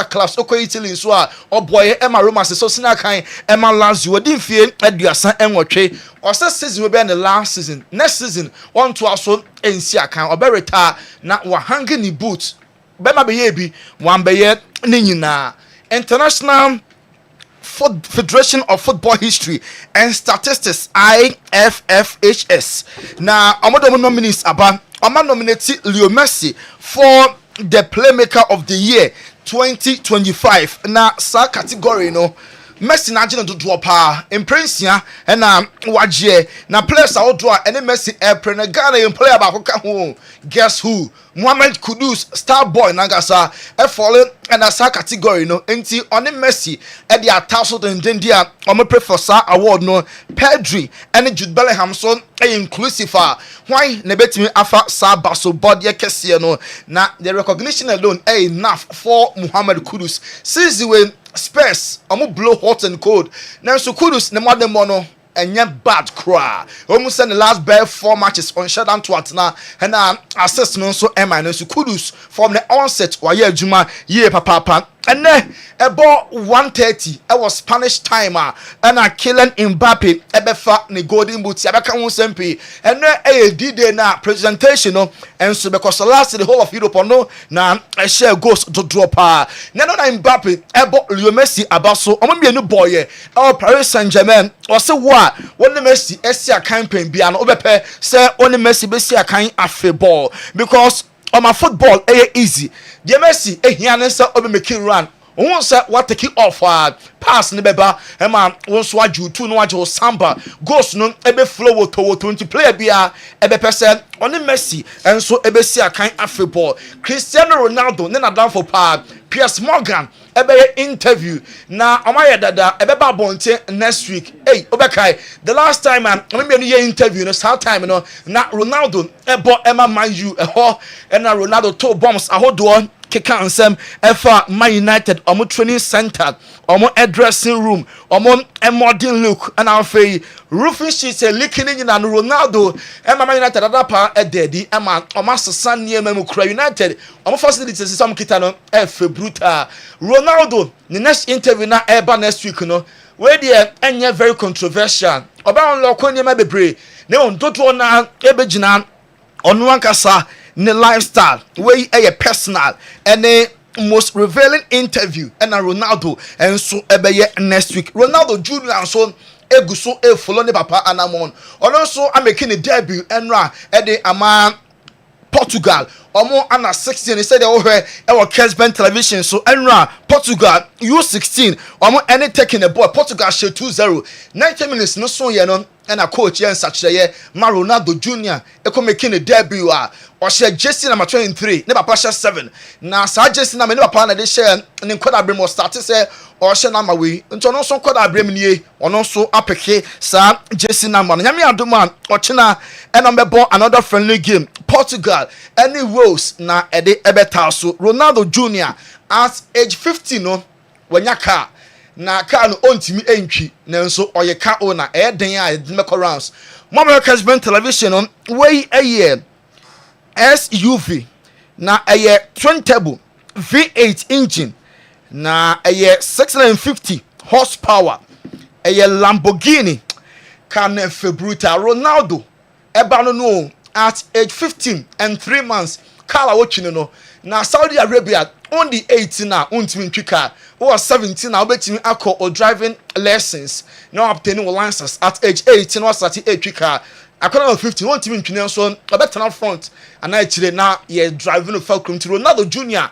class okọ Italy so a oboy Emma Roma so sina kan Emma Lazio odi fie aduasa enwotwe ose season we be the last season next season on to aso ensi akan obereta na wa hang ni boot be ma be ye bi wan be ye ni nyina International Federation of Football History and Statistics IFFHS na omodo nominees aba Oma nominate Leo Messi for the Playmaker of the Year 2025. Na sa category no Messi na agent to drop impression and waje na players out draw any Messi airplane na Ghana in player ba ka ho guess who Mohamed Kudus star boy nagasa e fallen and asa category no enti on Messi e dia tasso den dia o prefer sa award no Pedri and Jude Bellingham so inclusive why na betimi afa sa baso body kese no na the recognition alone enough for Mohamed Kudus since we Spurs omo blow hot and cold nanso Kudus ne modern mono enye bad cry omo say the last bare 4 matches on shutdown to atna and assist no so minus Kudus from the onset waye adwuma ye papa and about 1:30 it was Spanish timer and Kylian Mbappe ebefa ne golden boot abeka ho sempe and did na presentation no and so because last the whole of Europe no na share goes to drop na Mbappe ebo Leo Messi abaso omo bienu boy Paris Saint-Germain o se wa won Messi esia campaign bia no obepe say on Messi be sia kan afeball because on my football easy the Messi ehia ne say obe making run won say what take off pass ne beba e ma won so aju tu no aju samba goals no ebe flow to 20 player bia ebe person on Messi enso ebe si akan afeball Cristiano Ronaldo ne na down for Piers Morgan ebe interview na omaye dada ebe ba bonte next week obekai the last time me no interview no start time no na Ronaldo ebo ema Man U eho na Ronaldo to bombs ahodo keka ansem efa Man United omo training center omo dressing room omo modern look and afei roofing sheet leaking in na Ronaldo ema Man United adapa ededi ema omo sesa niema mu kura United omo facilities some kita no efe brutal Ronaldo the next interview na eba next week no we dey enye very controversial oba on lokọ niema bebre ne on dodo na ebegina onu ankasa ne lifestyle wey personal and a most revealing interview and Ronaldo and so ebeye next week Ronaldo Jr. so eguso follow ne papa anamon also I'm making a debut enra ede ama Portugal omo under 16 he said Kessben television so enra Portugal U16 omo any taking the ball Portugal share 2-0 90 minutes no so ye no and a coach yen such ye Ronaldo Jr. eko making a debut or share jersey number 23 ne papa share 7 na sa jersey number ne papa na de share ne koda brem start say or share number we nto no so koda brem nie ono so apeke sa jersey number nyame adoma ochina and mbebo another friendly game Portugal any Wales na ede ebeta so Ronaldo Jr. at age 15 no wanyaka na car no ontimi entwi nanso oye car owner den a meko rounds mama Kessben television on wey aye SUV na aye twin turbo V8 engine na aye 650 horsepower aye Lamborghini can brutal Ronaldo eba no at age 15 and 3 months car watching no na Saudi Arabia on the 18 na untimi ntwika or 17 na obetimi akọ or driving lessons now obtaining license at age 18 or 38 twika akọna 15 untimi ntwene so obetana front and na chire na ye driving Falcon to Ronaldo Jr.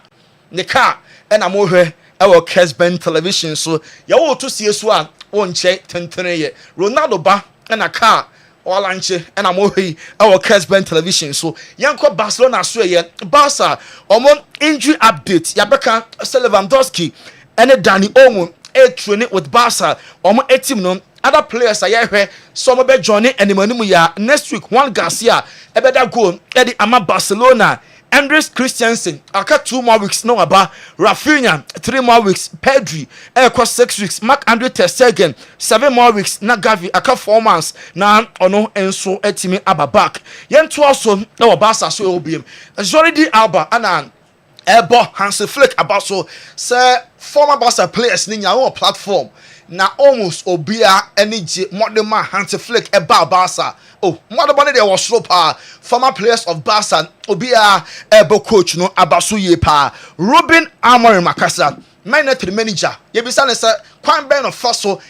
ne car and amohwe ewo Kessben television so ye wo to sie so a wonche tentene ye Ronaldo ba na car Olanche and amohi our Kessben television so yanko Barcelona so ye Barca omon injury update yabeka Lewandowski and Danny Olmo training with Barca omo team no other players are some be joining and manimu ya next week Juan Garcia ebeda goal e ama Barcelona Andres Christensen aka 2 more weeks no aba Rafinha 3 more weeks Pedri across 6 weeks Marc-Andre ter Stegen 7 more weeks na Gavi aka 4 months na ono enso etimi aba back yen to also na Barca so obiem Jordi Alba ana Ebo Hansi Flick about so say former Barca players ni nya platform na almost obia energy modern man Hansi Flick about Barca. Oh, modern money there was slow pa former players of Barca obia ebo coach no abaso ye pa Ruben Amorim Makasa the manager ye be say kwan ben of faso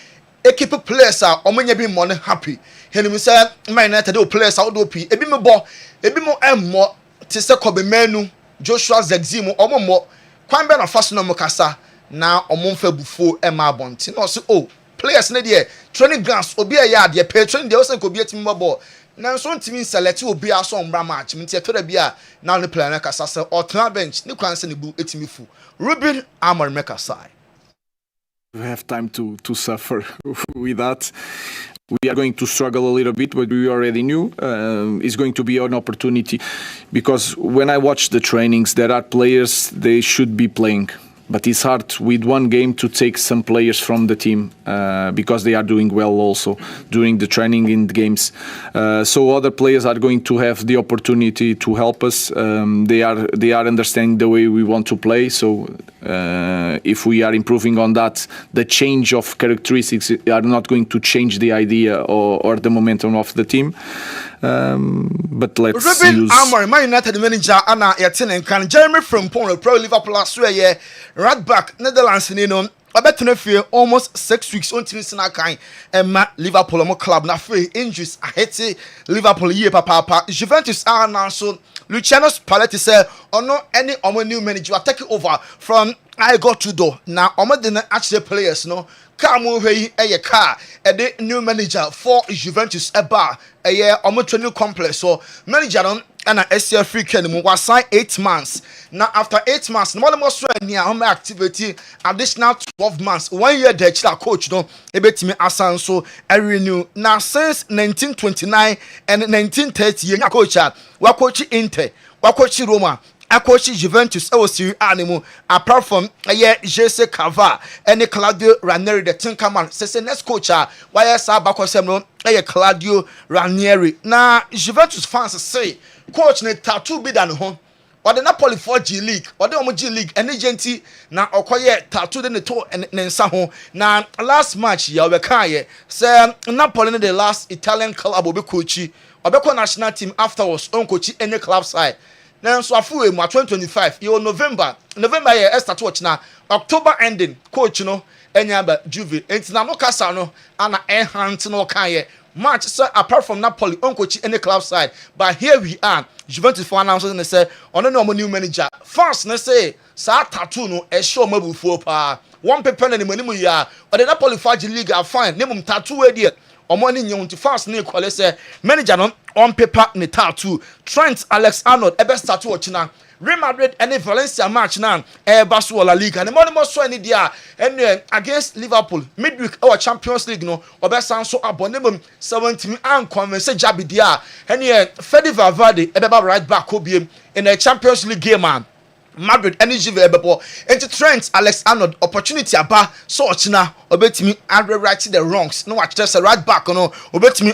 equipe players are omenye bi money happy henim say Man United players are do pi ebi mo emmo te se Kobe Menu Joshua Zeximo omomo kwan be na faso no mukasa na omomfa bufo ema bonti no so oh players na dey training grounds obi ya dey pay training dey also ko bi atimi ball na so ntimi select obi aso mbra match mti eto da bia na no player na kasa se otna bench ni kwan se ne bu etimi fu Ruben Amorim Makasa. We have time to suffer with that. We are going to struggle a little bit, but we already knew it's going to be an opportunity, because when I watch the trainings, there are players they should be playing, but it's hard with one game to take some players from the team because they are doing well also during the training in the games. So other players are going to have the opportunity to help us. They are understanding the way we want to play. So if we are improving on that, the change of characteristics are not going to change the idea or the momentum of the team. But let's Ruben Amorim, Man United manager, Anna Yatin and Jeremy Frimpong, pro Liverpool Australia, right back Netherlands, you know. I bet to feel almost 6 weeks on team Sinakai and Liverpool club na free injuries. I hate Liverpool year papa. Juventus are now so Luciano Spalletti said, "Oh no, any new manager are taking over from I got to do now. Didn't actually players no." Kamu hey a car the new manager for Juventus eba a year training complex so manager on and a SCF free can was signed 8 months. Now after 8 months, no more near home activity additional 12 months. 1 year the coach no ebet me asan so I renew. Now since 1929 and 1930 year coach wa coach Inter, wa coach Roma. I coach Juventus Serie A animal apart from Jesse Cava and Claudio Ranieri the Tinkerman says next coach why Sabako Claudio Ranieri. Now Juventus fans say coach ne tattoo be than home or the Napoli 4G League or the G League and agenti na okoye tattoo the to and nsaho na last match ya obekaye say Napoli the last Italian club obe coach obeko national team afterwards on coach any club side. Now, so afu 2025, you November ye start watch na October ending coach no enyaba Juve enti na no kasa no ana enhance no kan ye match so apart from Napoli on coach any club side, but here we are Juventus for announcing say ono no new manager fans na say sa tattoo no e show mabufuo pa one paper na ni mu ya or the Napoli 4G League are fine name tattoo we there omo ni nyun ti fans na call say manager no on paper ne tattoo Trent Alexander-Arnold ebe start watch na Real Madrid and Valencia match now basu La Liga and money more so any dia and against Liverpool midweek our Champions League no obesan so abonnem 70 and convince Jabi dia and Fede Valverde ebe right back obiem in a Champions League game man Madrid energy verbal into Trent Alexander-Arnold opportunity aba so ochina obetimi right the wrongs no watch just a right back no obetimi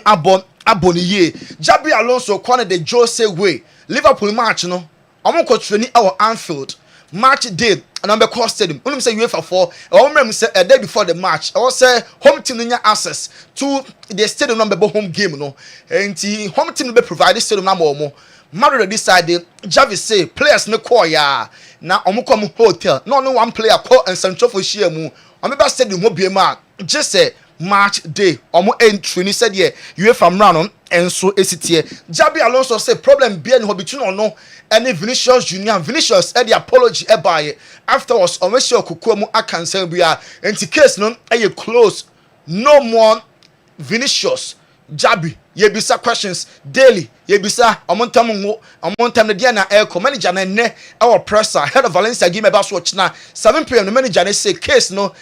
aboniye Jabi Alonso corner the Jose way Liverpool match no omo ko training our Anfield match day and I'm cost stadium only say UEFA 4 I remember say a day before the match I was say home team nya access to the stadium number home game no and home team be provide stadium number omo Madrid decided Javi say players no call ya na omo come hotel no one player call and central for share mu omo be stadium mo be ma just say match day omo entry ni said ye UEFA mra and so esitie Jabi Alonso say problem be any between no any Vinicius Junior Vinicius the apology by afterwards omo say okukuamu akansan bia enti case no close no more Vinicius Jabi yebisa questions daily yebisa omontam ne dia na manager na ne our presser head of Valencia game about watch na 7 p.m. the manager na say case no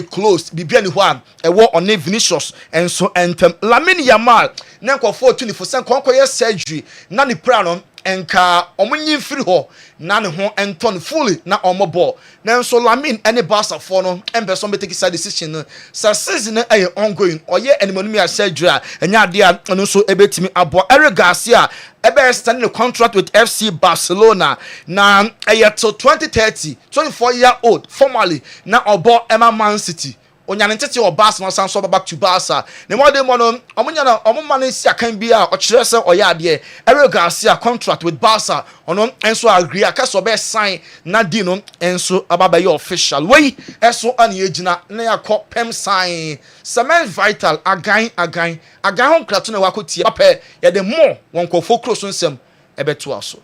closed bibia ni ho am on Vinicius and so Lamine Yamal na nkofo 24% konkoye surgery na ni pra no enka omunyi mfiri ho na ne ho enton fully na omobo na nso Lamin any Barca for no embeso be take side decision no sa season e ongoing oye animonumia surgery enya ade a no so ebetimi abo Eric Garcia ebe stand the contract with FC Barcelona na till 2030 24-year-old formally na obo Emma Man City onya ntete o Barca no san so back to Barca ne mo de mo no omunya na omuma no si akan bi a o kire se oya ade Eric Garcia contract with Barca ono enso agree akaso be sign na di no enso ababa ye official wey eso ane agina na yakọ pem sign Cement Vital agan hon krato na wakotie pape ye de mo won ko focus nsem ebeto aso.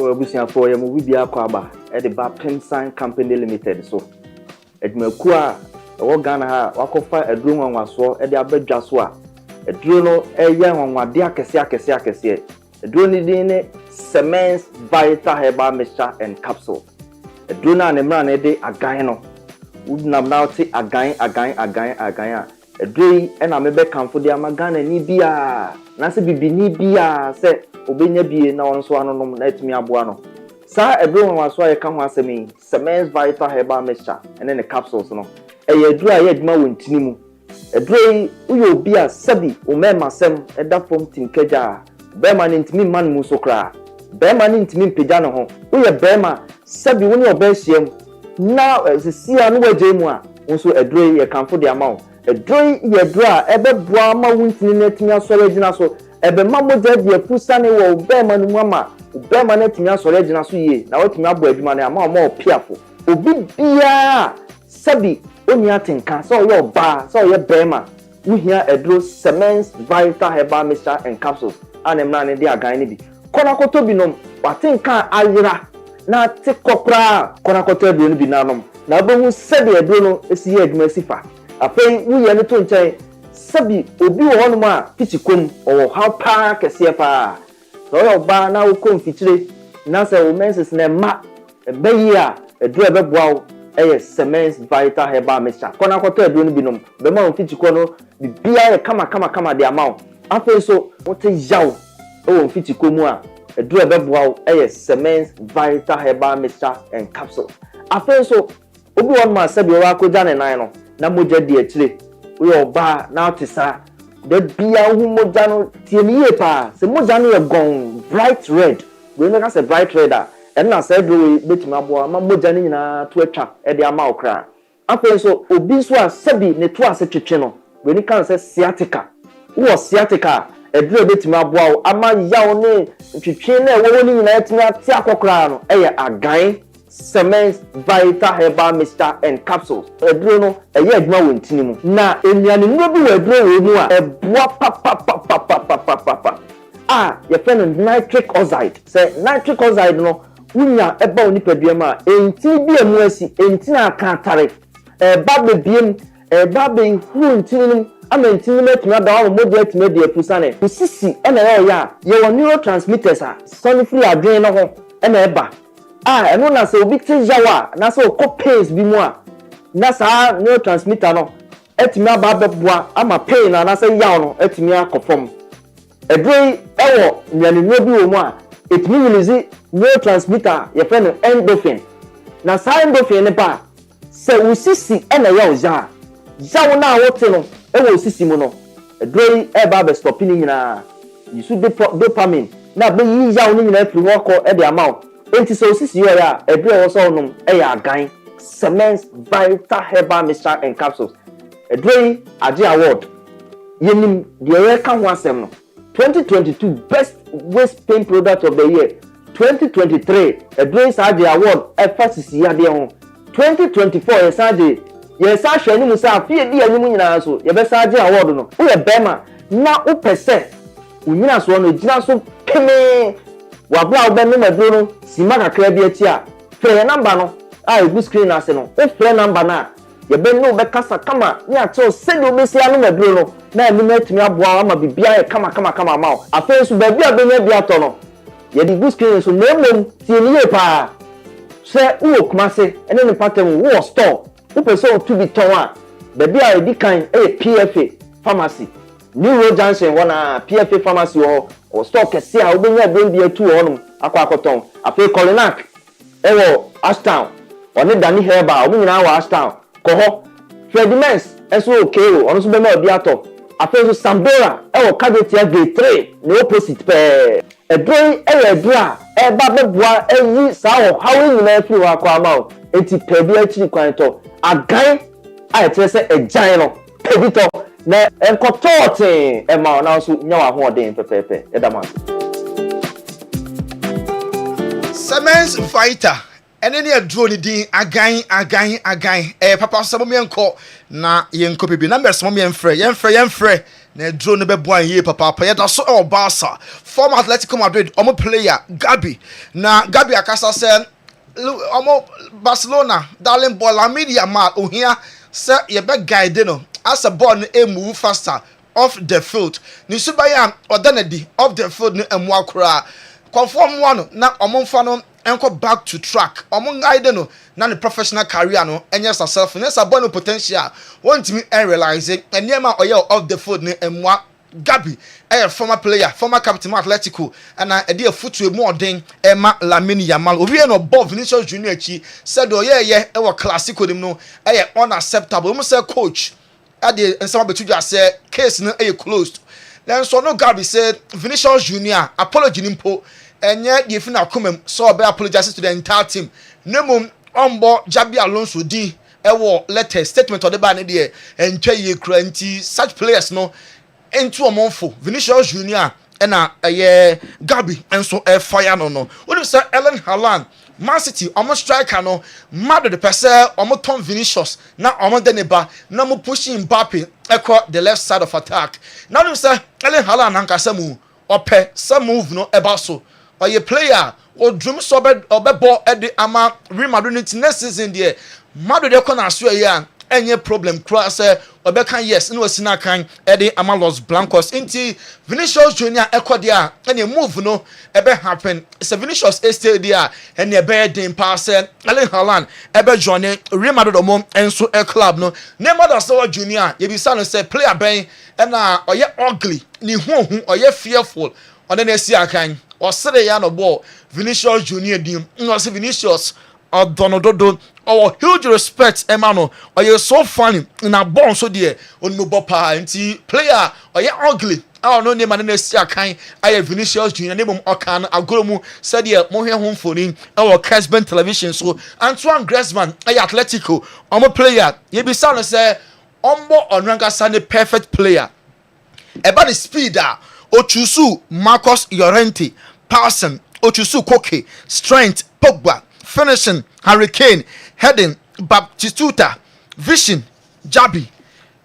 Abusiafo ya mu bibia akọ aba e de ba Pemsan Company Limited so edmaku a wo Ghana ha wakofa aduro nwanwaso e de abadwa so a aduro no eye nwanwade akese aduro ni din ne Cement Vital Herbal Mixture and Capsule aduro na ne mra na de agan no wudnam na oti agan a aduro yi e na mebe kanfo de ama Ghana ni bia na se bibi ni bia se obenya bie na won so anonom na etimi aboa no sa ebro waso aye ka ho asemi Cement Vital Herbal Mixture ene ne capsules no eye aduru aye aduma wontini mu aduru uyo obi a sabi o mema sem eda fom tinkaja be ma ne ntimi man mu so kra be ma ne ntimi mpega no ho uye be ma sabi woni oba hiem na sisia no waje mu a wonso aduru ye kanfo de amawo aduru ye aduru a ebe boa ma wontini na etimi asore gina so ebe mamoja de pusane wo bema no mama bema na timi asore gina so ye na watimi abo adwuma na ama o piafo obi bia sabi oni atenka so yo ba so ye bema wuhia edro Cement Vital Herbal Mixture and Capsules anemna ne de agan ne bi kona koto binom watenka ayira na tekopra kona koto edro ne bi nanom na bohu sabi edro no esi ye adwuma sifa afei wuye ne to nchen sabi obi wo hono ma pichikom o how pa kese pa so yo ba na wo kom fichire na se wo menses na ma be yi a edu ebe boawo eye Cement Vital Herbal Mixture kona koto edu no binom be ma wo fichiko no bibia ye kama de amawo afa so wote yawo wo fichiko mu a edu ebe boawo eye Cement Vital Herbal Mixture and Capsule afa so obi wo ma sabi wo akoja ne nan no na moja di akire we oba na otisa de bia hu moja no tieniye pa se moja no ye gon bright red we no ka se bright red a en na se do betimi abo ma moja ni nyina to atwa e de ama okra afa so obi so a sabi ne to ase twetwe no we ni kan se sciatica wo sciatica e do betimi abo ama yawo ne twetwe na wo ni nyina etimi ati akokra no e ye agan Cement Vital Herbal Mixture and Capsules eduro no eye adwuma wontini mu na enuane no bi waduro we mu a eboa pa ye fe no nitric oxide say nitric oxide no wunya eba onipadua ma enti bi emu asi enti na akantare ba bebiem ba be hu ntini no ama ntini metumi adawo module etime de afusane usisi ena ya ye neurotransmitters a sonifri adwen no ho ena eba eno na se obi te jawa na se okọ pains bi mu a na sa neurotransmitter no etimi aba beboa ama pain na se yaw no etimi akofom edrei ewo nyane no bi wo mu a etimi release neurotransmitter ye fe no endorphin na sa endorphin ne ba se usisi ena yaw jaw na wote no ewo usisi mu no edrei eba be stop ni nyina yisu dopamine na be yi yaw ni nyina afiri wo ko e de amount enti so sisi yo ya edre wo so nom e ya agan Cement Vital Herbal Mixture and Capsules edre age award yenim de ye ka ho asem no 2022 best waist pain product of the year 2023 edre age award e fasisi ya de ho 2024 ye sa hwe ni musa afie di anim nyina so ye be sa age award no wo ye bema na wo pese unyina so no gina so peme wabla obenu medro no sima kakra bi ati a frɛ number no a egu screen ase no o frɛ number na ye be no be kasa kama ni ato sedi obesi anu medro no na enu metumi aboa ama bibia ye kama ma o afa so ba bia benya bia to no ye di egu screen so na emom tie ni ye pa sɛ wowɔ Kumase ɛne ne pattern wowɔ store wopɛ sɛ wotu bi tɔn a baabi a ɛdi kan ɛyɛ PFA pharmacy New Road Junction wɔ na PFA pharmacy wɔ store kɛse a wobɛnya ɛbɛn bi atu wɔ nom akɔtɔn afei Kolinak ɛwɔ Ashtown ɔne Dani Herbal ɔmo nyinaa wɔ Ashtown kɔ hɔ Fredimens ɛso okay o ɔno nso bɛma ɔbi atɔ afei nso Sambora ɛwɔ Kadetia Gate 3 ne opposite pɛɛ ɛdɔn ɛyɛ ɛdɔ a ɛba bɛboa ɛyi saa ɔhaw nyinaa firi hɔ akɔ ama o eti pɛbi akyiri kwan tɔ agan a ɛkyerɛ sɛ ɛgyan no pɛbi tɔ na ɛnkɔtɔɔten ɛma ɔna nso nya wɔ ahoɔden pɛpɛɛpɛ ɛda mo ase. Cement fighter ɛne ne aduro ne din agan papa sɛ mo yɛnkɔ na yɛnkɔ bibi numbers mo yɛmfrɛ na aduro ne bɛboa yie papa yɛda so ɛwɔ Barca former Atletico Madrid ɔmo player Gabi akasa sɛ ɔmo Barcelona darling boy Lamine Yamal ohia sɛ yɛbɛ guide no as a ball no move faster off the field ni subaya ɔdanadi off the field no ɛmoa koraa conform one na ɔmo mfa no enko back to track omo guide no na the professional career no enya self na sa born potential want me realize enema oye off the field no emwa Gabi former player former captain Atletico and e dey footwe more den Emma Lamine Yamal obi no above Vinicius Junior chi said oye e classico dim no unacceptable mo say coach ade ensama betu just say case no closed then so no Gabi said Vinicius Junior apology nimpo enye the final comment so be apologize to the entire team nemum ombo Jabi Alonso di letter statement or the ban there entwa ye kra nti such players no into omonfo Vinicius Junior na Gabi enso fire no what say Ellen Haaland Man City almost striker no mad the person almost Tom Vinicius na almost deneba na mo pushing Mbappe across the left side of attack now say Ellen Haaland anka samu ope some move no eba so or a player or dream so ball at the ama Real Madrid next season there Madrid de kona so ya any problem cross obeka yes no sina kan at the ama Los Blancos into Vinicius Junior ekọ there any move no ebe happen it's a Vinicius stay there and e be den pass Erling Haaland ebe join Real Madrid omom enso club no Neymar da so Junior ye bi say say player ben na oye ugly ni hu oye fearful on the see akan or say ya no ball Vinicius Junior dim no say Vinicius Donododo or huge respect Emano or you so funny in a bond so dear on Mubopa and player or you ugly I don't know name and see akan I Vinicius Junior name Okan Agomu said here more home phoning our Kessben television so Antoine Griezmann I Atletico I'm a player you be sound say Ombo Onranga Sane perfect player about the speed Ochusu Marcos Llorente Parson Ochusu Koke strength Pogba finishing Hurricane heading Baptistuta vision Jabi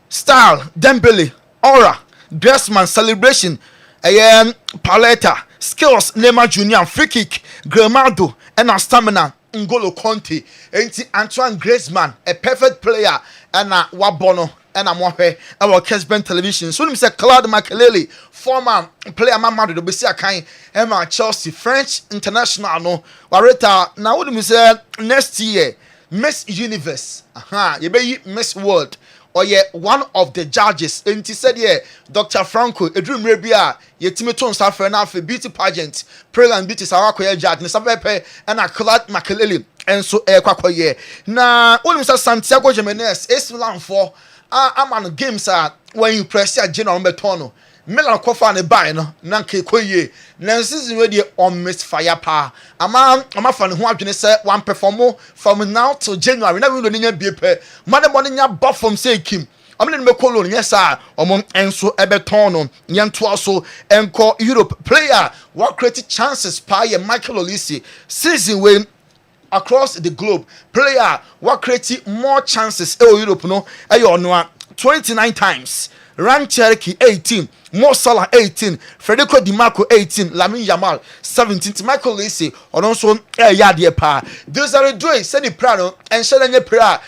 style Dembele aura Griezmann celebration Paletta skills Neymar Junior free kick Grimaldo and stamina N'Golo Conte and Antoine Griezmann a perfect player and Wabono and Amohe our Kessben television so him say Claude Makelele former player Mamadu do be see akan Emma Chelsea French international no wareta na what him say next year Miss Universe you be Miss World or ye one of the judges and he said yeah Dr. Franco edrum rebia ye timiton safre na for beauty pageant Preland beauty sawakoye judge ne sabepe and Claude Makelele and so kwakoye na what him say Santiago Jimenez Islam for I'm games when you press your general betono Milan kofa ne buy no nanke koye na season we dey on miss fire pa ama fan ho adwene say one perform from now till January na we no nya bie money nya buff from say kim amene me kolo nya sa omon enso ebeton no nya nto so enko Europe player what create chances pa ye Michael Olise season we across the globe player what create more chances Europe no ayo no 29 times Ryan Cherokee 18 Mo Salah 18 Federico Di Marco 18 Lamine Yamal 17 Michael Olise ono so yade pa those are doing say the plano and share any prayer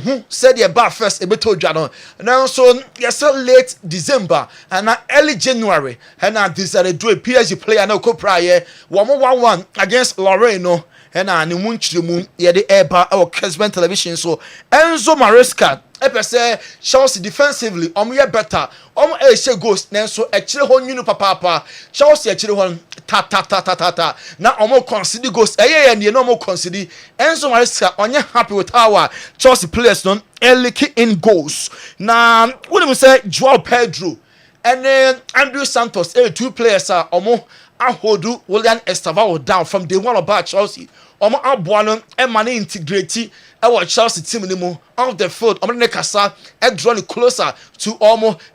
who said the bar first ebeto dwa no now so yes late December and early January and this are doing PSG player no ko prayer 1-1 against Lorraine no ɛna ne mu nkyerɛmu yɛde ɛba ɛwɔ Kessben television so Enzo Maresca ɛpɛ Chelsea defensively yɛ better ɛhyɛ goals nanso ɛkyerɛ hɔ nwunu papaapa Chelsea ɛkyerɛ hɔ ta na concede goals ɛyɛ nie na concede Enzo Maresca ɔnyɛ happy with how Chelsea players no leaking in goals na wonim sɛ Joao Pedro and Andrew Santos, two players are ahodu William Estavao down from day one about Chelsea. Abuano Emani integrate our Chelsea team anymore off the field. Nekasa drawn closer to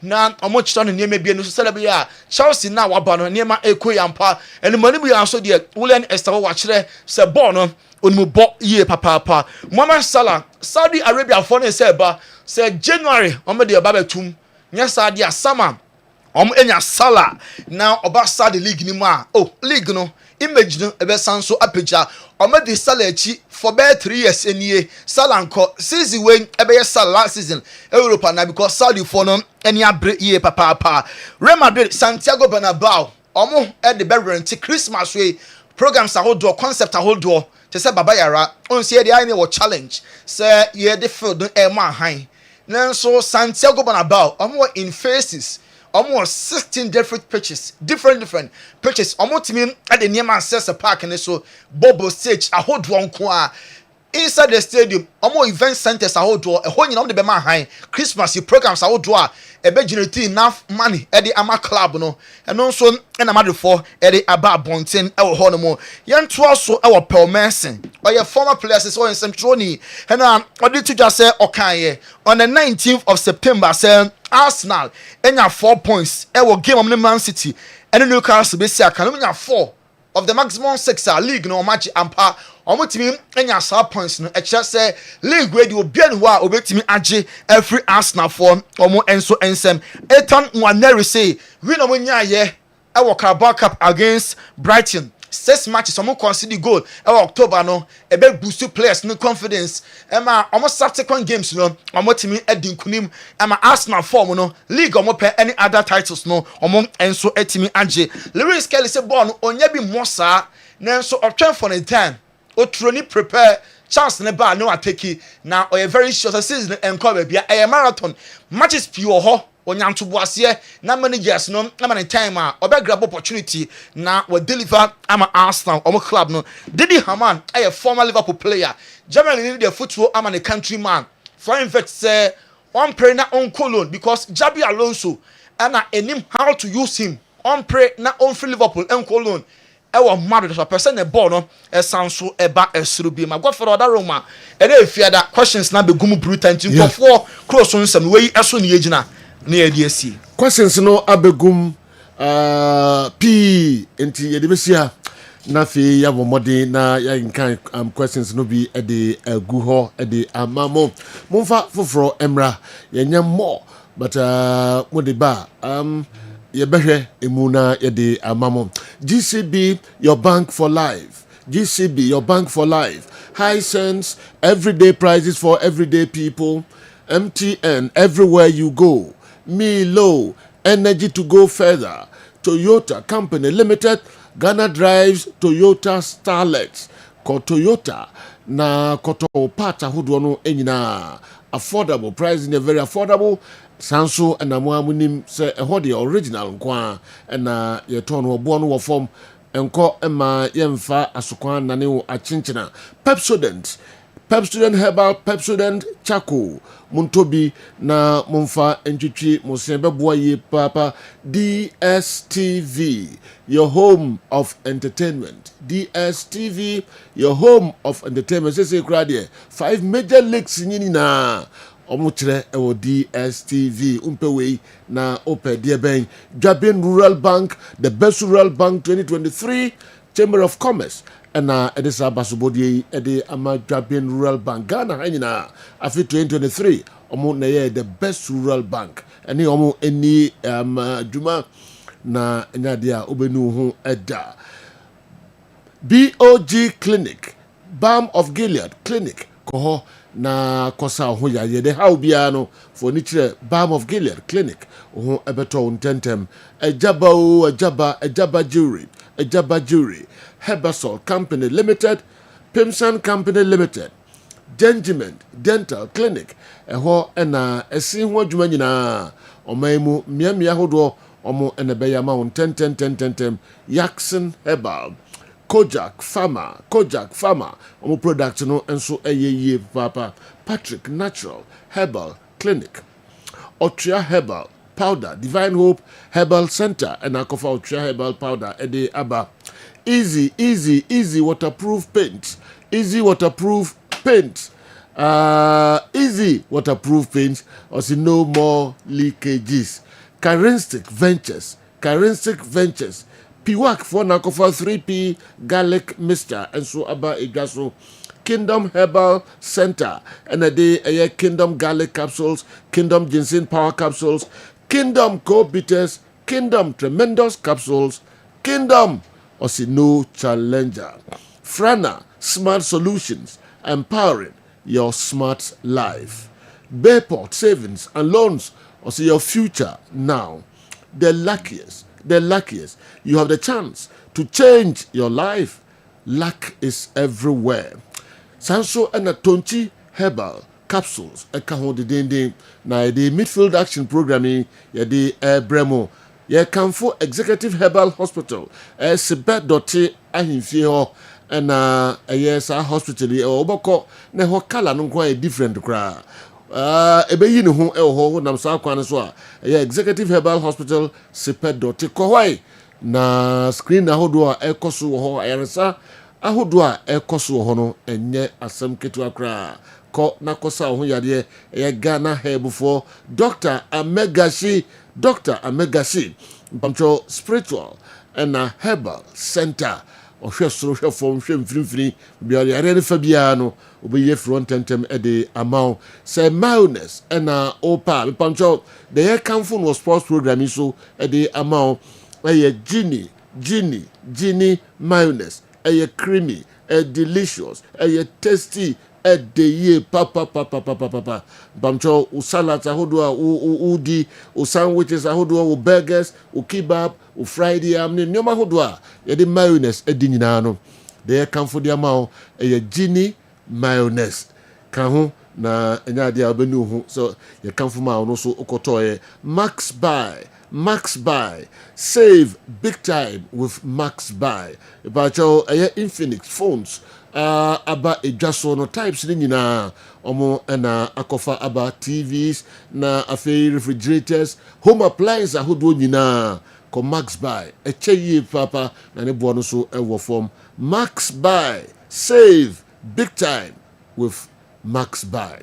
now Chelsea maybe no Chelsea now Wabano Nema Eko Yampa and the money we also dear William Estavao watch there Sebono Unmubo ye papa. Mohamed Salah Saudi Arabia phone said January the Babatum. Yes, I dear summer. Enya Salah now oba the league ni ma league no image no ebe sanso apeja the Salah echi for about 3 years enie Salah nko season when ebe Salah last season Europa na because Saudi for no eni abre ye papa Real Madrid Santiago Bernabeu the be Christmas way programs ahodo concept ahodo te say baba yara on say the ine wo challenge say ye the field no e ma han nanso Santiago Bernabeu in phases almost 16 different pitches, different pitches. Almost mean at the Nieman Sessa Park and so Bobo stage a whole one qua inside the stadium. Almost event centers a whole door a whole on the Bema High Christmas programs a whole door a bed generate enough money at the Ama Club no and also and a matter for Eddie Abba Bonten our Honomo. Young to also our Pearl Manson or your former players is all in some trony and what did you just say okay on the 19th of September say Arsenal enya 4 points will game on Man City and Newcastle be say can 4 of the maximum 6 league no match ampa team enya 4 points no just say league where you be no wa obetimi age every Arsenal for enso ensem Ethan Nwaneri say we no nya ye Carabao Cup against Brighton 6 matches concede goal October no ebe boost players no confidence subsequent games no timi edinkunim Arsenal form no league pe any other titles no enso etimi age Lewis Kelly say ball no onya bi mosa nanso otwen for the time otroni prepare chance ne ba no ateki na o very short season enko bia e marathon matches pure ho onyanto boase na managers no na man time grab opportunity na we deliver Arsenal club no Didi Hamann a former Liverpool player Germany need the football a countryman for in fact say on pray na on Cologne because Jabi Alonso and enim how to use him on pray na on free Liverpool and Cologne mad to a person a ball no sound so eba esuru bi ma God for other Roma and if fear that questions na be gumu brutal into for close on some way eso ne yegina near DSC. Questions no abegum P enti yedebesia na fi ya bomode na ya nkan questions no bi e de agu ho e de amamo momfa foforo emra yenya more but mo de ba yebehwe emuna ye de amamo GCB your bank for life. GCB your bank for life. High sense everyday prices for everyday people. MTN everywhere you go. Milo, energy to go further. Toyota Company Limited, Ghana drives Toyota Starlets. Ko Toyota na koto pata huduano enyina. Affordable price in a very affordable. Sanso and Amuamunim say a hodi original nkwa na ye ton wo bo no wo form enko ema yemfa asukwan na ne wo achinchina. Pepsodent Herbal, Pepsodent Charcoal, Muntobi na Mumfa Entwitwi Musembe Boye Papa. DSTV, your home of entertainment. DSTV, your home of entertainment. Say crowd 5 major leagues nyina. Omutre ewo DSTV umpewe na ope dieben Jabin Rural Bank, the best rural bank 2023 Chamber of Commerce. And edisa basobodi ede Jabin Rural Bank Ghana hanyina afi 2023 omo na ye the best rural bank eni omo eni juma na enyadia obenu ho eda BOG Clinic Balm of Gilead Clinic koho na kosa ho ya ye de how bia no for ni kire Balm of Gilead Clinic ho ebeto ntentem ejaba jewelry Herbal Company Limited, Pimson Company Limited, Gengiment Dental Clinic, ɛhɔ ɛna ɛsi ho adwuma nyinaa ɔman mu mmiamia ahodoɔ ɔmo ɛna bɛyɛ ama wɔn 10 Jackson Herbal, Kojak Pharma, ɔmo product no nso ɛyɛ yie papa. Patrick Natural Herbal Clinic, Otria Herbal Powder, Divine Hope Herbal Center, and Akofa Otria Herbal Powder, Ede Aba. Easy waterproof paint. Easy waterproof paint. Also no more leakages. Charistic Ventures. Piwak for Nakofa 3P garlic mixture and so aba egaso. Kingdom Herbal Center and a day a Kingdom garlic capsules, Kingdom ginseng power capsules, Kingdom co-bitters, Kingdom tremendous capsules, Kingdom no challenger. Frana Smart Solutions, empowering your smart life. Bayport Savings and Loans, your future now. The luckiest. You have the chance to change your life. Luck is everywhere. Sanso and a Tonchi Herbal capsules. Eka ho de dendeng na the Midfield Action Programming ya de Bremo. Ya Kamfo Executive Herbal Hospital. Sebet dote ahimfie ho na yes hospital e oboko na ho kala no kwa different kra. Ebeyi ne ho ho nam sa kwan so a Executive Herbal Hospital Sebet dote kohwai na screen ahodo a ekoso ho ayaresa ahodo a ekoso ho no enye asem ketu akra ko na kosa ho yade Ghana Herbal for Dr. Amegashi Bamcho Spiritual and a Herbal Center or social form free beyond the arena Fabiano will be front tentem at the amount say mildness and opa Bamcho the air camphor was sports programming so at the amount a genie mildness a creamy a delicious a tasty a day papa Bamcho usalata hodua udi sandwiches hodua u burgers u kebab u friday amni nyoma hodua ya the mayonnaise edinina no they come for the amount a genie mayonnaise kan ho na enya dia obenu ho so you come for ma no so okotoye Max buy save big time with Max buy about your Infinix phones aba edwaso no types ni nyina omo na akofa aba TVs na afei refrigerators home appliances ahodo nyina ko Max buy echeye papa na ne bo no so ewo form Max buy save big time with Max buy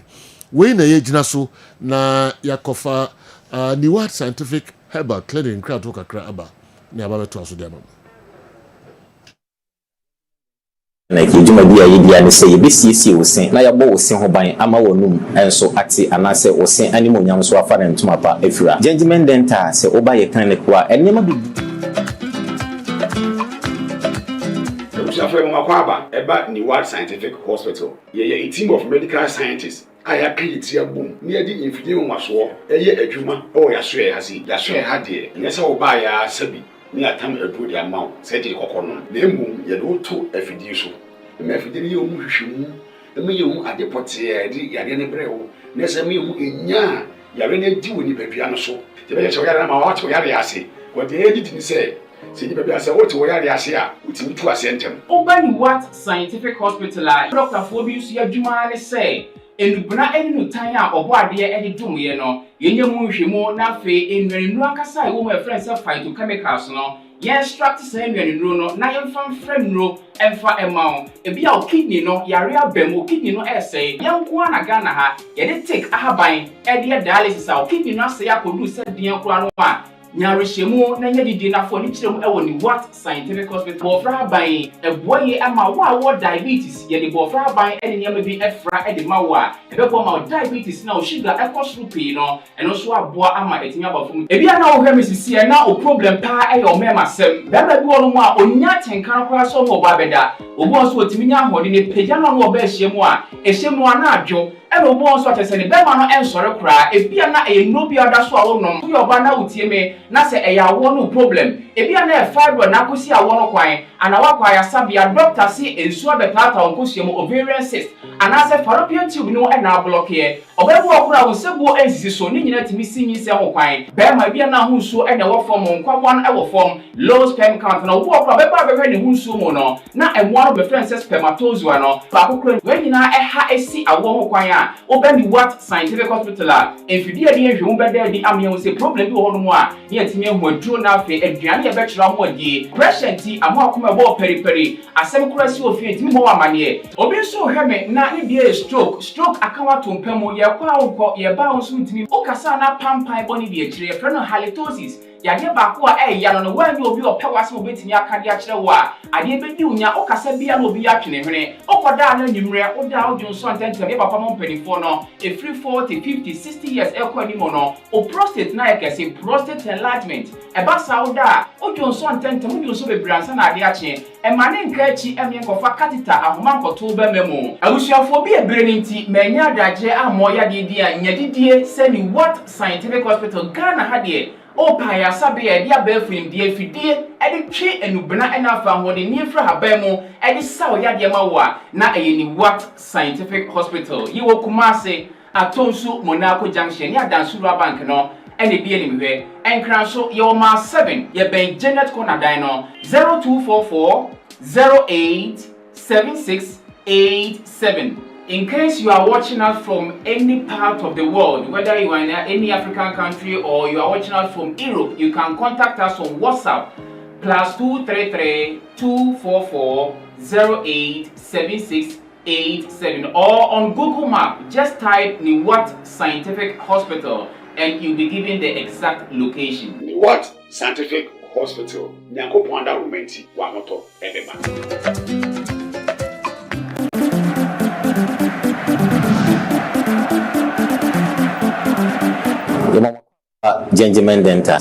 we na yegyina so na yakofa Niwat Scientific Herbal Clinic crowd to kakra aba na aba beto aso de ama na ejuma bia yedia ne sɛ yebesiesie wo sen na yɛbɔ wo sen ho ban ama wonum enso ate anase wo sen animonyam so afa ne ntoma pa afira Gentleman Dental sɛ oba yɛ clinic wa enema bi Safari Makwaba eba Niwat Scientific Hospital ye a team of medical scientists aya create boom near the infidel maso eye adwuma o ya so ya hasi ya so ha de nyese oba ya sabi ni atam edu de amount say de kokono na emu ye do to afidie so me afidie ye omu hwehwemu me ye omu adepote ya de ne brewo na se me omu enya ya re na di woni badua no so te be che ya na ma wa to ya re ase ko de edit ni say se ni bebe ase o ti wo ya re ase a utimi tu ase ntem oba Niwat Scientific Hospital a Dr. Fobi su adwuma ne say enubuna eninu tan a obo ade ede dumye no yenye mu hwemu na fe enwenu akasa wo ma friends phytochemicals no ye extract say enwenu no na yemfa mfremno emfa emao ebi a kidney no yare abem kidney no essay yenko na Ghana ha ye de take ahaban ede dialysis a kidney no say akodu se den kura no a nyarehemu na nya didi na fo ni kirem e woni Niwat Scientific Hospital bofra ban eboye ama wo diabetes ye de bofra ban ene nyama bi efra e de mawo a ebebo ma diabetes na o sugar e kosru pii no eno so aboa ama etinya bafum ebi na wo hwe misisi e na o problem pa e yo mema sem baba bi wo no mu a onya tenkan kora so ho ba beda obo nso otimi nya ahode ne pagya no no obehye mu a ehye mu ana adwo ena obo nso atese ne bema no ensore kra ebia na eno bia da so a wonom to yoba na utie me na se eya wo no problem ebia na e fibro na kosi a wo no kwan ana wakwa ya sabia doctor si ensu abetata onkosie mu ovarian cyst ana se fallopian tube no ena block ye obebu okura wo sebuo ensisi so ni nyina timi sinyi se ho kwan bema bia na ho nsuo ena wo form nkwawa no e wo form low sperm count na obo okura beba beba ne ho nsuo mu no na emwa no be friend say spermatozoa no ba kokura we nyina eha esi awo ho kwan a obeni what scientific hospital a enfidie de ehwe wo beda di amye wo se problem bi wo no mu a ne yatimi ehu aduro na afi aduane ye betchira mo adi pressure ti amo akoma bo periperi asem kura si ofie timi mo amane obi nso hweme na ne die stroke akawa tompam ye kwa wo ye ba wo so ntimi okasa na pampan boni die kire frɛ no halitosis yade baako a ya no wanyi obi opewase obetini akade a kire wo a ade bedi unya okasa bia na obi atwene hwene okoda na nyimre oda odwonso antentem ye papa mo mpanifo no every 40 50 60 years ekwa ni mo no o prostate na ekese prostate enlargement eba sauda odwonso antentem odwonso bebransa na ade ache emane nka achi emye nkofa catheter ahoma nkoto ba memu abusuafo bi ebere nti manya adagye amoya de a nyadidie seni what scientific hospital Ghana hade opa ya sabe ya dia befrim die fidie edi twe enubena ena fa hode ni fra haban mu edi saw ya de ma wo na eyeni what scientific hospital yiwo Kumase atonsu Monaco junction ya dansuru bank no ene bi eni mehwe enkran so yo ma 7 ye ben Janet Corner dan no 0244 087687. In case you are watching us from any part of the world, whether you are in any African country or you are watching us from Europe, you can contact us on WhatsApp +233 244 087687 or on Google Map. Just type Niwat Scientific Hospital and you'll be given the exact location. Niwat Scientific Hospital. Nyako Pwanda Rumenti Wamoto Edema. Gentleman dental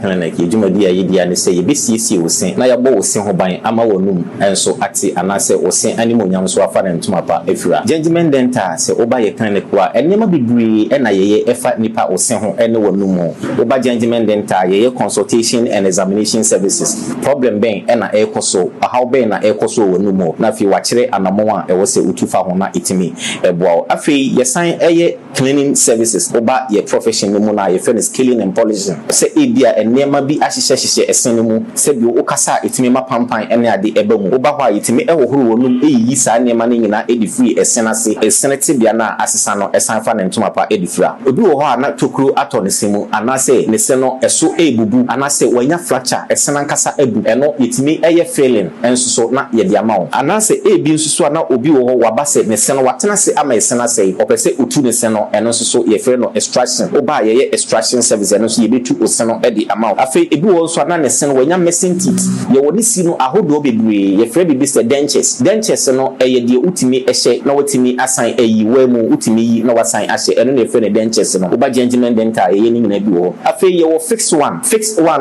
clinic yedumadi ayedi ane se yebesiesie wosen na yabo wosen ho ban ama wonum enso ate anase wosen animonyam so afa ne ntoma pa efira gentleman dental se oba ye clinic wa enema bibiri na yeye efa nipa wosen ho ene wonum oba gentleman dental yeye consultation and examination services problem ben na ekoso how ben na ekoso wonum na fi wakire anamo a ewo se utufa ho na itimi eboa afi yesan eye cleaning services oba ye profession mu na ye scaling and polishing se ebia enema bi ahyehyehye esene mu se bi okasa etimi mapampan ene ade eba mu oba hwa etimi ewohoro wonum eyi saa enema ne nyina edi free esene ase esene tibia na asesa no esan fa ne ntoma pa edi fra obi wo ho na tokuro ato ne semu anase ne se no eso ebubu anase wanya fracture esene nkasa ebu eno etimi eye failing enso so na ye de amawo anase ebi nso so na obi wo ho wabase ne se no watena se ama esene ase opese otu ne se no eno so ye frɛ no extraction oba ye extraction service no so yebetu oseno edi amount afi ebi wo so na ne sen wanya missing teeth ye woni si no ahodo bebre ye frɛ bibi se dentures no eye de utimi ehye na watimi asan ayi wemu utimi yi na wasan ahye eno ne frɛ ne dentures no oba gentleman dental ye ni nyina bi wo afi ye wo fixed one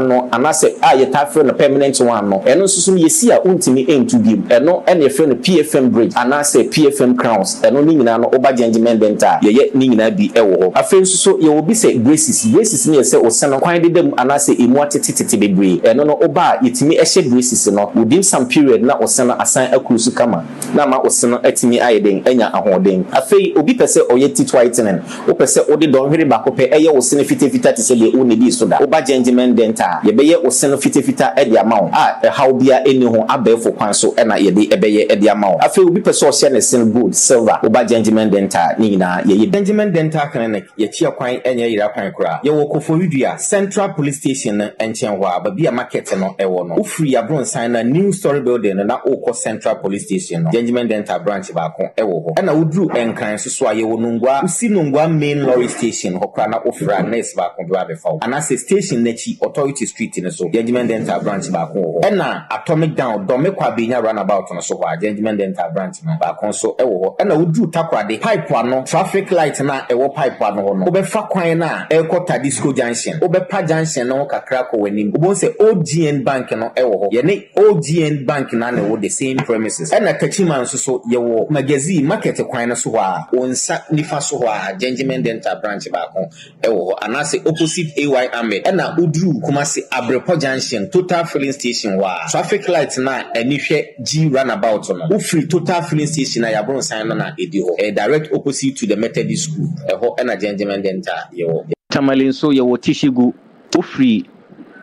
no anase ye ta frɛ no permanent one no eno so ye si a untimi entu bi eno ene frɛ no PFM bridge anase PFM crowns eno ni nyina no oba gentleman dental ye ni nyina bi ewo afi so ye wo bi se braces ni ese oseno kwan de dem anase emu atetete bebre eno no oba yetimi ehye braces no within some period na oseno asan akurusu kama na ma oseno atimi ayeden anya ahoden afei obi pese oye teeth whitening o pese odi don hwere bako pe eye oseno fitafita te se de o ne di so da oba gentleman dental ye beye oseno fitafita e de amount how bia eni ho abefo kwan so na ye de ebeye e de amount afei obi pese o share ne sin gold silver oba gentleman dental ni na ye gentleman dental clinic ye chia kwan enye yira kwan kura ye wo Koforidua Central Police Station enchenwa babia market no ewo no ufri abronsan na new story building na okọ Central Police Station no Gentleman Dental branch ba ko ewo ho na udru enkran so aye wo nungwa usi nungwa main lorry station hokra na ofra nurse ba ko ba be fa anase station nachi authority street ne so Gentleman Dental branch ba ko ho na atomic down dome kwa benya runabout no so ho Gentleman Dental branch no ba ko so ewo ho na udru takwade pipe ano traffic light na ewo pipe ano ho no obefa kwan na ekọ Dr. Disco Junction obepa junction no kakra ko wanim obon say OGN Bank no ewo ho ye ne OGN Bank na na wo the same premises and na kachiman so ye wo magazine market kwan no so ha onsa nifa so ha Gentleman Dental branch ba ko ewo ho anase opposite AY Ahmed and na udru Kumasi Abrepo Junction Total Filling Station wa traffic light na anihwe G runabout no wo free Total Filling Station na ya bron sign no na edi ho direct opposite to the Methodist School ho and na Gentleman Dental ye wo Tamalin so ye wo tishigu wo free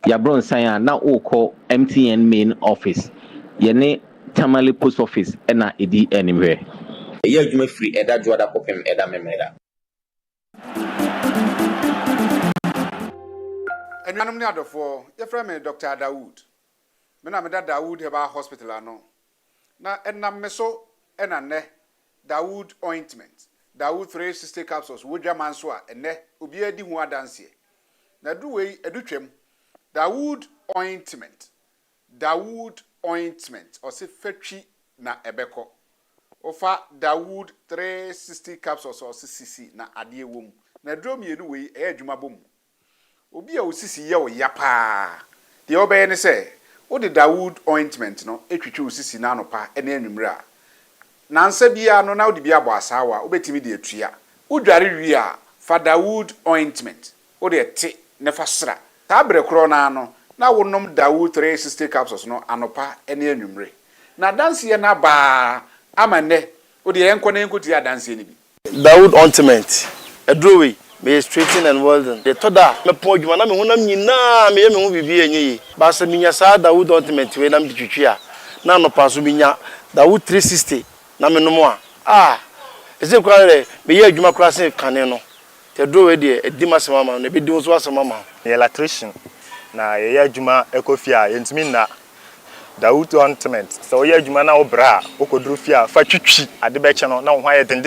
ya bron sign na wo call MTN main office ye ne Tamale post office na edi anywhere ye adwuma free eda joada kopem eda memeda Enuanum ni adofo ye frɛ me Dr. Dawood me na me da Dawood Herbal Hospital ano na enam me so ena ne Dawood ointment Dawood 360 capsules wodwa manso a ene obi adi hu adanse na du wei edutwem Dawood ointment o se fatwi na ebeko ofa Dawood 360 capsules o se sisi na ade ewom na duro mienu wei e adwuma bom obi a osisi ye o ya pa de obeye ne se o de Dawood ointment no etwitwe osisi na anopa ene anwumra na nsa bia no na o de bia bo asawa obetimi de atua udware wi a fa Dawood ointment o de te ne fa sra ta brekro na no na wonom Dawood 360 capsules no anopa ene anwumre na danse na ba amane o de enko na enko ti adanse ni bi Dawood ointment edrowe me straighten and welding the toda me po adwuma na me honam nyina me ye me ho bibi enye ba sa minya sa Dawood ointment we na mbitwitwi a na no pa so minya Dawood 360 na me no mo a eze kwa re me ye adwuma kra se kane no te drowe de edima se mama no be di so asema mama electrician na ye adwuma ekofia yentimi na Dawood ointment so ye adwuma na obra okodru fia fa twitwi ade be che no na wo hwa ye den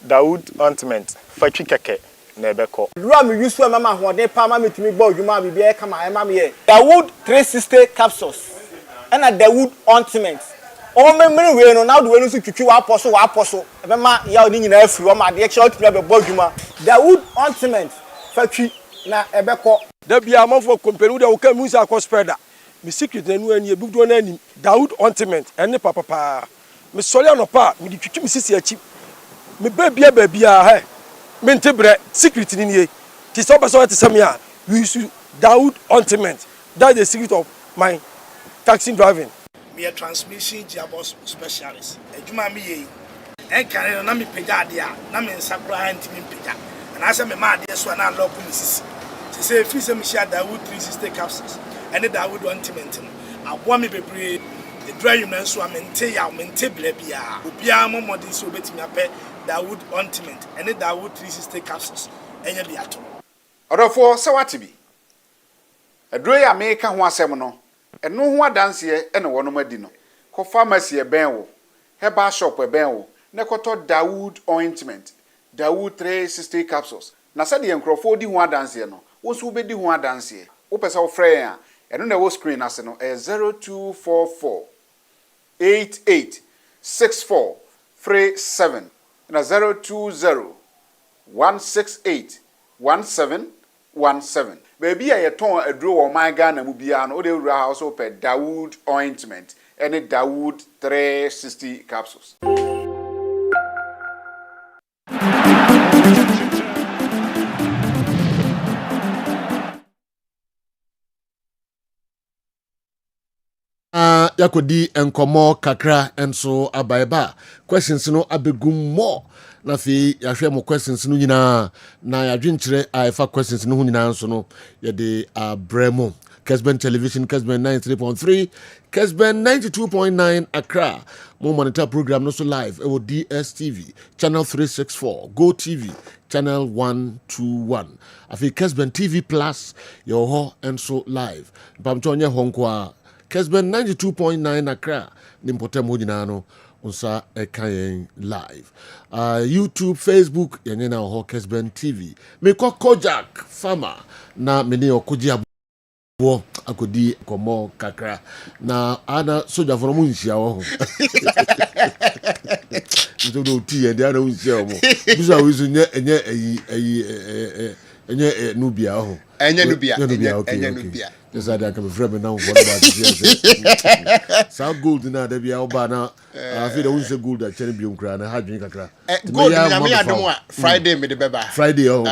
Dawood ointment fa twi keke na ebeko dura me use mama hode pa ma metimi gba adwuma bibia e kama e ma me ye Dawood 360 capsules and a Dawood ointment o memre we no na do we no so twitwi wa aposo e be ma ya oni nyina afiri o ma de che o timi be gba adwuma Dawood ointment fa twi na ebeko da bia amafo company da wo ka musa akọ spreader mi secret na nu ani ebudo na ani Dawood ointment ene papa mi sole anopa mi di twitwi mi sisi achi mi babia he mi ntebre secret ni nie ti so person te samia we use Dawood ointment that is the secret of my taxi driving me a transmission gearbox specialist adwuma me ye enkan na me pega ade a na me nsakura antimi pega na asa me ma ade so na lock me sisi se free se me share Dawood 360 capsules and the Dawood ointment aboa me bebre the dry man so amente ya mente bla bia obia momodin so betimi ape Dawood ointment and the Dawood 360 capsules enya bi ato odofo se watibi aduro ya me ka ho asem no eno ho adanse ene wono madi no ko pharmacy e ben wo Herbal shop e ben wo ne koto Dawood ointment Dawood 360 capsules na se de enkrofo di ho adanse no wo so be di ho adanse wo pesa wo frɛ a eno na wo screen ase no 0244 886437 na 020 168 1717 baby a yeton aduro wo man Ghana mu bia no wo de wura house wo pe Dawood ointment ene Dawood 360 capsules yakodi enkomo kakra enso abaeba questions no abegum more na fi yahwe mo questions no nyina na yadwenkyere aifa questions no nyina nso no ye de abremo Kessben television Kessben 93.3 Kessben 92.9 Accra mo monitor program no so live ewo DSTV channel 364 Go TV channel 121 afi Kessben TV Plus yo ho enso live pamcho nye honkwa Kessben 92.9 Accra nimpotem ho nyina no unsa ekayen live YouTube Facebook yenye na ho Kessben TV me Kojak farmer na me ne okoji abo akodi komo kakra na ana soja for mu nhia wo ho nto do ti e dia na nhia mo bisa wizu nye enye enye Nubia ho. Enye Nubia. Enye Nubia. Yes, I can frame now for that. Sa gold na da bia oba na afi da unse gold a chere biom kra na ha dwen kakra. Gold na me adom a Friday me de beba. Friday oh.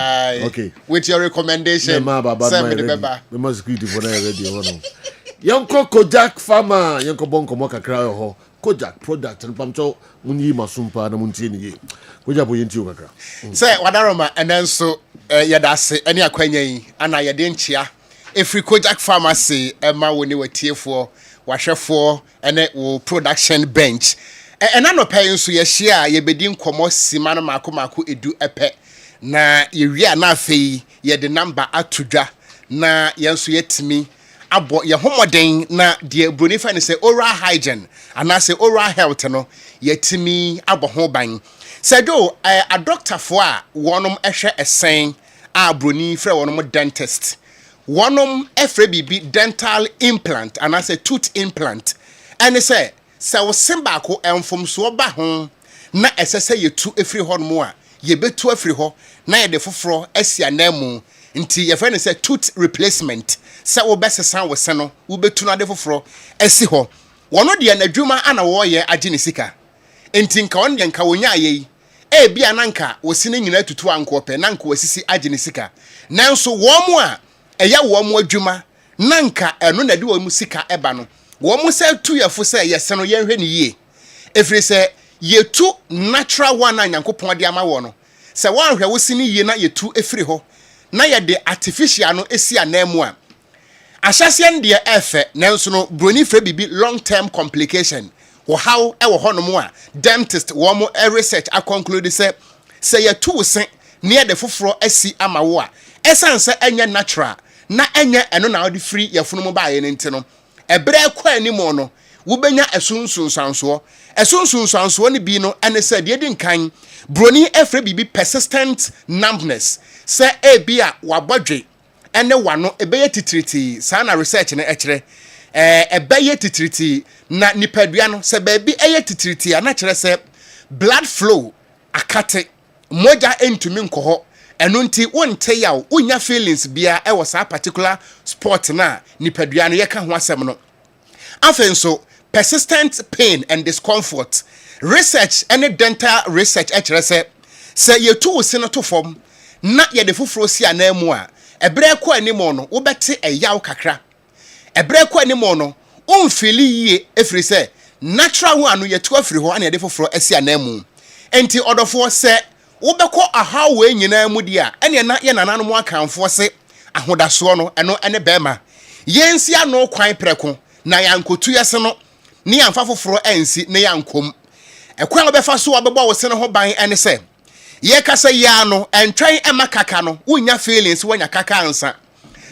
Okay. With your recommendation. Send me the beba. Me must security for na ready one. Yanko Kojak farmer, yanko bonko moka kra ho. Kojak product and pamcho munyi masumpa na muntie ni. Koja bo yenti okakra. Say wadaroma and then so yadase any akwanya yi ana yade nchia. Every Kojak pharmacy, Emma when you were tearful, washer for, and it will production bench. And I no paying so ye share, ye bedin komo simana maku edu epe. Na ye na fee, ye the number atuja, na yansu yet me. Abo ye homoden na de bronifa ni say oral hygiene, and I say oral health no, ye timi abo ho ban. Say do a doctor for one ehwe esen a broni frɛ one dentist. One FRBB dental implant and I say tooth implant. And they say we simbako and from so ba home na say you two every hon more. Ye be two every ho na ye de foforo asia nemu nti ye friend say tooth replacement. Say we best san we seno we be tu na de foforo asi ho. Wono de na dwuma ana wo ye agine sika. Nti nka won de nka wonya ye e bia nanka wo sine nyina tutu anko pe nanka wasisi agine sika. Nanso wo mo a eya wo mo adwuma nanka eno na de wo mu sika eba no wo mo se tu yefo se yese no ye hwe ni yie efiri se ye tu natural one anyankopon de ama wo no se wan hwe wo sini yie na ye tu efiri ho na ye de artificial no esi anamu a ahyase de efe nanso no broni frɛ bibi long term complication wo how e wo hono mo a dentist wo mo research a conclude se ye tu wo se ne de foforo asi ama wo a esanse enye natural na enye eno na odi free yefunu mo ba ye nti no ebre kwa animo no wo benya esunsunsanso ne bi no ene se de di nkan broni efre bibi persistent numbness se ebia wabodwe ene wano ebeye titiriti sa na research na ekire ebeye titiriti na nipadua no se ba bi eye titiriti ana kire se blood flow akate moja entumi nkoho eno nti wonte yaw unya feelings bia e was a particular sport na nipadua no ye ka ho asem no afenso persistent pain and discomfort research any dental research ekire se ye tu se no to fom na ye de foforo si anamu a ebre ko animo no wo bete eyaw kakra ebre ko animo no onfili yie efiri se natural one no ye tu afiri ho ana ye de foforo asi anamu enti odofo se wobeko aha we nyina mu dia ene na ye nanano mu akanfo se ahodaso no eno ene bema yensi ano kwan preko na yankotu yese no ne yamfa foforo ensi ne yankom ekwan obefa so obebo wo se ne ho ban ene se ye kasa ya no entwen ema kaka no unya feelings wanya kaka ansa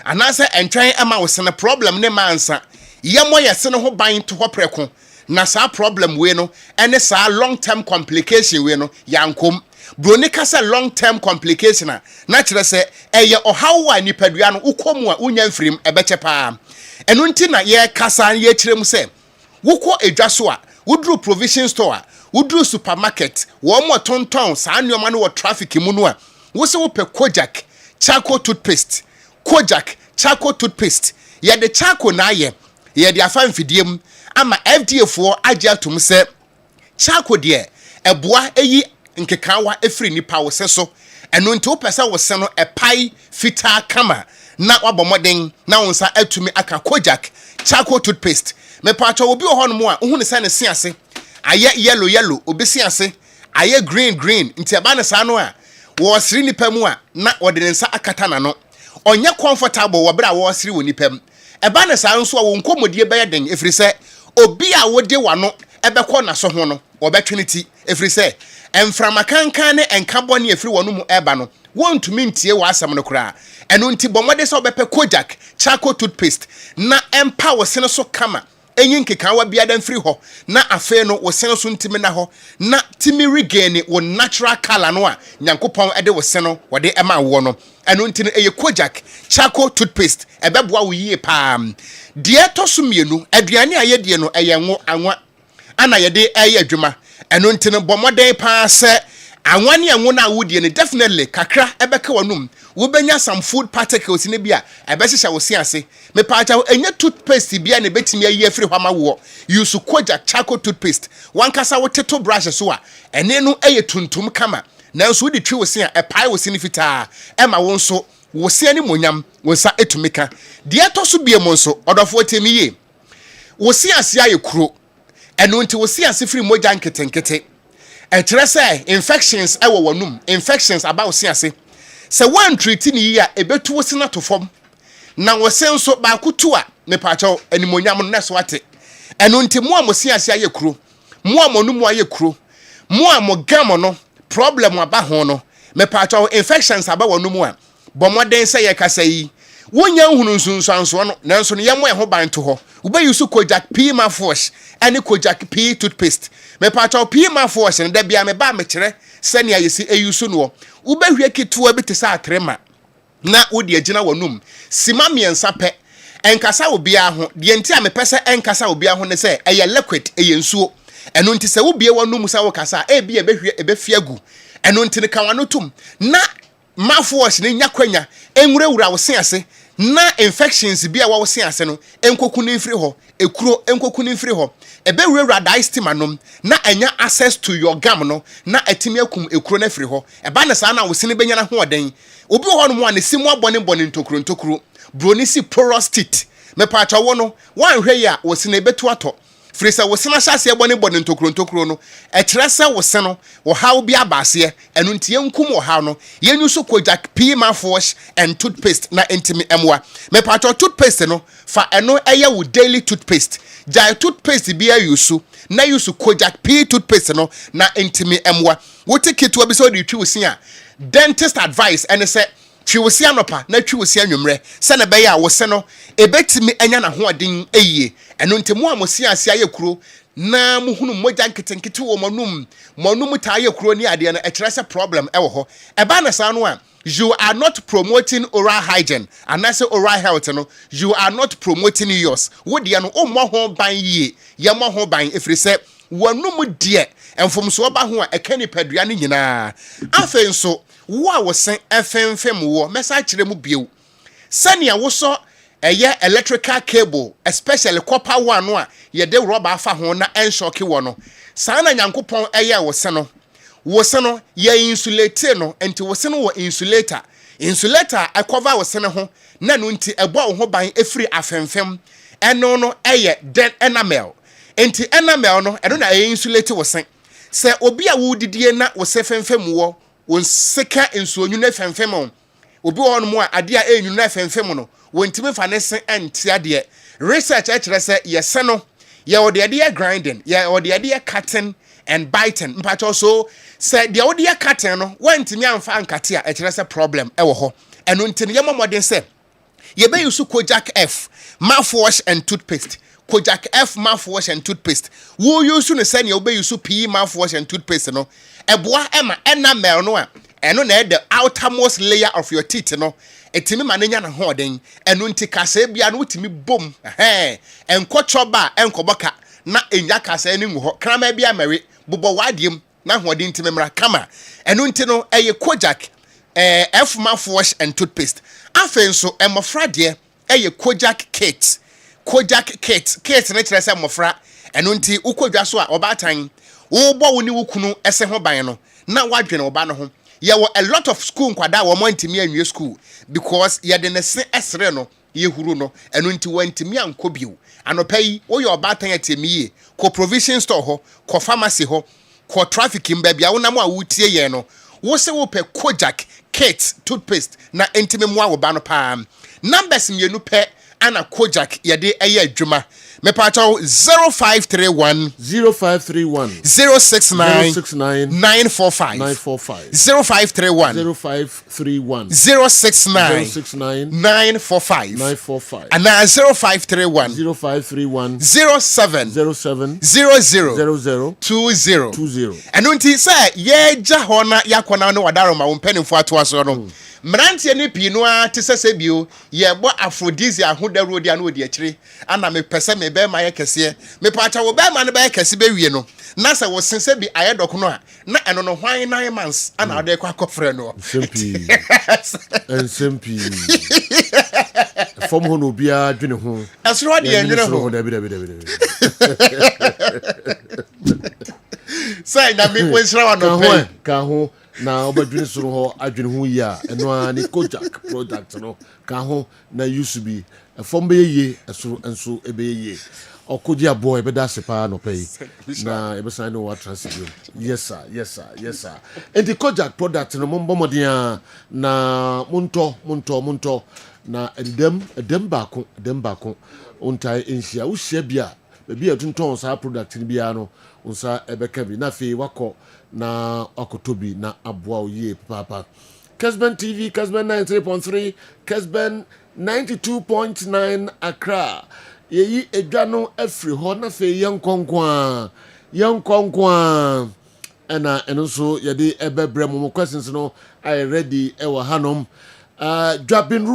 anase entwen ema wo se ne problem ne mansa ye mo ye se ne ho ban to ho preko na sa problem we no ene sa long term complication we no yankom broni kasa long term complication na kire se eye ohawa nipadua no ukomu a unya mfirim ebeche pa eno nti na ye kasa ye kire mu se wukọ edwaso a wudru provision store wudru supermarket wo mo tonton sa anoma no wo traffic mu no a wo se wo pe Kojak charcoal toothpaste Kojak charcoal toothpaste ye de charcoal na ye de afa mfidiem ama FDA fo agye atom se charcoal de eboa eyi nkekawa efiri nipa wo se so eno nti wo pesa wo se no epai fita kama na wabomoden na wonsa atumi aka Kojak charcoal toothpaste me pacho obi ho no mo a hu ne se ne se ase aye yellow obi se ase aye green nti aba ne sa no a wo siri nipa mu a na wode ne nsa akata na no onye comfortable wo bra wo siri wo nipa mu eba ne sa nso a wo nkomodie be yeden efiri se obi a wode wano ebekọ na so ho no obetweniti efiri se emframakankan ne enkabone efiri wonu mu eba no wontumi ntie wa asam no kura eno nti bomode se obepe Kojak charcoal toothpaste na empa wo sene so kama enyin kekawa biada mfiri ho na afe no wo sene so ntimi na ho na timi regain wo natural color no a nyankopon ede wo sene wode ema wo no eno nti no eye Kojak charcoal toothpaste ebeboa wo yie pa de toso mienu aduane aye de no eye nwo anwa ana ye de eye adwuma eno nti no bomode pa se anwani anwona wodi ne definitely kakra ebeka wanum wo benya some food particles ne bia ebehyehyɛ wo se ase me paacha enya toothpaste bia ne betimi ayi afiri hwama wo use Kojak charcoal toothpaste wankasa wo teto brush so a ene no eye tuntum kama nanso wo di twi wo se a epae wo se ne fitaa ema wo nso wo se ani monyam wo sa etumika de etoso bia mo nso odofo temi ye wo se ase aye kuro eno nti wo se ase firi moja nketenkete ekyerɛ sɛ infections ɛwɔ wanum infections aba wo se ase sɛ one treat ni yi a ebetu wo se na to fam na wo se nso ba kutu a me paacho animonyam no neso ate eno nti mo a mo se ase aye kuro mo a mo no mo aye kuro mo a mo gam no problem aba ho no me paacho infections aba wanum a bomoden sɛ ye kasa yi wonya hunu nsunsanso no nanso ne yemo ho ban to ho uba yusu Kojak P mouthwash ane Kojak P toothpaste me paacho P mouthwash ne da bia me ba me kyerɛ sɛ ne ayesi eyusu no uba hwie kituwa bi te sa atrema na wodi agina wanum sima miensa pɛ enkasa obi aho de nti a me pɛ sɛ enkasa obi aho ne sɛ eye liquid eye nsuo eno nti sɛ wobie wanum sa wo kasa e bia ebehwie ebefiagu eno nti ne kan wano tum na mouthwash ne nya kwanya enwurawura wo se ase na infections bia wo se ase no enkoku ne mfiri ho ekuro enkoku ne mfiri ho ebewurawura diastema nom na enya access to your gum no na atimi akum ekuro na firi ho eba ne sa na wo se ne benya na ho oden obi ho no mo ane simu abone ntokuro broni si porous teeth me pacha wo no wan hwe ya wo se ne betu ato frisa wo se na hyase ebone ntokuro no ekyerɛ sɛ wo se no wo haw bi abase enu ntie nkum wo haw no yenyu so Kojak P mouthwash and toothpaste na intimi emwa me pacha toothpaste no fa eno eye wo daily toothpaste jai toothpaste bi ayusu na yusu Kojak P toothpaste no na intimi emwa wo ticket wo bi so de twi wo se a dentist advice ene sɛ twi wo se anopa na twi wo se anwumre sɛ na bɛyɛ a wo se no ebetimi anya na ho aden eyie eno ntemu a mo se ase aye kuro na muhunu moja nketenkete wo monum ta aye kuro ni ade na ekyerɛ sɛ problem ɛwɔ ho ɛba na sa no a you are not promoting oral hygiene and as oral health no you are not promoting yours wo de no o mo ho ban yie ye mo ho ban efiri sɛ wanum de enfomso ba ho a ekani padua ne nyinaa afen so wo a wo sen efemfem wo mesa kyerɛ mu bio sania wo so eye electrical cable especially copper one no a ye de rubber afa ho na enshock wo no saa na nyankopɔn eye wo se no ye insulate no enti wo se no wo insulator cover wo se ne ho na no nti ebo wo ho ban efiri afemfem eno no eye den enamel enti enamel no eno na ye insulate wo se obi a wo didie na wo se femfem wo won seka ensuonyu na femfem obi wo no mo a ade a enyu na femfem no wontimi fa ne se entia de research kyerɛ sɛ ye se no ye wo de grinding ye wo de cutting and biting mpacho so say the odia cutting no wantimi amfa ankate a kyerɛ sɛ problem ɛwɔ hɔ ɛno ntini ye momodin sɛ ye be use Kojak F mouthwash and toothpaste Kojak F mouthwash and toothpaste wo use no sɛ ne wo be use P mouthwash and toothpaste no ɛboa ɛma enamel no a ɛno na the outermost layer of your teeth no etimi manenya na ho den ɛno nti kasa bia no utimi bom enkochoba enkoboka na enya kasa ni ngo krama bia mary bobɔ wadiem na ho den ntimi mra kama ɛno nti no eye Kojak F mouthwash and toothpaste afen so emofra de eye Kojak kit na kyerɛ sɛ mofra ɛno nti ukodwa so a obatan wo bɔ wo ni wukunu ese ho ban no na wadwene oba no ho yewo a lot of school nkwada wo mo ntimi anwie school because ye de ne se esre no ye huru no eno nti wantimi anko bio anopa yi wo ye obatan atemiye ko provision store ho ko pharmacy ho ko traffic mba bia wo nam a wutie ye no wo se wo pe Kojak kit toothpaste na ntimi mo awo ba no pa numbers mienu pe ana Kojak ye de eye adwuma me pato 0531 0569 945 0531 069 945 and 0531 07 20 and unti say ye ja hona yakona no wadaro ma wompanimfo ato aso no mmeranteɛ ne pii no a te sɛ bio yɛbɔ aphrodisia ho dawuro de ano di akyire ana mepɛ sɛ me bɛrima yɛ kɛseɛ mepaacha wo bɛrima no bɛyɛ kɛse bɛwie no na sɛ wo sen sɛ bi ayɛ dɔko no a na ɛno no hwan 9 months ana ɔde kɔ akɔfrɛ no nsɛmpi fɔm ho no obiara dwene ho ɛsoro de ɛnwene ho sɛ nyame wɔnhyira wa no pɛ ka ho na obadwene soro ho adwene ho yi a ɛno a ne kojak product no ka ho na use bi fɔm bɛyɛ yie ɛsoro nso ɛbɛyɛ yie okoji aboy be da sepa no pay na e be sign no what transition yes sir and the kojak product no mombomodia na munto na edem baako ontai enhia wo hia bia be atunton sa product ni bia no unsa ebeka bi na fe wako na akotobi na aboa oye papa Kessben TV Kessben 93.3 Kessben 92.9 Accra yeyi edwa no afri ho na fe yankonkwa ena eno so yede ebebre mo questions no I ready e wa hanom Dwabin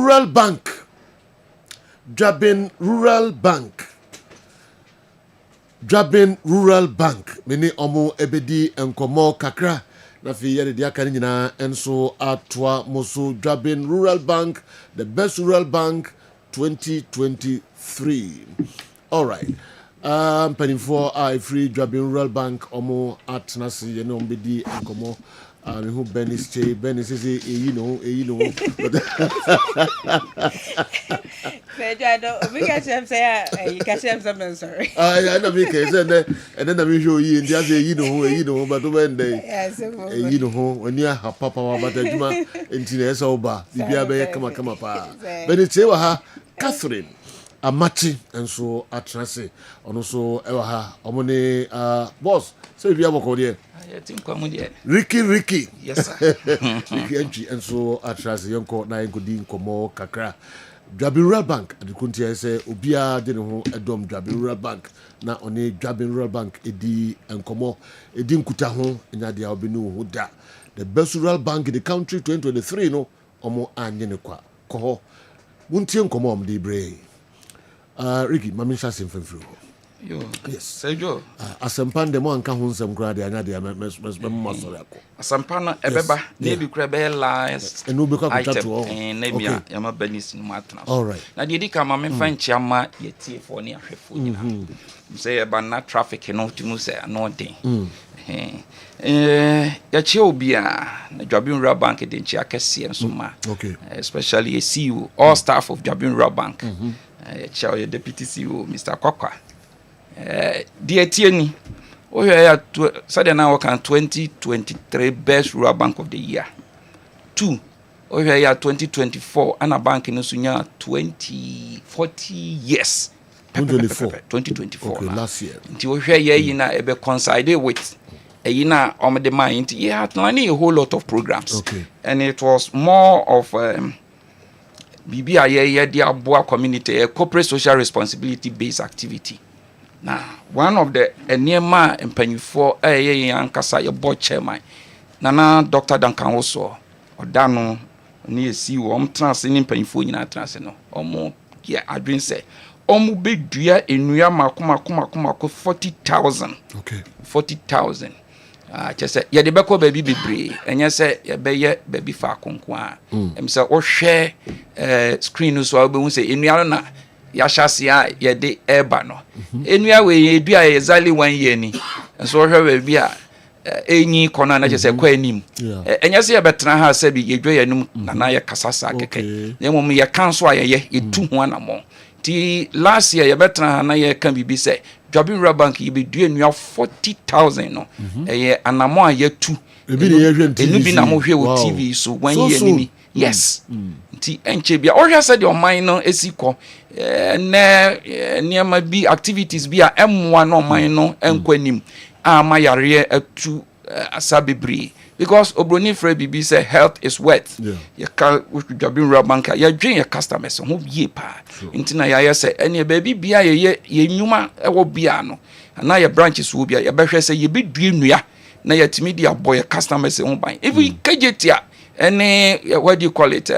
Rural Bank meni omo ebedi enkomo kakra na fi yede dia kan nyina enso atwa moso Dwabin Rural Bank the best rural bank 2023. All right. Penny for free Dwabin Rural Bank omo at nasi you know bedi enkomo who Benny say you know we catch him say you catch him something sorry I know me case and then I show you and just say you know but when they you know when you have papa but juma into sober bibia be kama pa Benny say wa Catherine Amachi and so atrase ono so ewa ha omone boss say bibia boko there Ricky yes sir Ricky entry and so atrase yonko na ngodi nkomo kakra Dwabin Rural Bank adikunti say obia de ne ho edom Dwabin Rural Bank na one Dwabin Rural Bank edi nkomo edi nkuta ho nya dia obinu ho da the best rural bank in the country 2023 no omo anye ne kwa ko wuntie nkomo om de bre Ricky mami sha semfemfiri ho yo yes Sergio asempan de mo anka ho nsem kra de anya de me sori akọ asempan no ebeba na bi kra be last enu be kwa kwata to na bia yama banis no matna all right na de dika ma me fa nchiama yetie fo ne ahwefo nyina say eba na traffic no timu say no den ya che obi a na Dwabin Rural Bank de nchi akese enso ma especially a CEO all staff of Dwabin Rural Bank ya che deputy CEO Mr. Kwakwa dear Tieni, we are Saturday now can 2023 best rural bank of the year. 2, we are 2024 and a bank in Usunya 40 years. 2024. Okay, last year. Until we are yina ebe coincide with a yina on the mind. He had a whole lot of programs. Okay. And it was more of BBIA the Abua community, a corporate social responsibility based activity. Now, one of the Enema and Pennyfo Ankasa your board chairman, Nana Dr. Duncan also, or Dano near see trans in Pennyfo in a transeno, or more, yeah, I didn't say, big dear in Nuyama 40,000. Okay. 40,000. Just say, yeah, the Beko baby be brave, and yes, baby far conqua. Say, or share screen so I will say in Yana. Yashasia ye de ebano enua we dua exactly 1 year ni so hwe we bia enyi kona na chese kwa anim enya se ye betena ha se bi ye dwa yanum na ye kasasa keke ye mom ye kanso aye ye tu ho anamo ti last year ye betena ha na ye kan bibi se Dwabin Rural Bank ye be dua enua 40,000 no ye anamo aye tu enu bi na mo hwe wo TV so 1 year ni yes ti enche bia o hwe se de o man no esiko niema bi activities bi a emwa no man no enkwanim ama yare atu asabebri because obroni free bibi say health is wealth you can Dwabin Rural Bank ya dwen your customers ho bie pa ntina ya say ene baby bia ye nyuma ewo bia no na ya branches wo bia ya behwe say ye bedue nua na ya timi dia boy customers ho ban even kajetia any what do you call it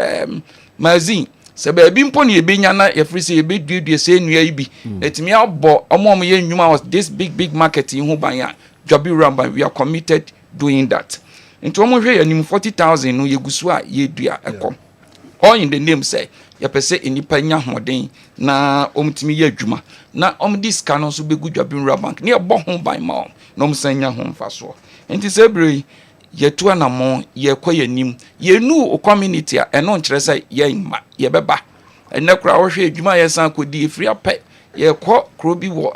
magazine se ba bi mpo ne ebenya na ye free say ye be due say nua ibi etimi abo omom ye nnwuma was this big market in ho ban ya Jobi Ramba we are committed doing that into omo hwe anim 40,000 no ye gusu a ye dua ekom all in the name say ye pese enipa nya hoden na omtimi ye adwuma na this can also be good Jobi Ramba ne ye bo ho ban ma no msanya ho mfaso enti se bre ye tu anamo ye kwa nim ye nu o community a eno nkire say ye ma ye beba enekura wo hwe adwuma ye san kodi free apɛ ye kwa krobi wo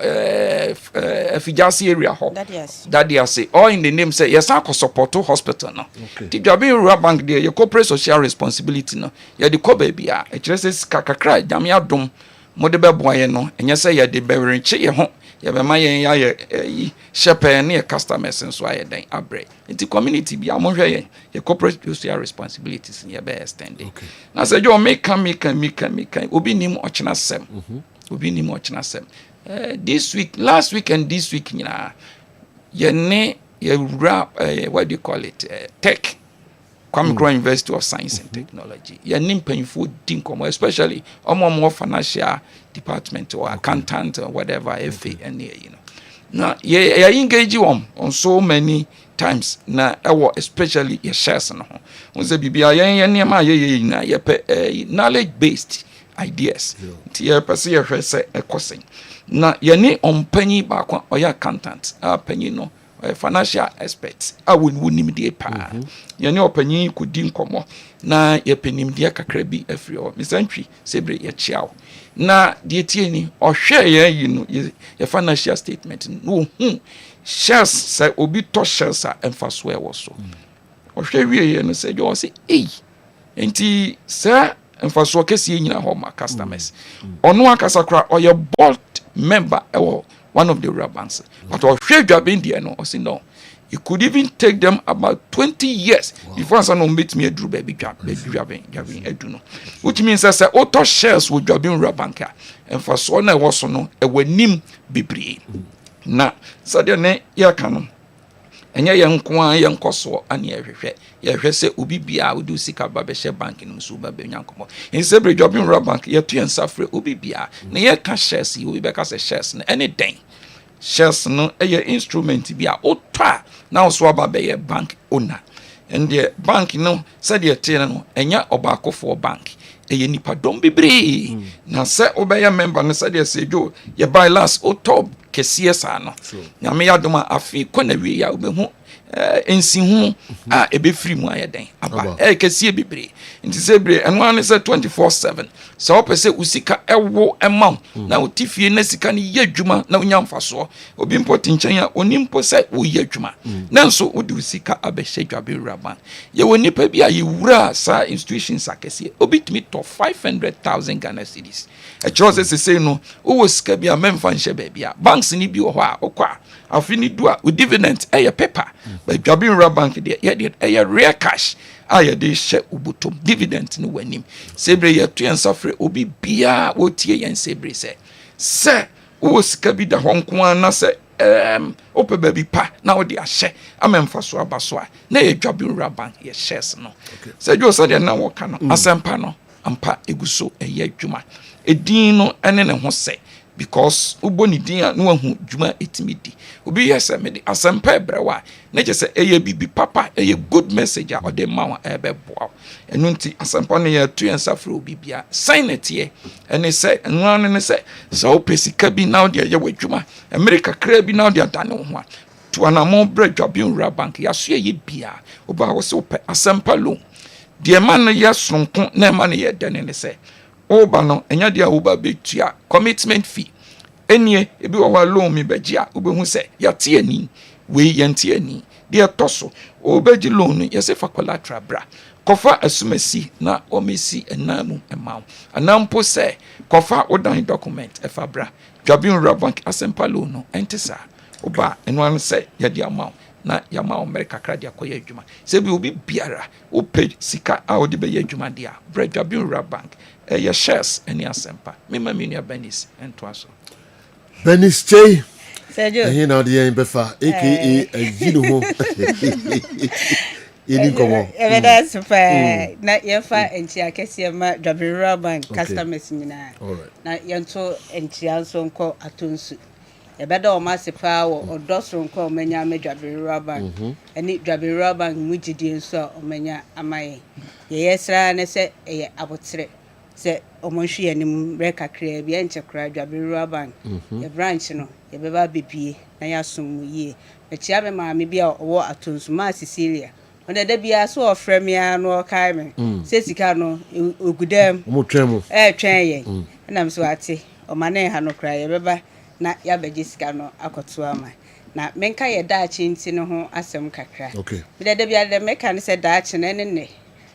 afijasi area ho that they say all in the name say yes I support hospital no the Jobi Bank there ye corporate social responsibility no ye the ko baby a kire say kakakra jam ya dom mode beboye no enye say ye de berenche ye ho ye be ma ye ya ye shepe ne customers nso aye den abre the community bi amohwe ye corporate social responsibilities ye be extend na say jo make obi nim ochina sem obi nim ochina sem this week last week and this week nyina ye ne ye what do you call it tech Kwame University of Science and Technology ye nim panfo din komo especially omo financial department or accountant or whatever FA and you know na ye engage on so many times na especially your shares no ho say bibia ye niam ye na ye knowledge based ideas ti ye pese ye hwe se ekosen na ye ni ompanyi ba kwa oya accountant panyi no financial experts woni de pa ye ni opanyi kudi nkomo na ye penim de kakra bi afri o misantwi sebre ye chiao na de tie ni ohwe ye yi no ye financial statement no shares say obi to shares a emfaso e wo so ohwe wie ye no say jo say enti say emfaso kesi nyina ho ma customers ono akasakra oye board member one of the banks but ohwe dwabe ndie no say no it could even take them about 20 years before someone meet me adru baby dwabe edu no which means say auto shares wo dwabe bank emfaso na e wo so no e wanim bebre na sade ne ya kanu enye ye nko an ye nkoso ane ye hwehwe se obi bia odu sika ba be she bank nim so ba be nyankomo inse bre Jobi Bank ye tu ensafre obi bia na ye ka shares obi be ka se shares na any den shares no ye instrument bia otwa na so aba be ye bank owner and the bank no said ye tie no enya obakofo bank eye nipa dom bebre na se obeye member no said ye sejo ye buy last otop kesiye sa no nyame yadoma afi kona wi ya obehu ensi hu a ebe free mu ayeden aba kesiye bebre nti sebre eno an se 24/7 se opese usika ewo emam na otifie na sika ne ye adwuma na onya mfaso obi mpoti nchen ya onimpo se wo ye adwuma nanso odi usika abehye Jobi Bank ye woni pa bia ye wura sa institutions akese obi timi to 500,000 Ghana cedis e chose se say no wo sika bia memfa nhye ba bia banks ni bi wo ho a okwa afini do a dividend e ye paper but Jobi Bank de ye rare cash aye de she ubutum dividend ni wanim sebre ye to ensafre obi bia wotie yen sebre se wo sika bi da honko ana se ope baby pa na wo de ahye amemfa so abaso a na ye Jobi Bank ye shares no se jo so de na wo ka no asempa no ampa eguso eye adwuma edin no ene ne ho se because uboni din a no hu dwuma etimidi obi yesa me de asempa ebrewa na je se eye bibi papa eye good message a ode ma ebeboa enu nti asempa no ye tu ensafre obi bia sign it ye ene se enu ne se so pesika bi na ode ye wadwuma America kra bi na ode adane ho a to anamo bre Jobi Bank ya so ye bia oba wo se ope asempa lo de man ye sonko na man ye dane ne se oba no enya dia oba betua commitment fee enie ebi wo loan mi begia obehu se yate ani we yente ani de toso obeji loan ye se fa collateral bra kofa asumasi na omesi enamu emam anampo se kofa odan document efa bra Jobi Bank asempa loan no entesa oba enu an se ye dia amount na yama America kradia koye adwuma se bi obi biara o page sika a odi be ye adwuma dia bra Jobi Bank your shares any asempa mema minia Benis ento aso Benis J Sergio he now the befa aka Ajino ho yɛni nkɔmmɔ that's fine. Na yɛfa nkyia kɛseɛ ma Dwabere Bank customers nyinaa. Na yɛnto nkyia nso nkɔ atonsu. Yɛbɛda ɔmo ase paa wɔ ɔdɔ soronko a ɔmanya ama Dwabere Bank. Ɛne Dwabere Bank mu gyidie nso a ɔmanya ama yɛn. Yɛyɛ sraa ne sɛ ɛyɛ abotere. Sɛ ɔmo nhwe yɛnim brɛ kakraa bi ɛnkyɛ koraa Dwabere Bank. Yɛ branch no yɛbɛba abɛbie na yɛasom mu yie. Mekyia me maame bi a ɔwɔ atonsu ma Cecilia. Ɔna da bia so ɔfrɛ me a no ɔkae me. Sɛ sika no ogudam. Ɔmo twɛn mu. Twɛn yɛn. Ɛnam so ate ɔma ne ha no koraa yɛbɛba na yɛabɛgye sika no akɔto ama. Na menka yɛ daakye nti no ho asɛm kakra. Meda da bia da meka ne sɛ daakye na ne ne.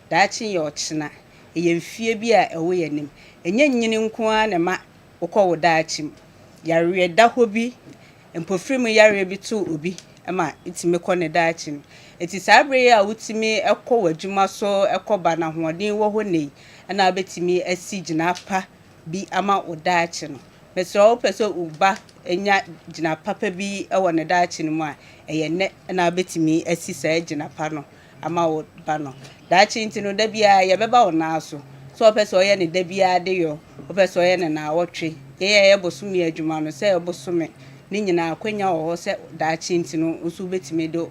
Daakye yɛ ɔkyena. Ɛyɛ mfie bi a ɛwɔ yɛnim. Ɛnyɛ nyini nko a na ma wokɔ wo daakye mu. Yareɛ da hɔ bi. Mpofiri mu yareɛ bi to obi. Ama itimi kɔ ne daakye no. Eti saa bere a wutimi ɛkɔ w'adwuma so ɛkɔ ba na hoɔden wɔ hɔ nei. Ɛna abetimi asi gyina pa bi ama wo daakye no. Mesrɛ wo pɛ sɛ uba enya gyina papa bi ɛwɔ ne daakye no mu a ɛyɛ nɛ ɛna abetimi asi saa gyina pa no ama wo ba no. Daakye nti no da bia yɛbɛba wo na so. So pɛ sɛ ɔyɛ ne da bia de yo. Pɛ sɛ ɔyɛ ne na wɔtwe. Yɛyɛ bosomi adwuma no sɛ bosomi ne nyinaa kwanya wɔ hɔ sɛ daakye nti no nso betimi de ho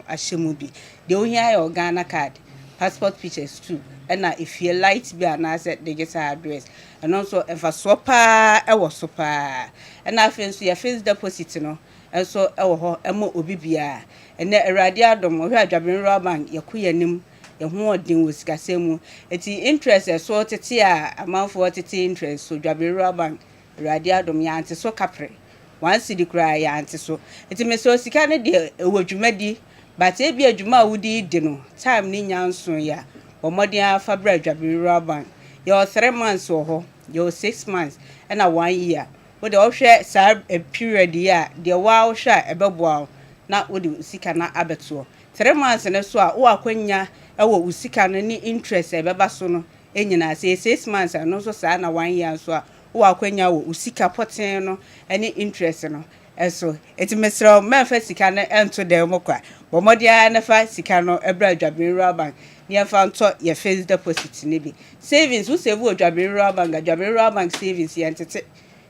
ahyɛ mu bi. De ohia yɛ Ghana card, passport pictures too. Ɛna efie light bi anaasɛ digital address. Ɛno nso ɛmfasoɔ paa ɛwɔ so paa. Ɛna afei nso yɛ fixed deposit no ɛnso ɛwɔ hɔ ɛma obi bia. Ɛnɛ Awurade adom ɔhwɛ Dwabere Bank yɛkɔ yɛnim yɛho ɔden wɔ sikasɛm mu. Eti interest ɛso tete a amanfoɔ tete interest so Dwabere Bank Awurade adom yɛante so kapre. One city cry yanti so. Iti me so sika ne de ewo dwumadi. But ebi adwuma a wodi di no. Time ni nyanso ya. Omodi afa bra Dwabere Bank. Your 3 months wɔ hɔ. Your 6 months. Ɛna 1 year. Wo de ɔhwɛ saa period ya. De wa ɔhwɛ ɛbɛboa na wo de sika na abeto. 3 months ne so a wo akwanya ɛwɔ usika no ni interest ɛbɛba so no. Enyina say 6 months no so saa na 1 year so a wo akwanya wo usika poten no ene interest no eso eti mesro memfa sika no ento dem kwa bomodia na fa sika no ebra Dwabere Bank ne fa nto ye fixed deposit ne bi savings wo save wo Dwabere Bank savings ye ntete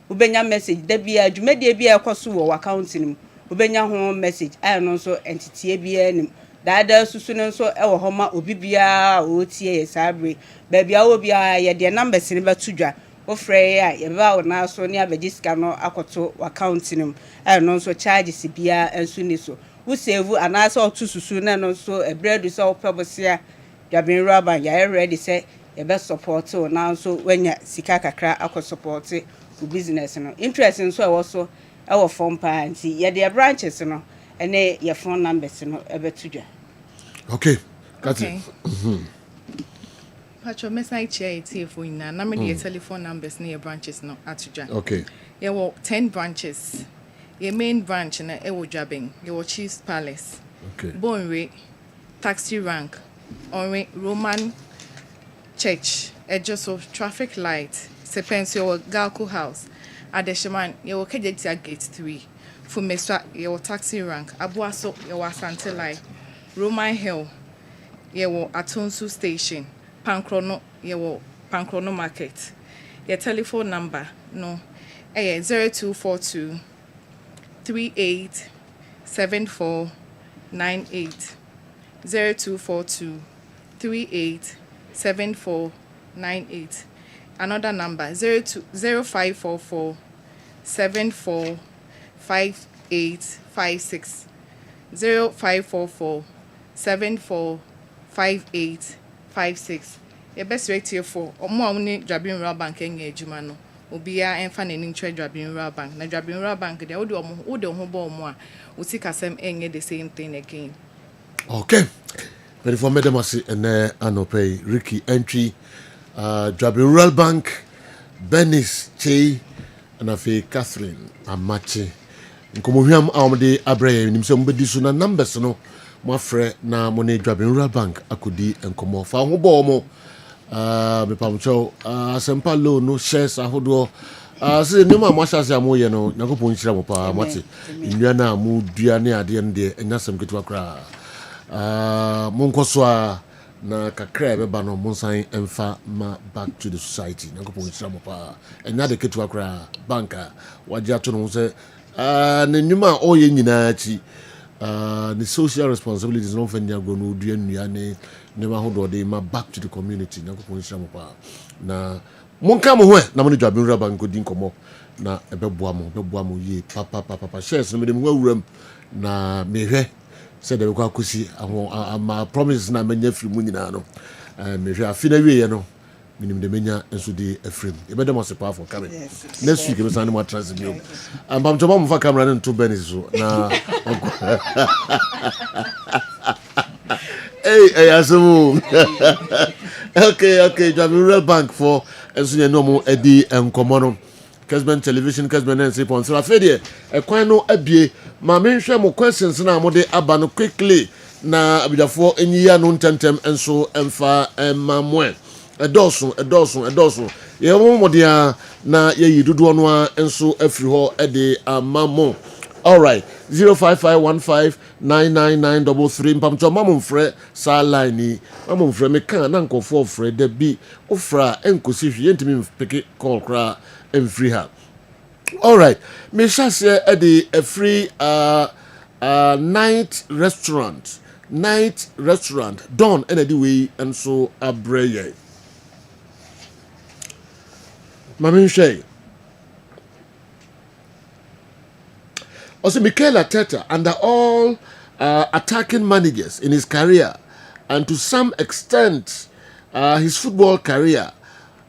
wo benya message da bia dwumade bia ekoso wo account nim wo benya ho message ayo no so entity bia nim daada susu no so ewo ho ma obi bia o tie ye sabre ba bia wo bia ye de numbers ne betudwa ofrɛ ya yɛba wo na so ne abɛgye sika no akɔto account nim ɛno nso charges bia enso ni so wo save anaasɛ ɔto susu na no so ebredu sɛ wopɛ bosia Dwabere Bank yɛ ready sɛ yɛbɛ support wo na so wanya sika kakra akɔ support wo business no interest nso ɛwɔ so ɛwɔ phone pa nti yɛde branches no ɛne yɛ phone numbers no ɛbɛtudwa. Okay, got it. Pacho message chair for ina na me the telephone numbers near branches no atuja. Okay. There were 10 branches. Your main branch na ewo Jabing, your Chiefs Palace. Okay. Bonre, Taxi Rank, Onre Roman Church, just of traffic light, Sepensio Galco House, Adeshaman, your Kejetia Gate 3, Fumeswa, your Taxi Rank, Abuaso, your Santelai, Roman Hill, your Atonsu Station. Pankrono yewo Pankrono Market. Your telephone number no 0242 387498 0242 387498. Another number 0544 745856 0544 745856. Your best rate here for or more only Dwabere Bank and Ejuma no. Obia and fan and trade Dwabere Bank. Na Dwabere Bank, they would do more. We see Kasem and the same thing again. Okay. Very for Madam Asi and Anope Ricky entry. Dwabere Bank, Benis Che, and Afe Catherine Amache. Nkomohwam amde abraya nim se mbedi so na numbers no mo afre na mo ne Dwabere Bank akodi enkomo fa ho bo mo me pamcho asempa loan no shares ahodo se ne ma mo hyase amoye no nakopon hira mo pa mate ndua na mo dua ne ade ne de enyasem ketu akra monkɔ so a na kakra ɛbɛba no monsan ɛmfa ma back to the society nyankopɔn nhyira mo paa ɛnya de ketewa koraa bank a wagye ato no ho sɛ ne nnwuma a ɔyɛ nyinaa akyi the social responsibilities no mfa nyagoro no odua nnua ne nneɛma ahodoɔ de ma back to the community nyankopɔn nhyira mo paa na monka mo ho na mo ne dwa benwura ba nkɔdi nkɔmmɔ na ɛbɛboa mo yie papa shares no mede mo awuram na mehwɛ sɛ de bɛkɔ akɔsi ama promises na manya firi mu nyinaa no mehwɛ afi na wieɛ no menim de menya nso de afiri mu yɛbɛdɛ mo ase paa for coming next week ɛbɛsan ne mo atrans biom mpamkyɛma momfa camera no nto bɛne so na ɛyɛ asɛm okay dwabe rural bank for ɛnso yɛ ne ɔmo adi nkɔmmɔ no Kessben television Kessben and sip on so afedie ɛkwan no abie ma menhwɛ mo questions na mo de aba no quickly na abidafo enyiya no ntentem enso emfa emamwe ɛdɔso ye mo dia na ye yi dodo no a enso afiri hɔ ɛde amamo all right 0551599933 mpamcho mamo mfrɛ sa line ni mamo mfrɛ me kan na nkɔfo frɛ da bi ofra enkosi hwie ntimi peke call kra free her. All right, me shase at the free night restaurant done any way and so a breye. Mami Shay. Also, Mikel Arteta, under all attacking managers in his career, and to some extent his football career.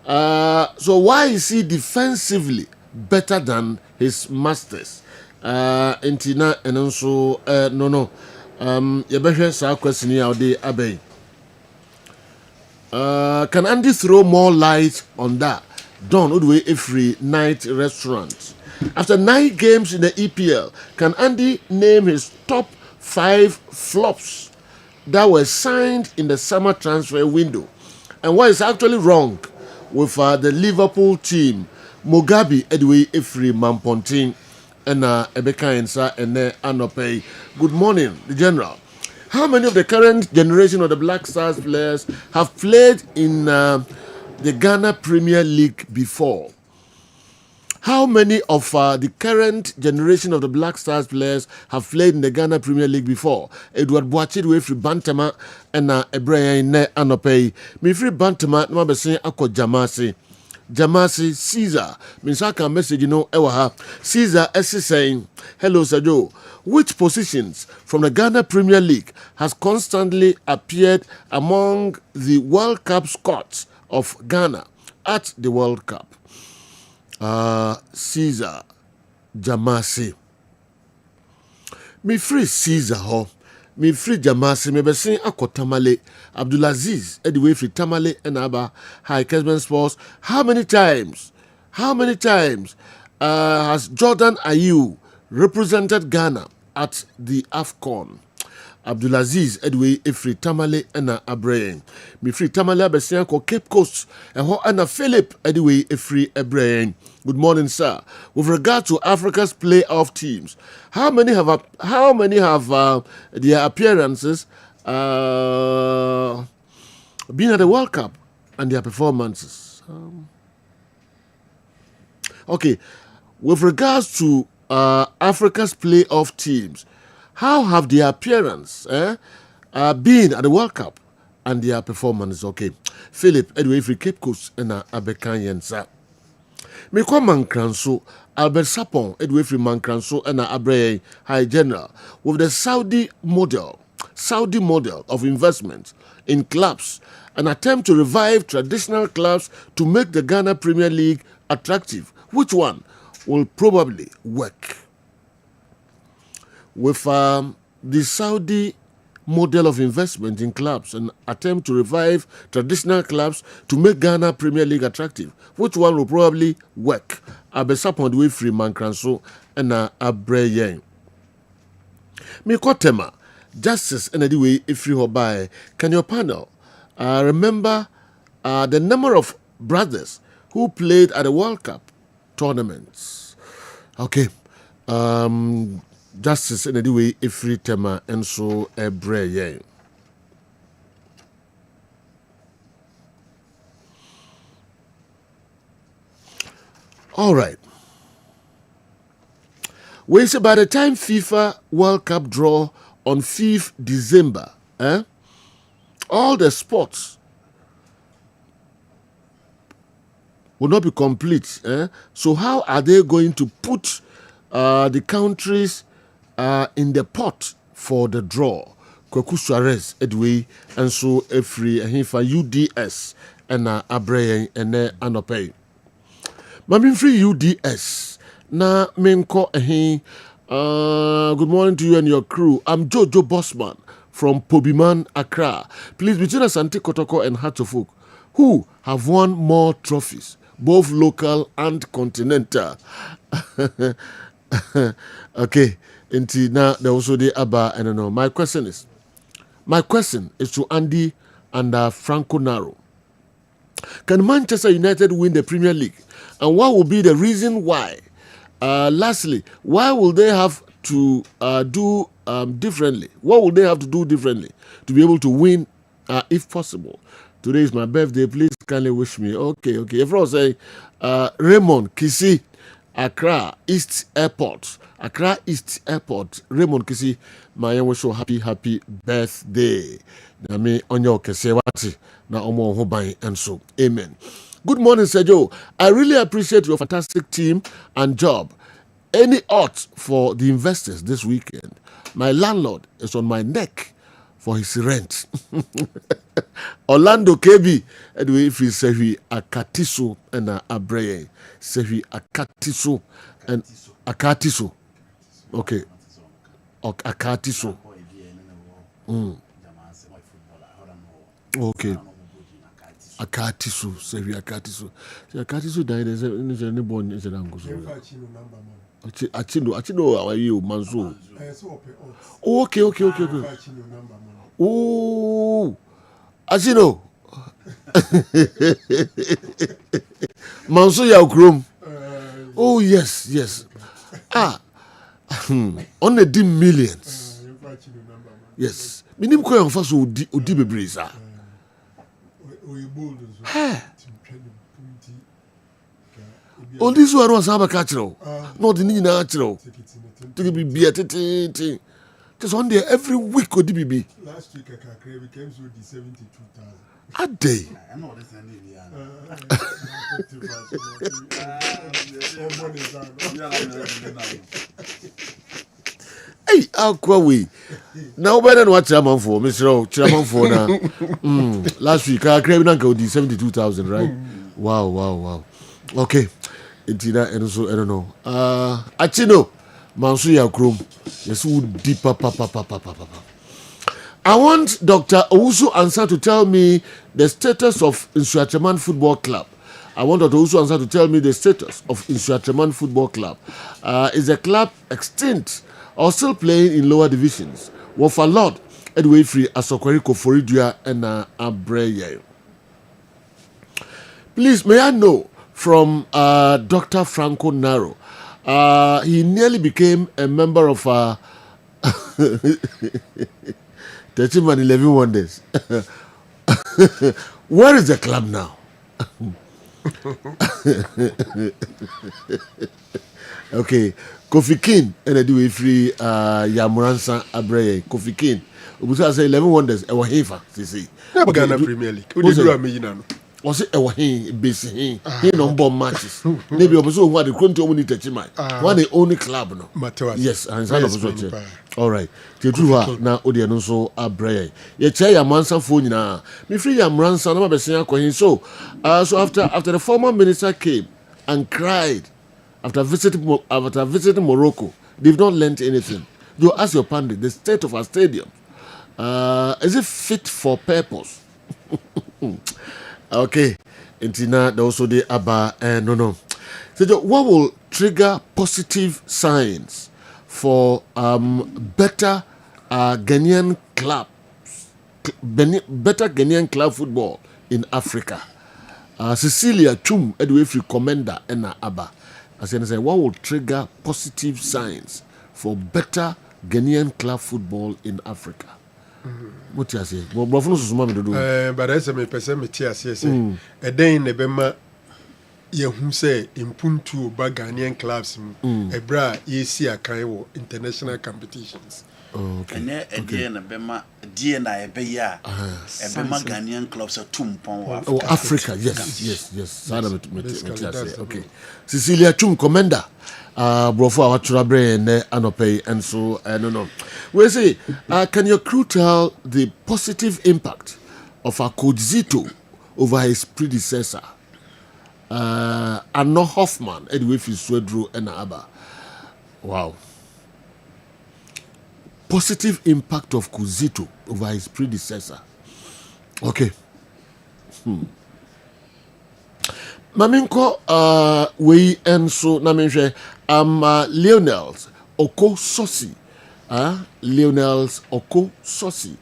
So why is he defensively better than his masters? Intina and also no. You better say question here the Abbey. Can Andy throw more light on that? Don Udwe every night restaurant. After 9 games in the EPL, can Andy name his top 5 flops that were signed in the summer transfer window? And what is actually wrong with the Liverpool team? Mugabe Edway Efri Mampontin and Ebeka Ensa and Anope. Good morning, the General. How many of the current generation of the Black Stars players have played in the Ghana Premier League before? How many of the current generation of the Black Stars players have played in the Ghana Premier League before? Edward Boachid we free Bantama and Ebrahim ne Anope. Me free Bantama no be saying ako Jamasi Caesar. Minsaka message ewa Caesar is saying, hello Sajo. Which positions from the Ghana Premier League has constantly appeared among the World Cup squads of Ghana at the World Cup? Caesar Jamasi. Me free Caesar ho. Me free Jamasi. Me besin akotamale. Abdulaziz. Anyway, free Tamale and Aba. Hi, Kessben Sports. How many times has Jordan Ayew represented Ghana at the AFCON? Abdulaziz Edway Efri Tamale and Abraham. Me free Tamale Abesian ko Cape Coast and ho Anna Philip Edway Efri Abraham. Good morning, sir. With regard to Africa's playoff teams, how many have their appearances been at the World Cup and their performances? Okay, with regards to Africa's playoff teams, how have their appearance been at the World Cup and their performance? Okay, Philip Edway Free Cape Coast and Abekanyen, sir. Mekwa Mankranso, Albert Sapon, Edway Free Mankranso and Abraham High General, with the Saudi model of investment in clubs, an attempt to revive traditional clubs to make the Ghana Premier League attractive. Which one will probably work? With the Saudi model of investment in clubs, an attempt to revive traditional clubs to make Ghana Premier League attractive. Which one will probably work? Abesapon Dwe Free Mankranso and Abrayeng. Mikotema, Justice and Ediwe Ifri Hobai. Can your panel remember the number of brothers who played at the World Cup tournaments? Okay. justice in the way every tema and so every year. All right. We say by the time FIFA World Cup draw on 5th December, all the sports will not be complete. So how are they going to put the countries in the pot for the draw? Kwaku Suarez, Edway, and so every for UDS and Abraham and Anopay. Mami free UDS. Na menko good morning to you and your crew. I'm Jojo Bossman from Pobiman, Accra. Please, between Asante Kotoko and Hatofuk, who have won more trophies, both local and continental? Okay, now there also the Abba, I don't know. My question is to Andy and Franco Naro. Can Manchester United win the Premier League? And what will be the reason why? Lastly, why will they have to do differently? What will they have to do differently to be able to win, if possible? Today is my birthday. Please kindly wish me. Okay. Everyone say, Raymond Kisi, Accra East Airport. Accra East Airport. Raymond Kisi, my wish you happy birthday. Na me onyo kese wati na omo hobai and so. Amen. Good morning, Sergio. I really appreciate your fantastic team and job. Any odds for the investors this weekend? My landlord is on my neck for his rent. Orlando KB. Anyway, if he say he Akatiso and Abreye, say he Akatiso and Akatiso. Okay. Akatiso. Okay. Akatisu, Sevi Akatisu. Akatisu died as a newborn is an angle. Achino, how are you, Manzo? Okay. Oh, Achino. Manzo Yaukrum. Oh, yes. On the dim millions. Yes. Minim Koyan Faso Udibe Brisa. On this one was have a catcher. Not in natural. To be beer. Just on there every week could be. Last week we came to the 72,000. A day. Hey, how can we? Now better than what Chairman for, Mr. Chairman for now. Last week I created the 72,000, right? Wow. Okay. Intina and also I don't know. Achino, Mansuya Krum. Yes, would deeper papa. I want Dr. Owusu Ansah to tell me the status of Nsuachaman Football Club. I want Dr. Owusu Ansah to tell me the status of Nsuachaman Football Club. Is the club extinct or still playing in lower divisions? Wofa Lord, Edway Free, Asokwari Koforidua, and Abreye. Please, may I know from Dr. Franco Naro? He nearly became a member of 13 and 11 Wonders. Where is the club now? Okay, Kofi King and I do free Yamuransa Abreye. Kofi King. We say 11 Wonders. Ewa Hefa, see. Never Ghana Premier League. Who do you was it Ewa He base he no bomb matches. Maybe also what the country only touch my one the only club no. Yes, and son of all right. The truth na odi no so Abreye. Ye chair Yamansa phone na. Me free Yamuransa na be say akwahin so. So after the former minister came and cried after visiting Morocco, they've not learnt anything. You ask your pundit, the state of our stadium, is it fit for purpose? Okay, Intina, also the Abba, no. So, what will trigger positive signs for better Ghanaian club football in Africa? Cecilia Chum, Edway Free Commander, and Abba. As I say, what will trigger positive signs for better Ghanaian club football in Africa. What you say? But I say me person me tia say a day in the bema who say impuntu ba Ghanaian clubs a bra ye see a kind international competitions. Okay. And then a bema DNA be ya a bema Ghanaian clubs are tumpon. Oh, Africa, yes. Okay. Cecilia Chum Commander. Brofo our brain anope and so I don't know. We say, can your crew tell the positive impact of our coach Zito over his predecessor? Arno Hoffman, Edwin Fiswedru and Abba. Wow. Positive impact of Kuzito over his predecessor. Okay. Maminko we and so namenje Lionel's Oko Sosi. Lionel's Oko Sosi.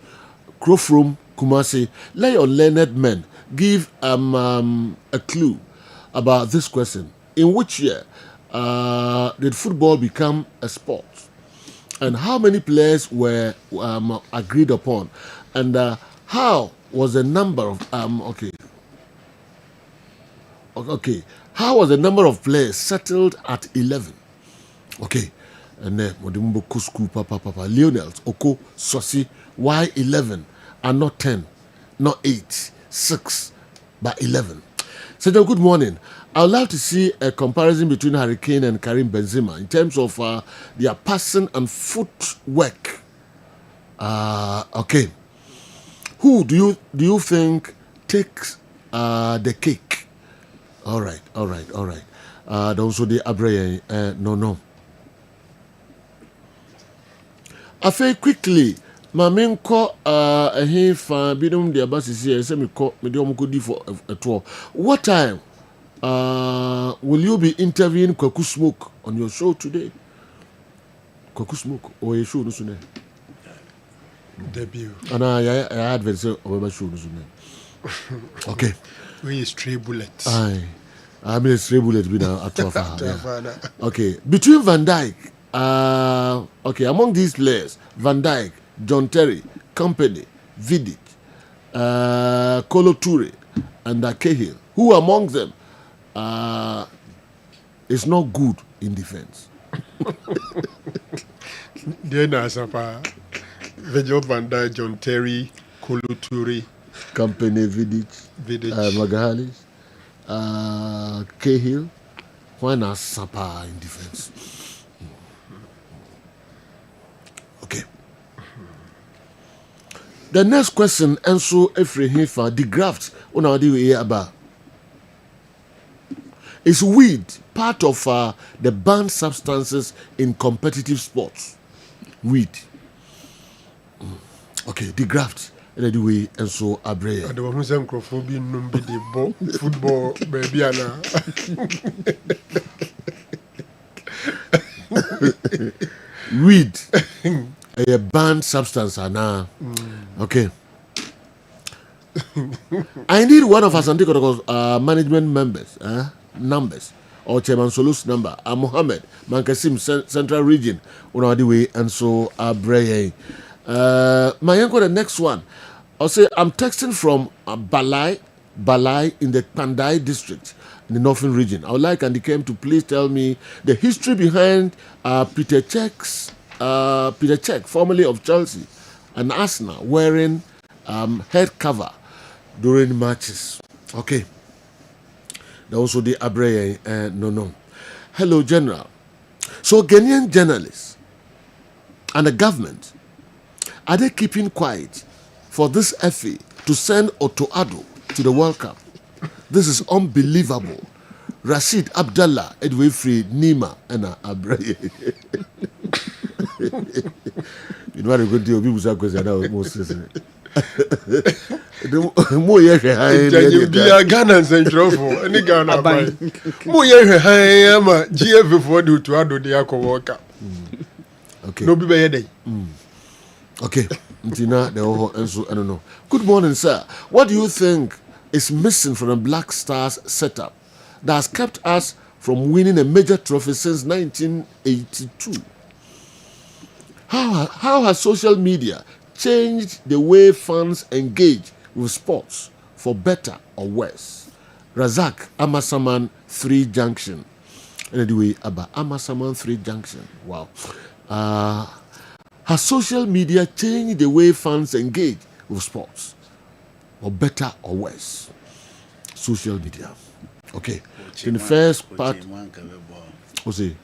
Crowfrom Kumasi. Lay on learned men give a clue about this question. In which year did football become a sport? And how many players were agreed upon? And how was the number of how was the number of players settled at 11? Okay. And then Modimbo Kusku Papa Lionel's Oko Sosi, why 11 and not 10, not 8, 6, but 11? So good morning. I would love to see a comparison between Hurricane and Karim Benzema in terms of their passing and footwork. Okay. Who do you think takes the cake? All right. Also the Abreye, no. I feel quickly. Maminko he fan bidum the abasisi here say me dem go di for a tour. What time will you be interviewing Kwaku Smoke on your show today? Kwaku Smoke or your show no sune? Debut. And I advert say over show no sune. Okay. We stray bullet. I mean stray bullet be na atofa. Okay. Between Van Dijk okay, among these players, Van Dijk, John Terry, Company, Vidic, Kolo Toure, and Cahill, who among them is not good in defense? Then Virgil van Dijk, John Terry, Kolo Toure, Company, Vidic, Magalhaes, Cahill, why not Sapa in defense? Okay. The next question, Enso Efrehifa, the graft, about is weed part of the banned substances in competitive sports? Weed. Okay, the graft. Anyway, Enso Abre. And the one who's microphobia number the football baby ana. Weed. A banned substance now. Okay. I need one of us management members, numbers, or Chairman Solus number. Mohammed Mankasim Central Region. Way and so Abreye. My uncle, the next one. I'll say I'm texting from Balai in the Pandai district in the Northern region. I would like Andy Kem to please tell me the history behind Peter Cech, formerly of Chelsea and Arsenal, wearing head cover during matches. Okay. Also the Abreye, no. Hello, General. So Ghanaian journalists and the government, are they keeping quiet for this FA to send Otto Addo to the World Cup? This is unbelievable. Rashid Abdallah, Edwin Free, Nima, and Abreye. You know what I'm going to do? People say, because I know most is it. More years behind. Be a Ghana central for any Ghana. More years behind. GF before do to Addo the Aqua World Cup. Okay. No be day. Okay. Ntina, the whole answer, I don't know. Good morning, sir. What do you think is missing from the Black Stars setup that has kept us from winning a major trophy since 1982? How has social media changed the way fans engage with sports for better or worse? Razak Amasaman 3 Junction. Anyway, about Amasaman 3 Junction. Wow. Has social media changed the way fans engage with sports for better or worse? Social media. Okay. In the first part, what's it?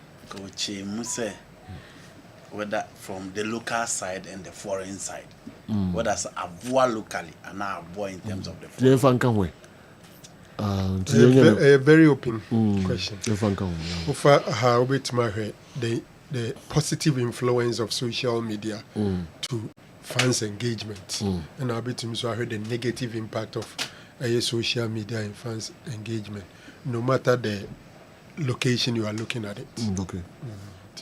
Whether from the local side and the foreign side, whether it's avoid locally and now avoid in terms of the foreign. A very open question. The positive influence of social media to fans' engagement, and I'll be to so I heard the negative impact of social media and fans' engagement, no matter the location you are looking at it. Okay.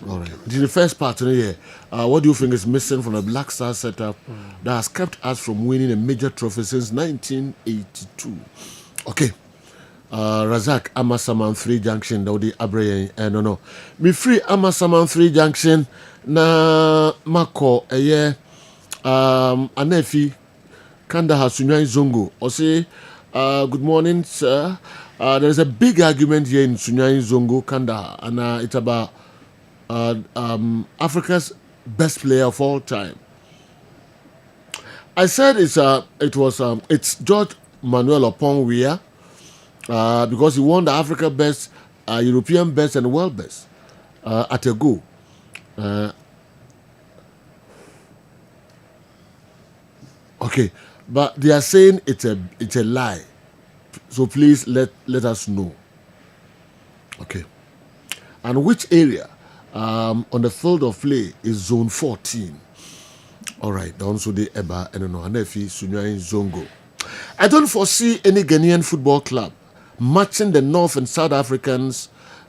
All right. The first part of the year, what do you think is missing from the Black Star setup that has kept us from winning a major trophy since 1982? Okay. Razak Amasaman 3 Junction, Daudi Abreye, no. Me free Amasaman 3 Junction, na Mako, Anefi, Kandahar Sunyan Zongo. Or say, good morning, sir. There's a big argument here in Sunyan Zongo, Kandahar, and it's about Africa's best player of all time. I said it's George Manuel Oponwia because he won the Africa best, European best, and world best at a go. Okay, but they are saying it's a lie. So please let us know. Okay, and which area on the field of play is zone 14? All right, down so the Eba and Hanefi Sunyan Zongo. I don't foresee any Ghanaian football club matching the North and South Africans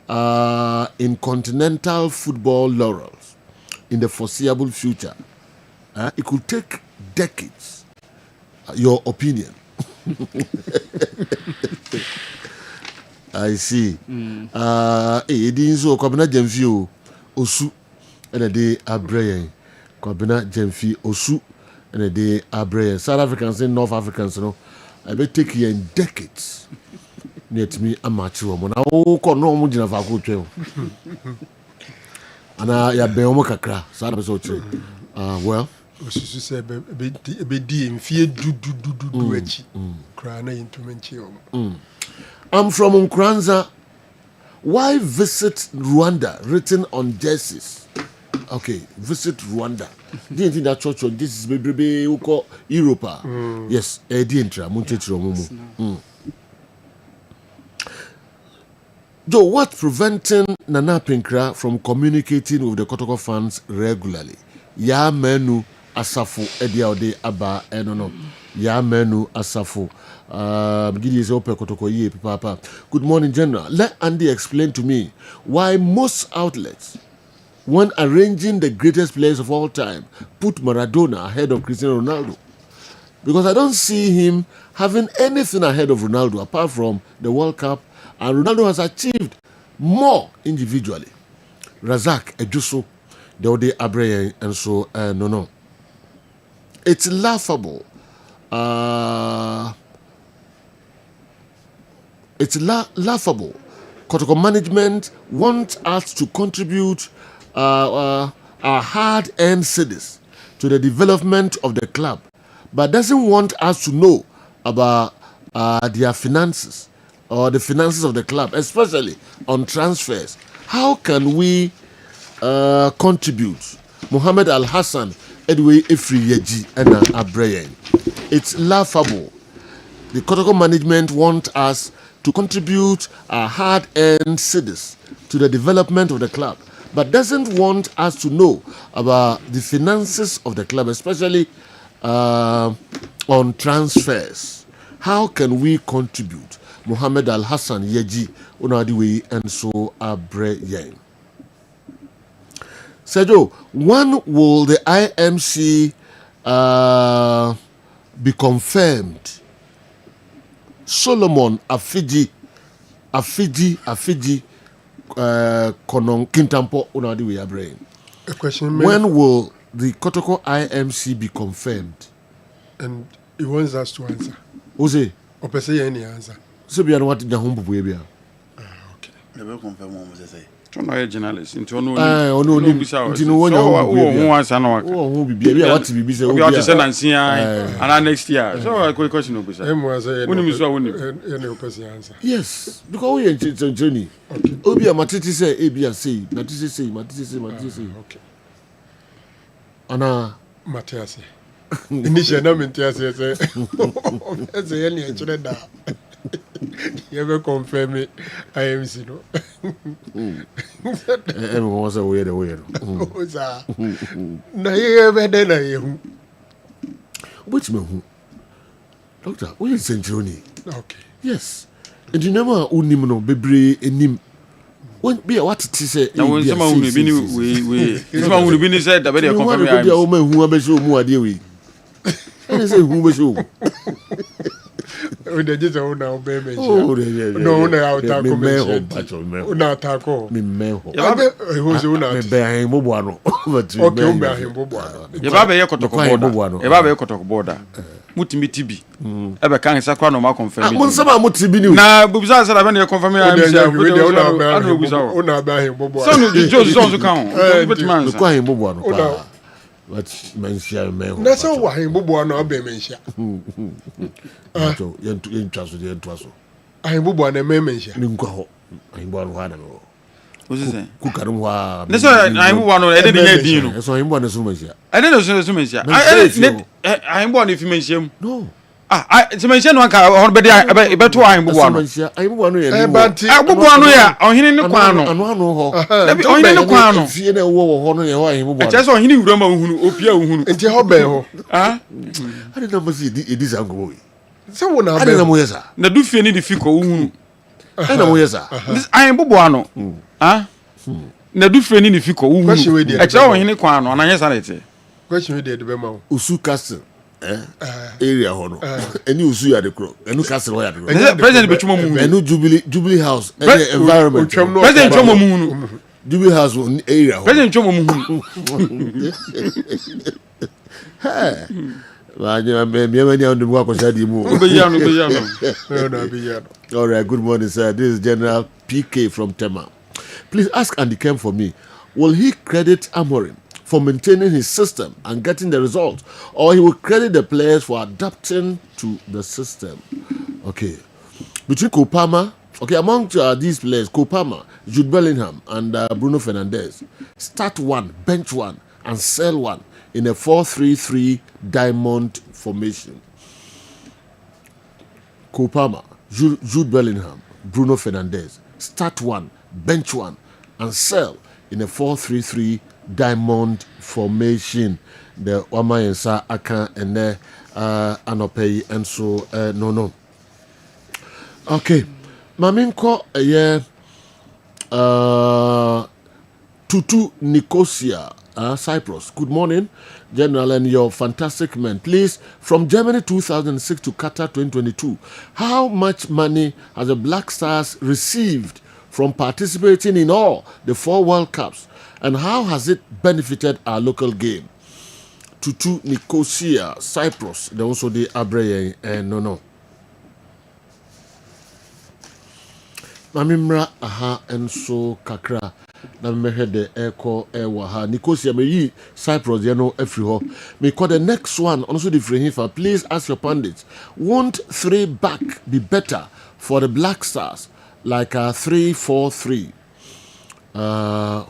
in continental football laurels in the foreseeable future. It could take decades. Your opinion? I see. Edinzo Kwabena Jemfi Osu and a day Abrayan. Kwabena Jemfi Osu and a day Abrayan. South Africans and North Africans, I may take you in decades. Near to me, a match woman. I call no Mujina Faku. And I have been Kakra, South Africa. Well. I'm from Nkranza. Why visit Rwanda? Written on jerseys. Okay, visit Rwanda. Didn't think that church. This is baby Uko Europa. Yes, Edintra Munchechro. Joe, what's preventing Nana Pinkra from communicating with the Kotoko fans regularly? Ya menu asafu ediaude aba enono. Ya menu asafu. Good morning, General. Let Andy explain to me why most outlets, when arranging the greatest players of all time, put Maradona ahead of Cristiano Ronaldo. Because I don't see him having anything ahead of Ronaldo apart from the World Cup, and Ronaldo has achieved more individually. Razak Ejuso, Deode Abreye, and so no. It's laughable. It's laughable. Kotoko management wants us to contribute our hard-earned cedis to the development of the club, but doesn't want us to know about their finances or the finances of the club, especially on transfers. How can we contribute? Mohammed Al Hassan, Edway Ifri Yeji, and Abrayan. It's laughable. The Kotoko management want us to contribute our hard-earned cedis to the development of the club, but doesn't want us to know about the finances of the club, especially on transfers. How can we contribute? Mohammed Al Hassan Yeji, Unadiwe, and so Abrayan. Sergio, when will the IMC be confirmed? Solomon Afiji, Konon Kintampo Unadi we are brain. A question. When will the Kotoko IMC be confirmed? And he wants us to answer. Ose. Or say any answer. So be what the home boy be. Okay. Never confirm what was say. Tono journalist into no no bisa into no one who answer no who be what to be say obi ot say nansia and next year so I question no bisa woni so woni person answer. Yes, because we in journey. Okay. Obi amatiti say e bia say na titi say matiti say. Okay. Ana Matias. Initial na Matias say say any actually da. You ever confirm it? IMC no. Everyone was a weird. Na you ever done na you? Which man? Doctor, we is Centroni. Okay. Yes. And you never unim no bebre enim. When be what it say? Na won sama unu bi ni we. Sama unu bi ni say da be dey confirm ya. O ma hu abeso mu ade we. Any say hu beso. O de just o na o be me. No, na attack ko me. O na attack ko. Me meho. Ya be who say o na. Me be ahin bobo ano. Okay, o be ahin bobo ano. Ya ba be ye kotoko border. Ya ba be ye kotoko border. Mutimi tibi. E be kan sakwa no ma confirm. Mo nsama mo tibi ni. Na bubisa say da be na confirm ya MC. O na be ahin bobo ano. So no Joe so kan. Betman. Ko ahin bobo ano. But mensia me. Na so wa ahin bobo ano abe mensia. So yen twaso. Ahin bobo ano me mensia. Ni nkwa ho. Ahin bobo ano ha na no. What is it? Ku karum wa. Na so ahin bobo ano e dey nya din no. So ahin bobo ano so mensia. I dey no so mensia. Ahin bobo ano fi mensia mu. No. Se mensia no anka ho be dey e be to ahin bobo ano. Ahin bobo ano ye. Bobo ano ya ohini ne kwan no. Ano ho. Dabi ohini ne kwan no. Fie na wo ho no ye ho ahin bobo ano. Acha so ohini wura ma ohunu opia ohunu. Enti ho be ho. Ade na mo si edi zango we. Se wo na be. Ade na mo yesa. Na du fie ni di fi ko ohunu. Ade na mo yesa. Ahin bobo ano. Na du fie ni fi ko ohunu. Acha ohini kwan no ananye sa lete. Question we dey be ma. Usu castle. Area hono. Any usu ya de kro. Enu castle ya de kro. President betuma mu. Enu Jubilee House. Any environment. President betuma mu. Jubilee House area. President betuma mu. Hey. Wanya me ni andu kwa shadi mu. All right, good morning sir. This is General PK from Tema. Please ask Andy Kemp for me. Will he credit Amorim for maintaining his system and getting the results, or he will credit the players for adapting to the system? Okay. Between Kopama, among these players, Kopama, Jude Bellingham, and Bruno Fernandes, start one, bench one, and sell one in a 4-3-3 diamond formation. Kopama, Jude Bellingham, Bruno Fernandes, start one, bench one, and sell in a 4-3-3 diamond formation. The Wamayensa Aka and Anopei and so no. Okay. Maminko Tutu Nicosia, Cyprus. Good morning, General, and your fantastic men. Please, from Germany 2006 to Qatar 2022, how much money has the Black Stars received from participating in all the 4 World Cups, and how has it benefited our local game? Tutu Nicosia, Cyprus. They also the Abreye and no. Mamimra aha enso kakra na mehede eko ewa ha Nicosia me yi Cyprus you know every ho me call the next one also the free hifa. Please ask your pundits, won't 3 back be better for the Black Stars like a 3-4-3?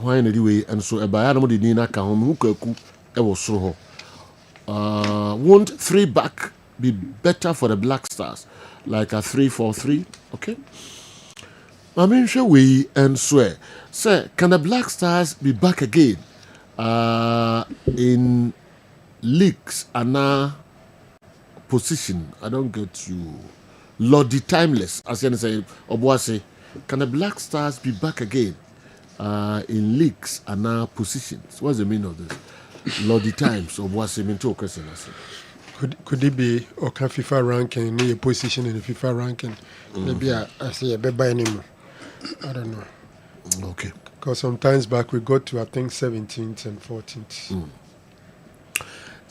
Why anyway and so ebaya no de ni na ka ho me hukaku e wo so ho. Won't 3 back be better for the Black Stars like a 3-4-3? Okay. I mean, shall we and swear, sir, can the Black Stars be back again in leagues and position? I don't get you. Lordy Timeless, as you say, Obuase, can the Black Stars be back again in leagues and positions? What's the meaning of this? Lordy Times, Obuase, mean to question. Could it be or can FIFA ranking near position in the FIFA ranking? Maybe I say a baby anymore. I don't know. Okay. Because sometimes back we got to I think 17th and 14th.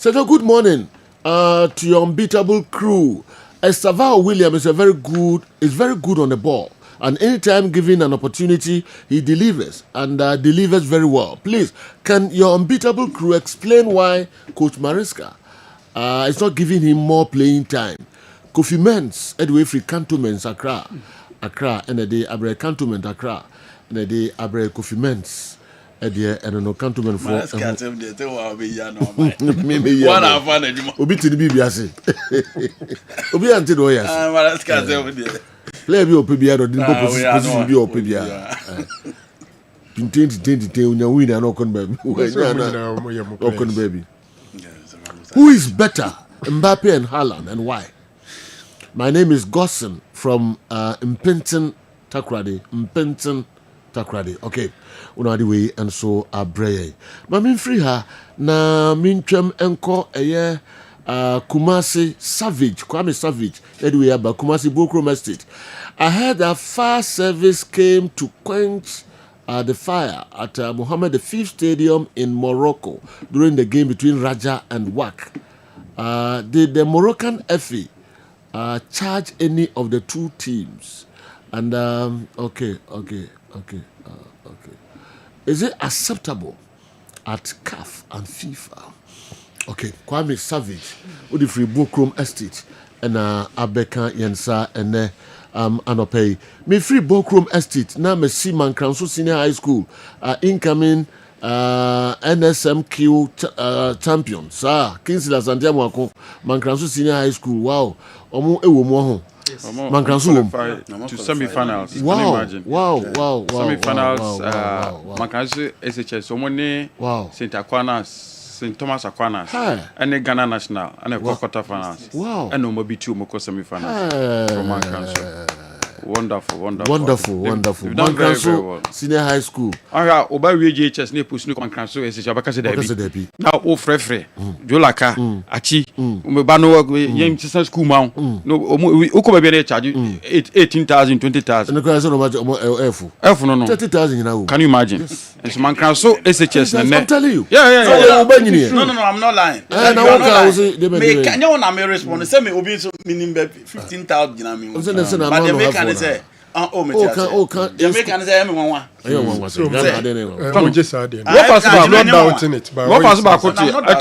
So good morning to your unbeatable crew. Estavao William is very good on the ball. And anytime given an opportunity, he delivers and delivers very well. Please, can your unbeatable crew explain why Coach Mariska is not giving him more playing time? Kofi Mens, Edway Free Cantonments, Accra, and a day Abre Cantonment, Accra, and a day Abre Kofi Mens. And no cantonment for what I found Obi to the BBS. Obi anti do yes. Play be opibia do didn't position be opibia. Pintin unya win and okon baby. Who is better, Mbappe and Haaland, and why? My name is Gosson from Mpenton Takrade. Okay. Unadi way and so abreye. Ma min free her na min twem enko eye Kumasi Savage, Kwame Savage, anyway about Kumasi Bokrom Estate. I heard that fire service came to quench the fire at Mohammed V Stadium in Morocco during the game between Raja and WAC. Did the Moroccan FA charge any of the two teams? And okay. Is it acceptable at CAF and FIFA? Okay, Kwame Savage, with the free Bokrom Estate, and Abeka Yensa and Anopay. Me free Bokrom Estate, now me see Mankranso Senior High School, incoming NSMQ champion, sir. Kingsley Santiago, Mankranso Senior High School, wow. Omo ewo mo ho. Mankranso to semi-finals. Wow. Semi-finals. Mankranso SHS. Omone. Wow. St. Thomas Aquinas. And the Ghana National. And the quarter finals. Wow. And Omobi 2 Moko semi-finals. From Mankranso. Wonderful. Mankranso well. Senior High School. Anga oba WGHS ne push no Mankranso SHS abakase dabi. Now o frefre. Laka achi. Umeba no yem sisa school ma. No uko be na charge 18,000 20,000. And the no much F no. 30,000 now. Can you imagine? It's Mankranso SHS na. I'm telling you. Yeah. No, I'm not lying. And I want to me can you na me respond say me obi so minimum 15,000 na me. But the make say can you make an say me one. What pass back to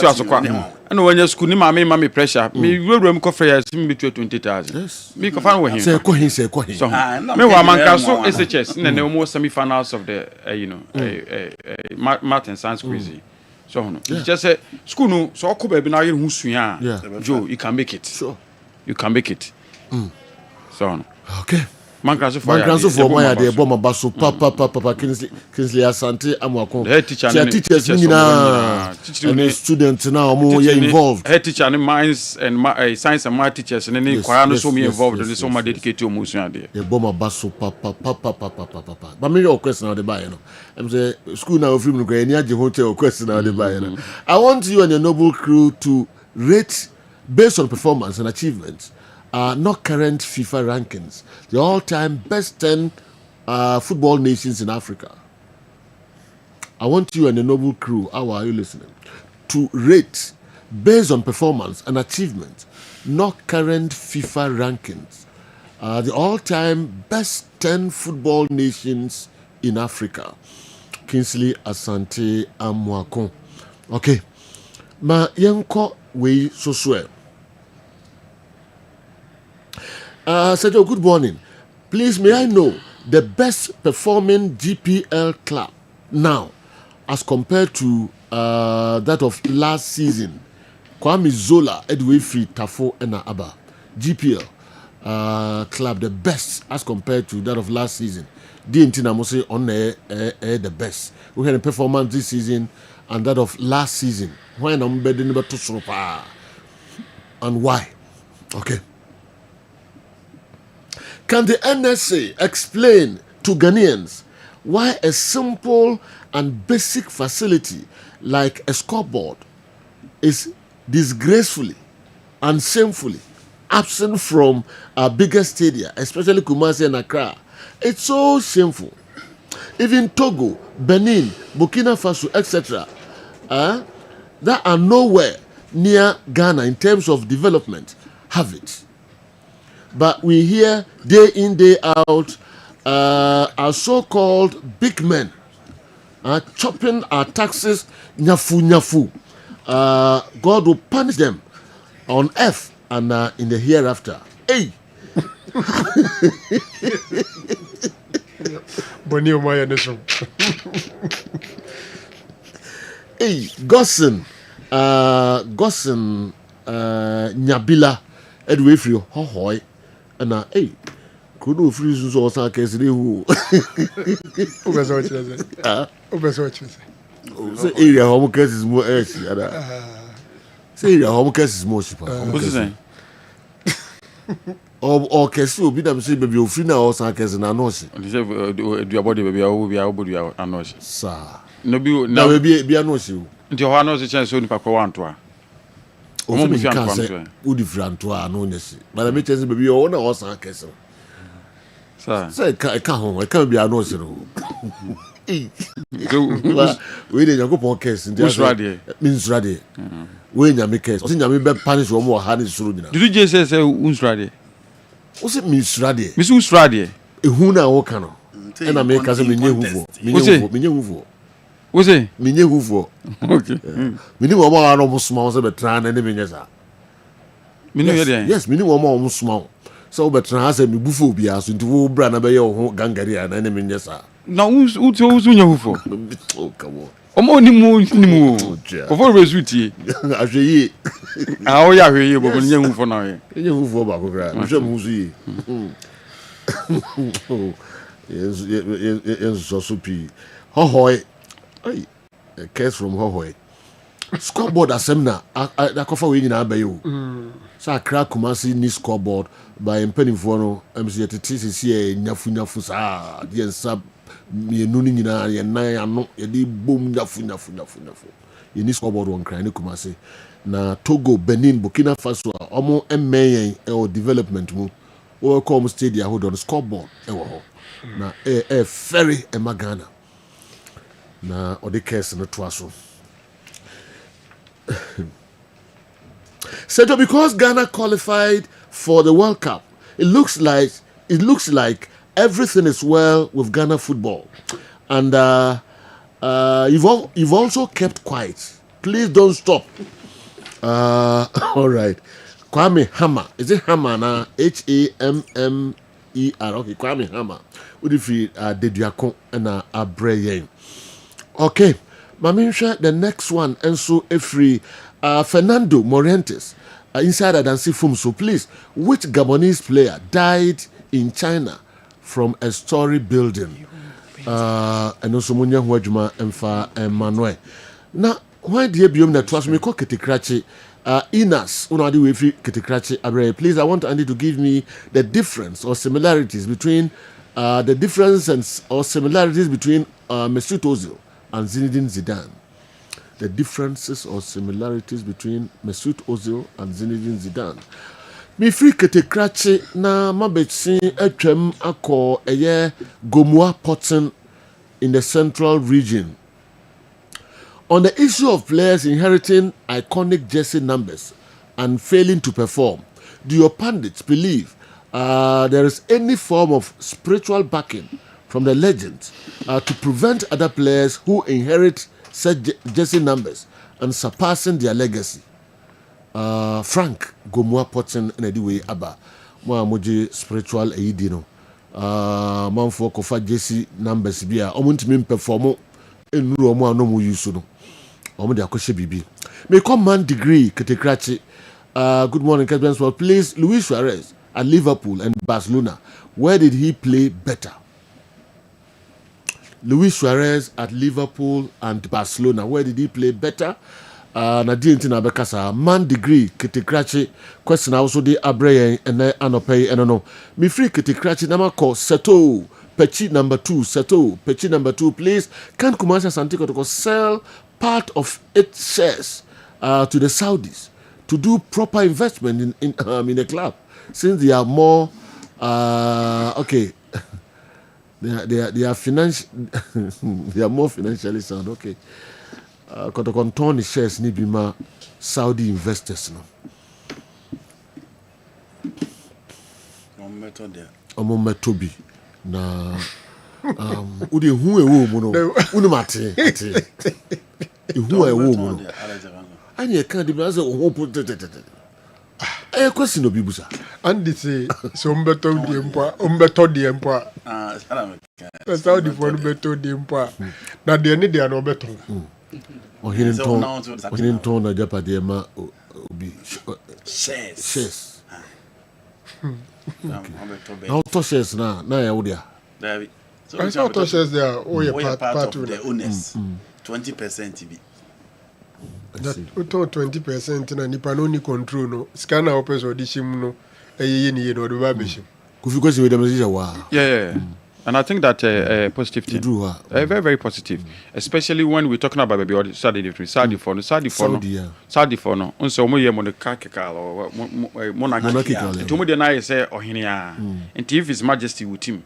Asokwa? And when you school ni mama pressure, me room ko free me between 20,000. Me ko fan with him. Say ko him. So me wa Mankranso SHS in the almost semi-finals of the Martin Sans Crazy. So no. Just say school no so ko be na hu sua. Joe, you can make it. Sure. You can make it. So no. Okay. Mankranso for my idea bomb baso papa Kingsley Asante Amwakon. The teacher teachers and students now more involved. Head teacher and minds and science and math teachers and any kwano so me involved and so much dedicated to omusu there. The bomb baso papa. But me your question now the buy no. I'm say school now free no go any hotel question now the buy no. I want you and your noble crew to rate based on performance and achievements. Not current FIFA rankings, the all-time best 10 football nations in Africa. I want you and the noble crew, how are you listening, to rate based on performance and achievement, not current FIFA rankings, the all-time best 10 football nations in Africa. Kingsley Asante Amwakon. Okay. Ma yenko we so swear. Sergio, good morning. Please, may I know the best performing GPL club now as compared to that of last season? Kwame Zola, Edway Free, Tafo, and Abba. GPL club, the best as compared to that of last season. DNT Mose on the best. We had a performance this season and that of last season. When I'm bedding about to and why? Okay. Can the NSA explain to Ghanaians why a simple and basic facility like a scoreboard is disgracefully and shamefully absent from our biggest stadia, especially Kumasi and Accra? It's so shameful. Even Togo, Benin, Burkina Faso, etc., that are nowhere near Ghana in terms of development have it. But we hear day in, day out, our so-called big men chopping our taxes, nyafu nyafu. God will punish them on earth and in the hereafter. Hey! Hey, Gossen, Nyabila, Edway Free, Hohoy, and hey, could do free so or case who say area home case is more ash. Say area home case is more cheaper. What's his name? Or case will be them say baby you free now or some case in a nose. Do your body baby, I will be able to a nose. Sir. No be now be a nose you. Nti ho ano se chance so nipa ko wanto a. O mo fi anto o different to a no nesi. But me chance baby o na o san kese. Say ka ho, ka be a no se no. We dey go pon case nti Usrade. Means ready. We nya me case. O se nya me be punish wo mo ha ni suru nyina. Did you say Usrade? O se means ready. Miss Usrade. Ehu na wo ka no. E na me ka se me nye hufo. Me nye hufo. What's it? Minye hufo. Okay. Mini wo ma no musma so betra na ne menye sa. Mini ye dey. Yes, mini wo ma musma. So betra ha se me bufo bia so nti wo bra na be ye ho gangari na ne menye sa. Na utu nya hufo. Oh, come on. Omo ni mu. Ofo be suti. Ahweyi. Ah o ya hweyi bo nya hufo na ye. Nye hufo ba ko kra. Mo mu su yi. Yes, so pi. Hohoy. Hey, a case from Hohoy. Scoreboard assembly. I cover we in Abayo. So I crack Kumasi ni scoreboard by penny for no. MC at TCC nyafu sa. The sub me nuni na ye na no ye di boom nyafu. Ye ni scoreboard one cry ni Kumasi. Na Togo, Benin, Burkina Faso. Omo MMN or development mu. O come stadium hold on scoreboard. Na ferry Ghana. Na odi case no twaso. So because Ghana qualified for the World Cup, it looks like everything is well with Ghana football, and you've also kept quiet. Please don't stop. All right, Kwame Hammer. Is it Hammer na? HAMMER. Okay, Kwame Hammer. Udifi Dediakon na Abreye. Okay, Maminsha, the next one, and so every Fernando Morientes, inside Adansi Fum. So please, which Gabonese player died in China from a story building? And also Munya Huajuma Emfa Emmanuel. Now, why do you be that was me call Ketikrachi? Inas, Unadi Wifi Ketikrachi Abre. Please, I want Andy to give me the difference or similarities between similarities between Mesut Ozil and Zinedine Zidane. The differences or similarities between Mesut Ozil and Zinedine Zidane. Me free Ketikrachi na mabetsi etwem akọ eye Gomua Potten in the central region. On the issue of players inheriting iconic jersey numbers and failing to perform, do your pundits believe there is any form of spiritual backing from the legends to prevent other players who inherit such jersey numbers and surpassing their legacy? Frank Gomua Potten in a way Abba Moji spiritual aidino. Manfo kofa jersey numbers bia omuntimi perform enuru omo anomu yusu no. Omo de akoshe bibi. May command degree Ketikrachi. Good morning, Kessben. Well, please, Luis Suarez at Liverpool and Barcelona. Where did he play better? Luis Suarez at Liverpool and Barcelona. Where did he play better? Nadine Tina Bekasa. Man degree Ketikrachi. Question also the Abreye and Anopay and no. Me free Ketikrachi Namako Seto. Pechi number 2. Seto. Pechi number 2. Please. Can Kumasi Santico to sell part of its shares to the Saudis to do proper investment in the club, since they are more okay. they are financial. They are more financially sound. Okay. Kotokontoni shares ni bima Saudi investors no. Omo metobi na udi hu ewo mu no. Unu mate. Hu ewo mu no. Anya kan di be say o put question obi busa. And they say so mbeto di empo. Saudi for mbeto di empo. Na de ni de no beto. Ohinin ton na japade ma obi shares. Now to shares na ya wodia. David. I saw to shares there. Oh, you're part of the owners. 20% be. That 20% na nipa no ni control no. Scanner opes audition no. Eye ni no do ba bishim. Kufi kwesi we dem say wow. Yeah. And I think that positive thing. Very, very positive. Especially when we're talking about baby Saudi for no. Unso mo ye monarchical or monarchical. To mo dey na say ohinia. And if his majesty with him.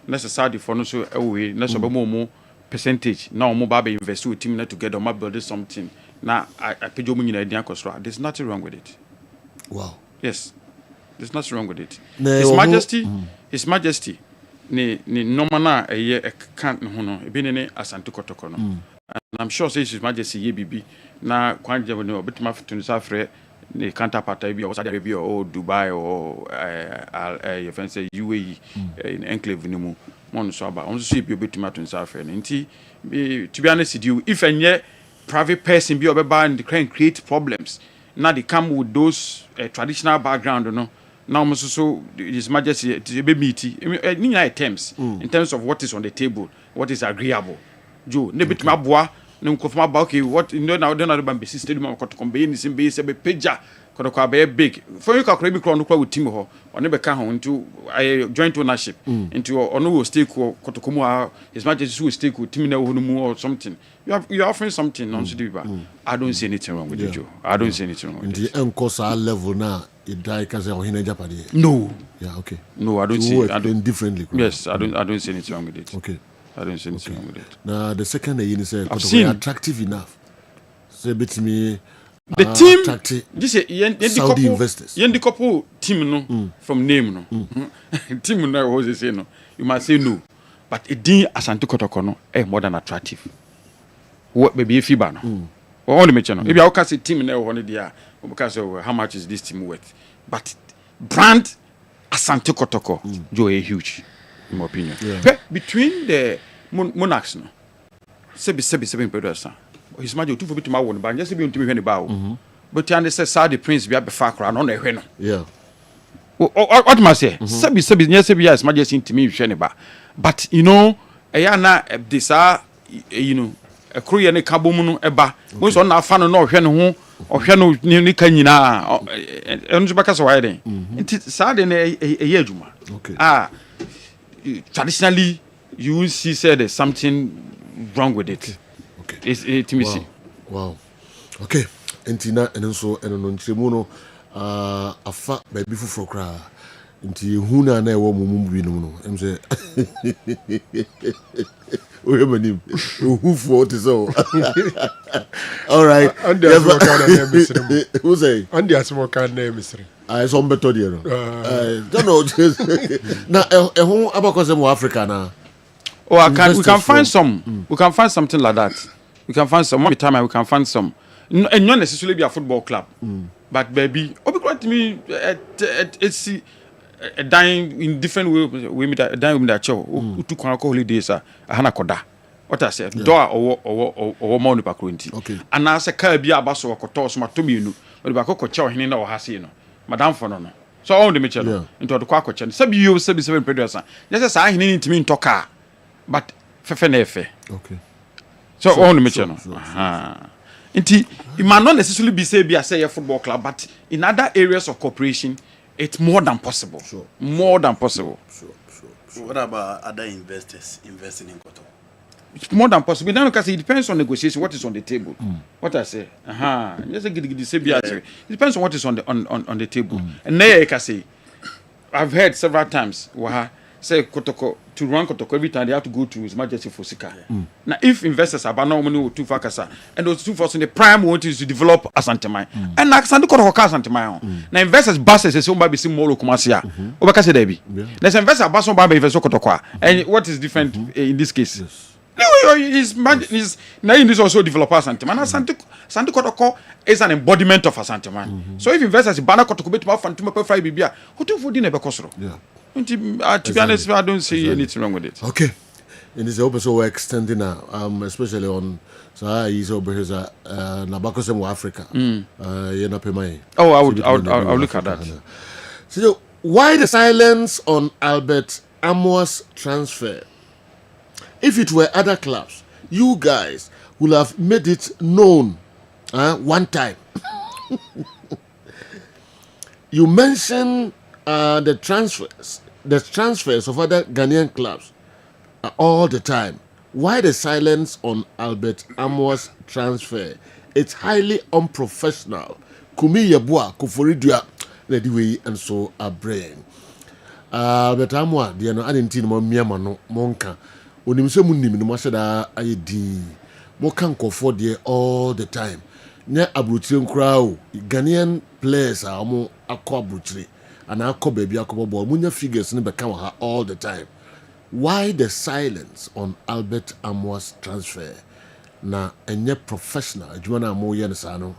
Nessa Saudi for no so away. Nessa mo percentage. Now mo ba be invest with him together. Ma build something. Now I pejo mo nyina dia kosra. There's nothing wrong with it. Wow. Yes. There's nothing wrong with it. His majesty. Ni normal na can't no no e be ne Asante Kotoko no. And I'm sure say His Majesty ye bibi na kwanje no betima fitun safre ni counterpart bi o Saudi Arabia or Dubai or you can say UAE in enclave ni mu mon so aba on so bi betima tun safre nti to be honest with you if any private person be obeba and create problems now they come with those traditional background no. Now, so His Majesty be meaty. In terms of what is on the table, what is agreeable. Joe, ne bit ma boa, ne nkofma ba okay. What now don't be stadium or combine this in base be pager. Kodo be big. For you kakra bi kro no kwa with team ho. One be ka ho into joint ownership. Into ono will stake kotokomu His Majesty will stake with team na ho mu or something. You're offering something non I don't see anything wrong with you, Joe. I don't see anything wrong with it. The encosa level now. It die because of Japade. No. Yeah, okay. No, I don't see. I don't differently. Yes, I don't see anything wrong with it. Okay. I don't see anything wrong with it. Now the second you say attractive enough. Say bit me. The team. This is Saudi investors. The couple team no from name no. Team no what they say no. You must say no. But it didn't Asante Kotoko no more than attractive. What baby FIBA no. Only mention no. If you can say team no one there. Because of how much is this team worth? But brand Asante Kotoko, Joe is huge, in my opinion. Yeah. Between the monarchs, no, seven producers. His Majesty two for bit my one, but just be to me when about. But you understand, Saudi Prince be a far crown on the hen. Yeah. What must I say? Yes, His Majesty to me, but you know, Ayana, this you know, a crew and a kaboom eba. Most on our fan no hen ohwe no ni kan nyina enzo baka so wide nti saade na eyadwuma okay traditionally you see said there's something wrong with it. Okay. It's wow. Wow. Okay. Entina enso eno nchemu no afa baby fufuro kra nti huna na ewo mumu bi no em say we manim who for this all right and the small kind name Mr. Who say and the small kind name Mr. I some better there no don't know na ehun abakose mo Africa na we can find some we can find something like that we can find some one time we can find some and not necessarily be a football club but baby obi quite me it's dying in different way me dying with that show to kwa holidays ahana koda what I said door or money pakronti and na se car bia abaso okoto so matomienu we ba kokoche ohene na ohase no madam for no so all the mechelo into the kwa koche sabi you sabi 7 producer just say ahene ntimi ntoka but fefe na efe okay so all the mechelo It might not necessarily be say a football club, but in other areas of cooperation, it's more than possible. Sure. More than possible. Sure. What about other investors investing in Koto? It's more than possible. Then because it depends on negotiation, what is on the table. What I say. It depends on what is on the table. And there I can say, I've heard several times say Kotoko to run Kotoko every time they have to go to His Majesty for Sika. Now, if investors are banana money with 2 factors, and those 2 for the prime want is to develop Asante Mine, and like Santo Kotoko Asante Mine. Now, investors buses is somebody see more Kumasia. Obakase Debi. There's investor bus on Baba investor Kotoko. And what is different in this case? No, is now in this also developer Asante Mine. Santo Kotoko is an embodiment of Asante Mine. So if investors banana Kotoko bet more fun to make fry bibia, who to food in a Bekosro? Yeah. To be honest, I don't see anything wrong with it. Okay. In this open, so we're extending now, especially on he's over here, Nabakosem Africa. Oh, I'll look at that. So, why the silence on Albert Amoah's transfer? If it were other clubs, you guys would have made it known one time. You mentioned the transfers of other Ghanaian clubs all the time. Why the silence on Albert Amoah's transfer? It's highly unprofessional. Kumi Yabua, Kufuridua, Lediwe, and so a brain. Albert Amoah, the I didn't know Miamano, Monka. When you say Munim, no Mashada, ID, Mokanko for there all the time. Near Abrutirian crowd, Ghanaian players are more aqua brutally. And I call baby Akobo Munya figures in the camera all the time. Why the silence on Albert Amoah's transfer? Na enye professional. Juana mo yen sano.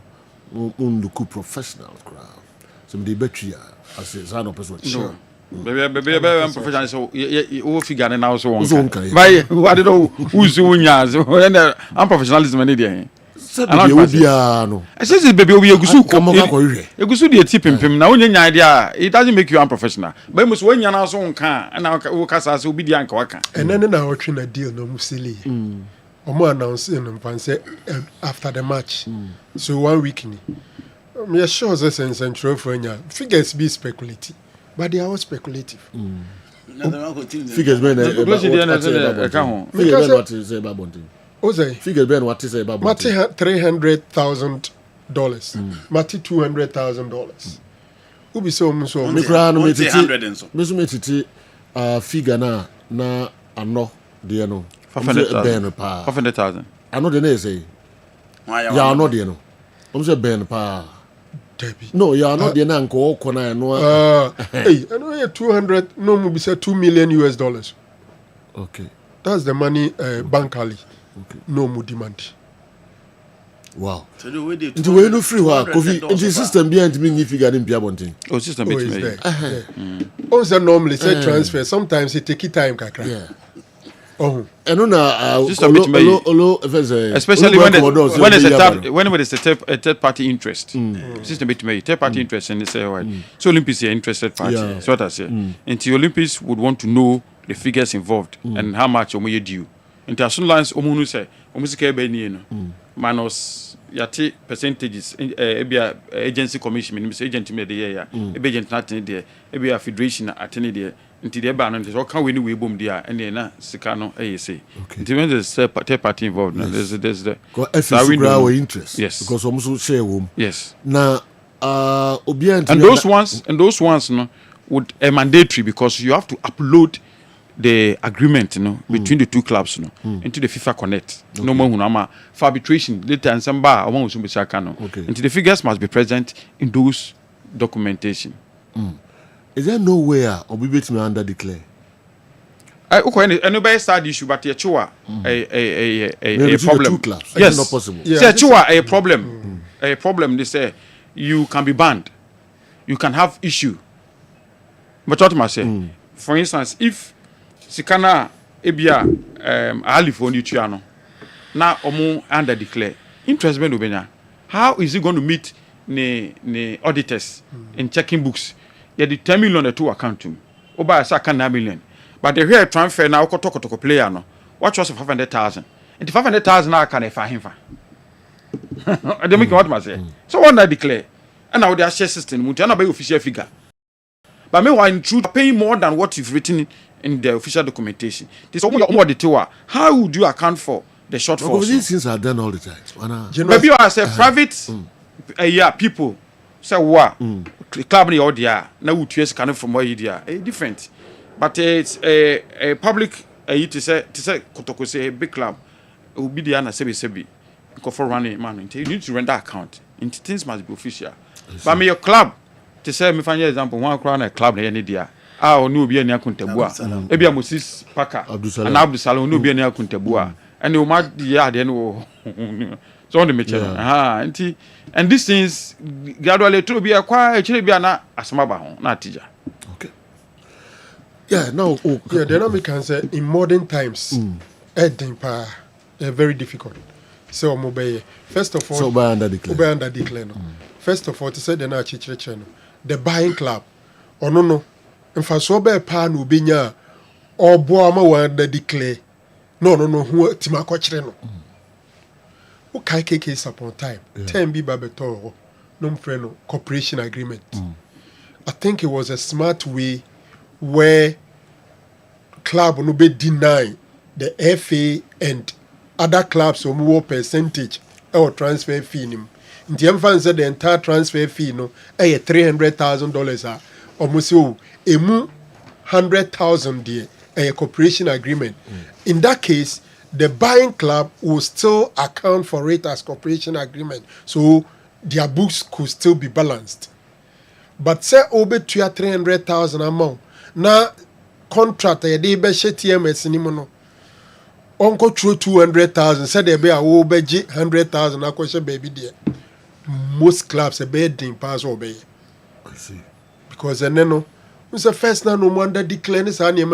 Unluku professional crowd. Some de betria. I say sano person. Sure. Baby, I'm professional. So you figure now so on. Why? What did who's unyas? I'm professionalism any day. I says baby will be a gusu de tip him now only idea it doesn't make you unprofessional but must when you now so can and now kasa so be the anka waka and then na watching a deal no musili omo announce in say after the match so 1 week ni me sure say central for nya figures be speculative but they are all speculative figures ben what is about Ozay. Figure Ben what is about Mati $300,000. Mati $200,000. Ubi so muso. Me kra no metiti. Me so metiti figure na ano de no. 500,000. Ano de na say. Ya ano de no. Say Ben pa. Debbie. No, ya ano de na nko kona no. Hey, I know 200 no mu be say $2 million. Okay. That's the money bankally. Okay. No more demand. Wow. So the way they no free wa COVID into system behind me if you got in Piabontin. Oh, system is there. Also normally say transfer sometimes it take time kakra. Yeah. Oh. And on especially when it's a third party interest. System bit me third party interest and they say so Olympics are interested party. Yeah. So what I say. And the Olympics would want to know the figures involved and how much omo due. International lines omunu say omusika ebe ni no minus yati percentages ebia agency commission me say agent me dey ya ebe agent na ten dey ebia federation atene dey nti dey ba no dey so kan we ni we bom dey and na sika no say nti when there's third party involved now there's the our interest yes because omuso share wom yes na obiant and those ones no would mandatory because you have to upload the agreement between the two clubs into the FIFA Connect. No more hunama for arbitration later and some bar into the figures must be present in those documentation. Is there nowhere or we bet me under declare? Anybody start issue but a problem. Yes, not possible. Yeah, a problem. A problem they say you can be banned. You can have issue. But what must say? For instance, if Sikana ebia alifo ni tuano na omo under declare interest ben obenya how is he going to meet ne auditors in checking books ya the 10 million to account to oba sa kan 9 million but the here transfer na okotokotoko player no what was 500,000 and 500,000 na kan e fa himfa I dey make what must say so what I declare and now the share system mutu na by official figure but me why in truth paying more than what you've written in the official documentation. This how would you account for the shortfall? Because these things are done all the time. Maybe I say private people say club ni order now would use kind from where you are different. But it's a public to say kotoko say a big club will be the ana sebi for running man. You need to render account. Things must be official. But me your club to say me find example one crown a club na any dia. Onu obi ani akuntabua. Ebi Moses Parker and Abdul Salam onu obi ani akuntabua. And the ma dia de no so on the meche. And these things gradually to be acquired actually be na asmaba ho na teacher. Yeah, now the dynamic can say in modern times, very difficult. So mobile. First of all, so under declare. First of all, to say the na the buying club. Oh no. In fact, so be pa no binya or boama under declare. No, who timako chire no. Who kai case upon time. 10 be babeto no friend cooperation agreement. I think it was a smart way where club no be deny the FA and other clubs or more percentage or transfer fee. In the fans said the entire transfer fee no $300,000 almost so a 100,000 there a cooperation agreement. In that case, the buying club will still account for it as cooperation agreement, so their books could still be balanced. But say over to 300,000 amount. Now contract a day be TMS ni mono. Uncle true 200,000 said they be a over 100,000 a question baby there. Most clubs a bedding pass obey. I see. Because no first now no wonder declare this money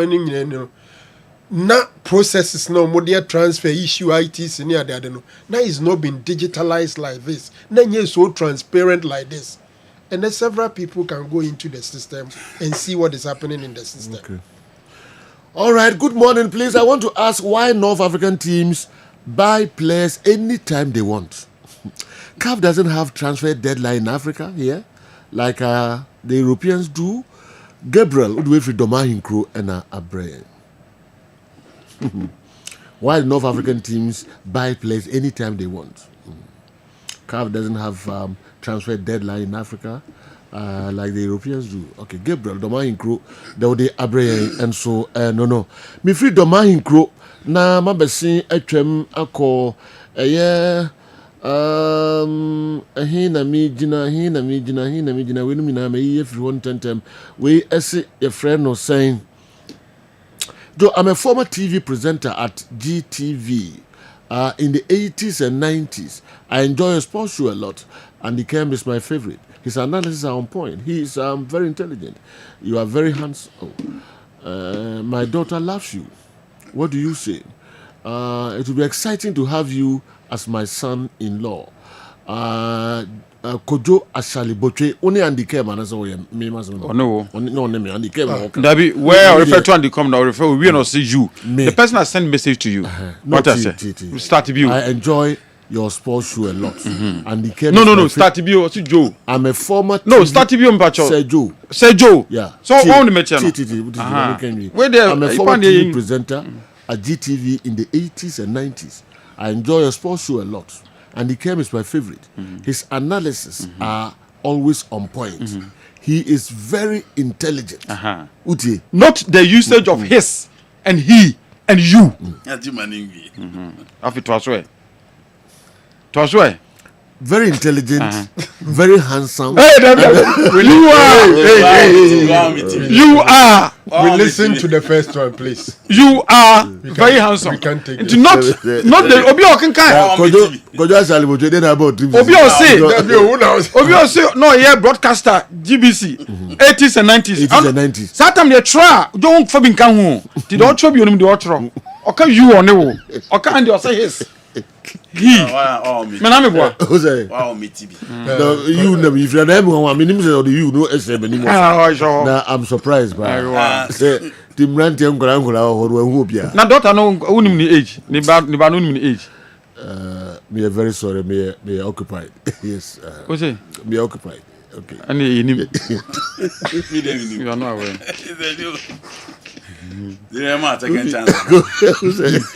na processes no more transfer issue ITs near there no. Now it's not been digitalized like this. Now it's so transparent like this. And then several people can go into the system and see what is happening in the system. Okay. All right, good morning, please. I want to ask why North African teams buy players anytime they want. CAF doesn't have transfer deadline in Africa here, like the Europeans do. Gabriel, would wait for Domahin Crew and Abraham. Why North African teams buy players anytime they want. CAF doesn't have transfer deadline in Africa, like the Europeans do. Okay, Gabriel, Domahin Crew, they would Abraham, and so no. Me free Domahin Crew. Na mabesi etwem akọ hina mi gina we no mina me every one tentem we ese your friend no saying though I'm a former TV presenter at GTV in the 80s and 90s. I enjoy his sports show a lot, and the Kessben is my favorite. His analysis are on point. He is very intelligent. You are very handsome. My daughter loves you. What do you say? It will be exciting to have you as my son-in-law. Kojo Ashali Boche, only Andy Kessben as well. No, Andy Kessben. Dabi, where I refer to Andy come now, refer we not see you. The person has sent message to you. What I say? Start to be. I enjoy your sports show a lot. Andy Kessben. No. Start to be. What's Joe? I'm a former. No, start to be on Pacho. Say Joe. Yeah. So on the match. Where there? I'm a former TV presenter at GTV in the 80s and 90s. I enjoy your sports show a lot. And the Kessben is my favorite. His analysis are always on point. He is very intelligent. Uti. Not the usage of his and he and you. Very intelligent, very handsome. You are. We listen to the first one, please. You are very handsome. We can't take it. Not the Obi Okinkai. Obi say no, yeah, broadcaster GBC 80s and 90s. Satam they try don't for bin kan ho. They don't trouble you the otro. Oka you on no. Oka and you say his. He. Mename boy. Wow, me TV. No, you know if you're them one minimum say you know SM anymore. Now I'm surprised by. Tim Ranti Uncle or Hopia. Na daughter no unim ni age. Ni ba no unim ni age. Me very sorry, me occupied. Yes. What say? Me occupied. Okay. And you are not aware. Yeah, man, second chance.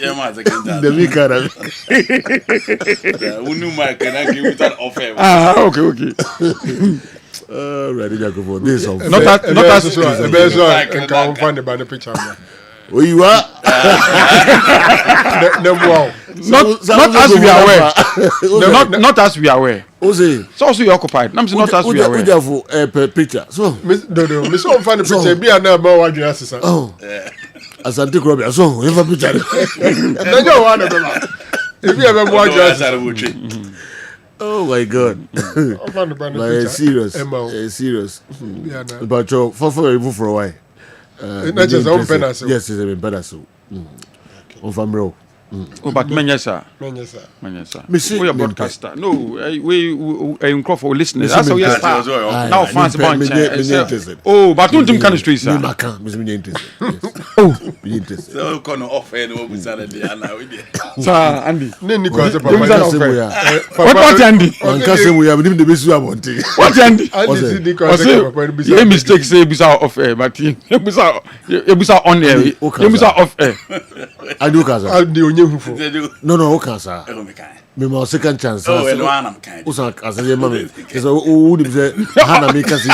Yeah, man, second chance. The Mikara. Unu ma can I give without offer. Okay. Ready to go for this. Not as find about the picture. Oh, you are. Not as we are aware. Not as we are aware. So also you occupied. Not as we are aware. For picture. So, no, Miss One find the picture. Be a number one glasses. Oh, as I take Robbie, so you have a picture. No, you want to. If you ever watch glasses. Oh my God! Like serious. But for a while. Not just on penance. Yes, it's a better so. On family. Oh, but Menyasa. We are broadcaster. No, we for listeners. That's how we are. Now fans bunch. Oh, but don't think kind of street, sir. Oh, so can offer no Saturday sir, Andy. What Andy? We have the best want. What Andy? You mistake say bisa off air, but you bisa on air. You bisa off air. I do kaza. No, okay, sir. Me my second chance. Oh, no, I'm kind. Usa as a man. Who say Hannah make us.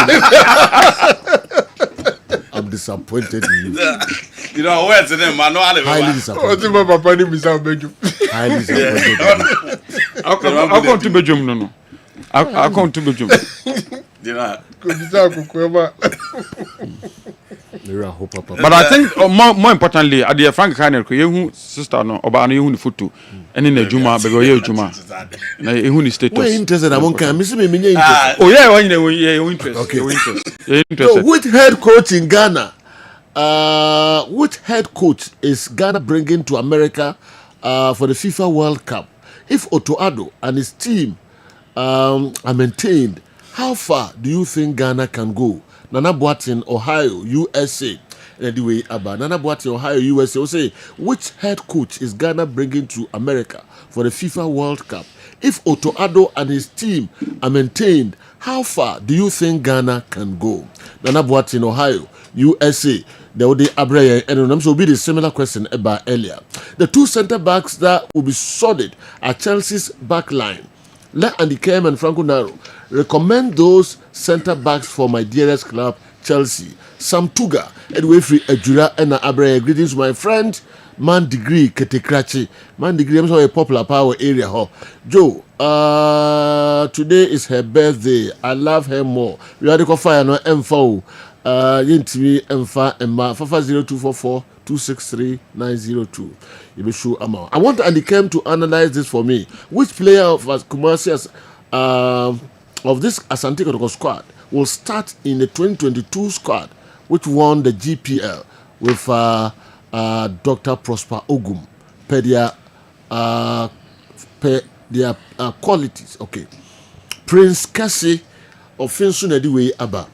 I'm disappointed in you. You know where's the name? Man, no, highly disappointed. Papa ni bisa beg you. Highly disappointed. I'll come to Belgium, no. I'll come to Belgium. You know, but I think more importantly, at the Frank Kanye, you sister no, oba no you photo, and in the Juma, because you Juma. Na you status. We're interested. I won't come. Miss me interested. Oh yeah, you interest. Okay. You So, interested. which head coach in Ghana? Which head coach is Ghana bringing to America for the FIFA World Cup? If Otto Addo and his team are maintained, how far do you think Ghana can go? Nana Boateng, Ohio, USA. Anyway, about Nana Boateng, Ohio, USA. Will say, which head coach is Ghana bringing to America for the FIFA World Cup? If Otto Addo and his team are maintained, how far do you think Ghana can go? Nana Boateng, Ohio, USA. There will be Abraya, and so will be the similar question about earlier. The two centre backs that will be solid are Chelsea's back line. Let Andy Kem and Franco Naro recommend those centre backs for my dearest club, Chelsea. Sam Tuga, Edway Free Ejura, and Abraya. Greetings to my friend, Man Degree Ketekrachi. Man Degree, I'm sorry, a popular power area. Joe, today is her birthday. I love her more. Radical Fire no M4. Yintimi M5 Emma 0244 263 902. You be sure amount. I want Andy Kem to analyze this for me. Which player of Kumasi's of this Asante Kotoko squad will start in the 2022 squad, which won the GPL with Dr. Prosper Ogum per their qualities. Okay, Prince Cassie of Finsu Nediwe Aba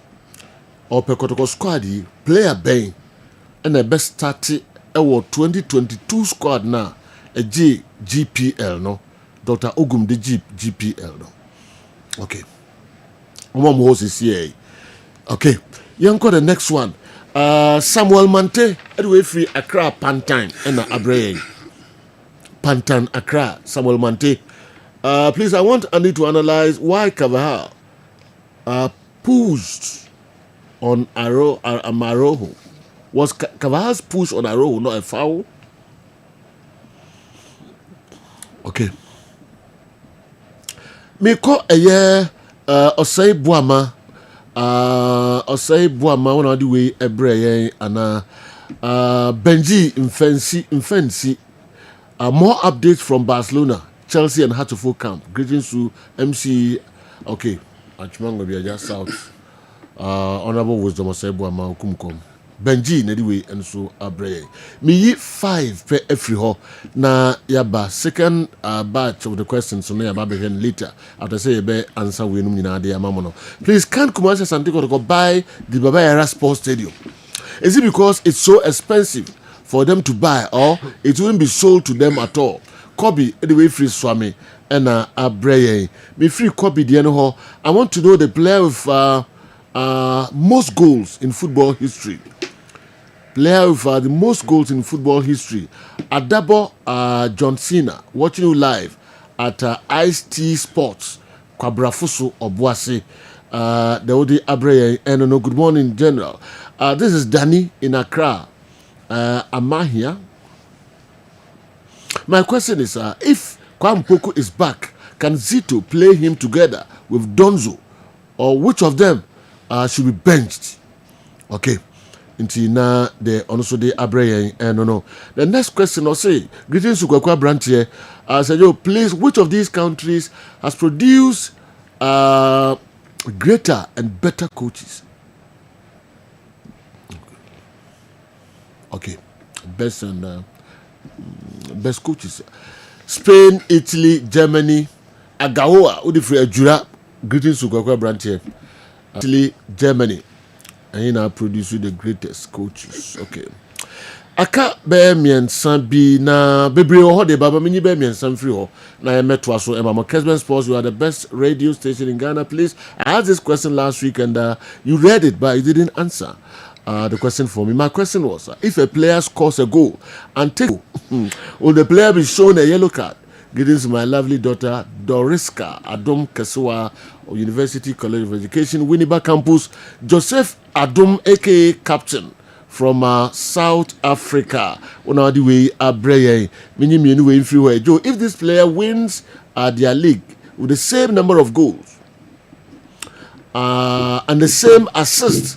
or per Kotoko squad player Ben and the best started our 2022 squad now a GPL no Dr. Ogum the GPL no. Okay. Mom was here. Okay. Young the next one. Samuel Mante, Edway Free Accra Pantan and Abrey. Pantan Accra, Samuel Mante. Please, I want Andy to analyze why Kavahar pushed on Amaroho. Was Kavahar's push on Aroho not a foul? Okay. Me call a year Osei Buama when I do way a bray and Benji Infancy. More updates from Barcelona, Chelsea and Hartlepool camp. Greetings to MC. Okay, Achmango be just south. Honorable wisdom Osei Buama Kumkom. Benji anyway and so abre. Me 5 per every ho na yaba second batch of the questions so na yaba begin later after say be answer we no nyina de amamono. Please can Kumasi Asante to go buy the Baba Yara Sports Stadium? Is it because it's so expensive for them to buy or it won't be sold to them at all? Kobe anyway free swami and abre. Me free Kobe the ho. I want to know the player with most goals in football history. Player with the most goals in football history. Adabo John Cena, watching you live at Ice T Sports, Kwabrafusu Obuasi. The Odi Abreye and no good morning, General. This is Danny in Accra. Am I here? My question is, if Kwampoku is back, can Zito play him together with Donzo, or which of them should be benched? Okay. Until now, the also the Abreye and no. The next question I'll say, greetings to Kwakwa Branch here. Said, yo, please, which of these countries has produced greater and better coaches? Okay, best and best coaches. Spain, Italy, Germany, Agaoa, Udifri Ajura. Greetings to Kwakwa Branch here. Italy, Germany. And you now produce the greatest coaches. Okay. Aka be miensan bi na bebre ho de baba menyi be miensan free ho na met to so Emma Kessben Sports. You are the best radio station in Ghana. Please, I asked this question last week and you read it but you didn't answer the question for me. My question was, if a player scores a goal and take will the player be shown a yellow card? Greetings to my lovely daughter Doriska Adom Keswa of University College of Education, Winneba Campus, Joseph Adom aka Captain from South Africa. On our way, Abreye. Joe, if this player wins their league with the same number of goals and the same assists,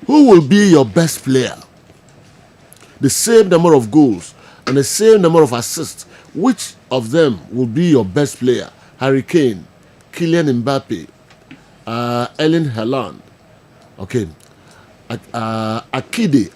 who will be your best player? The same number of goals and the same number of assists. Which of them will be your best player? Harry Kane, Kylian Mbappe, Erling Haaland. Okay. Akide,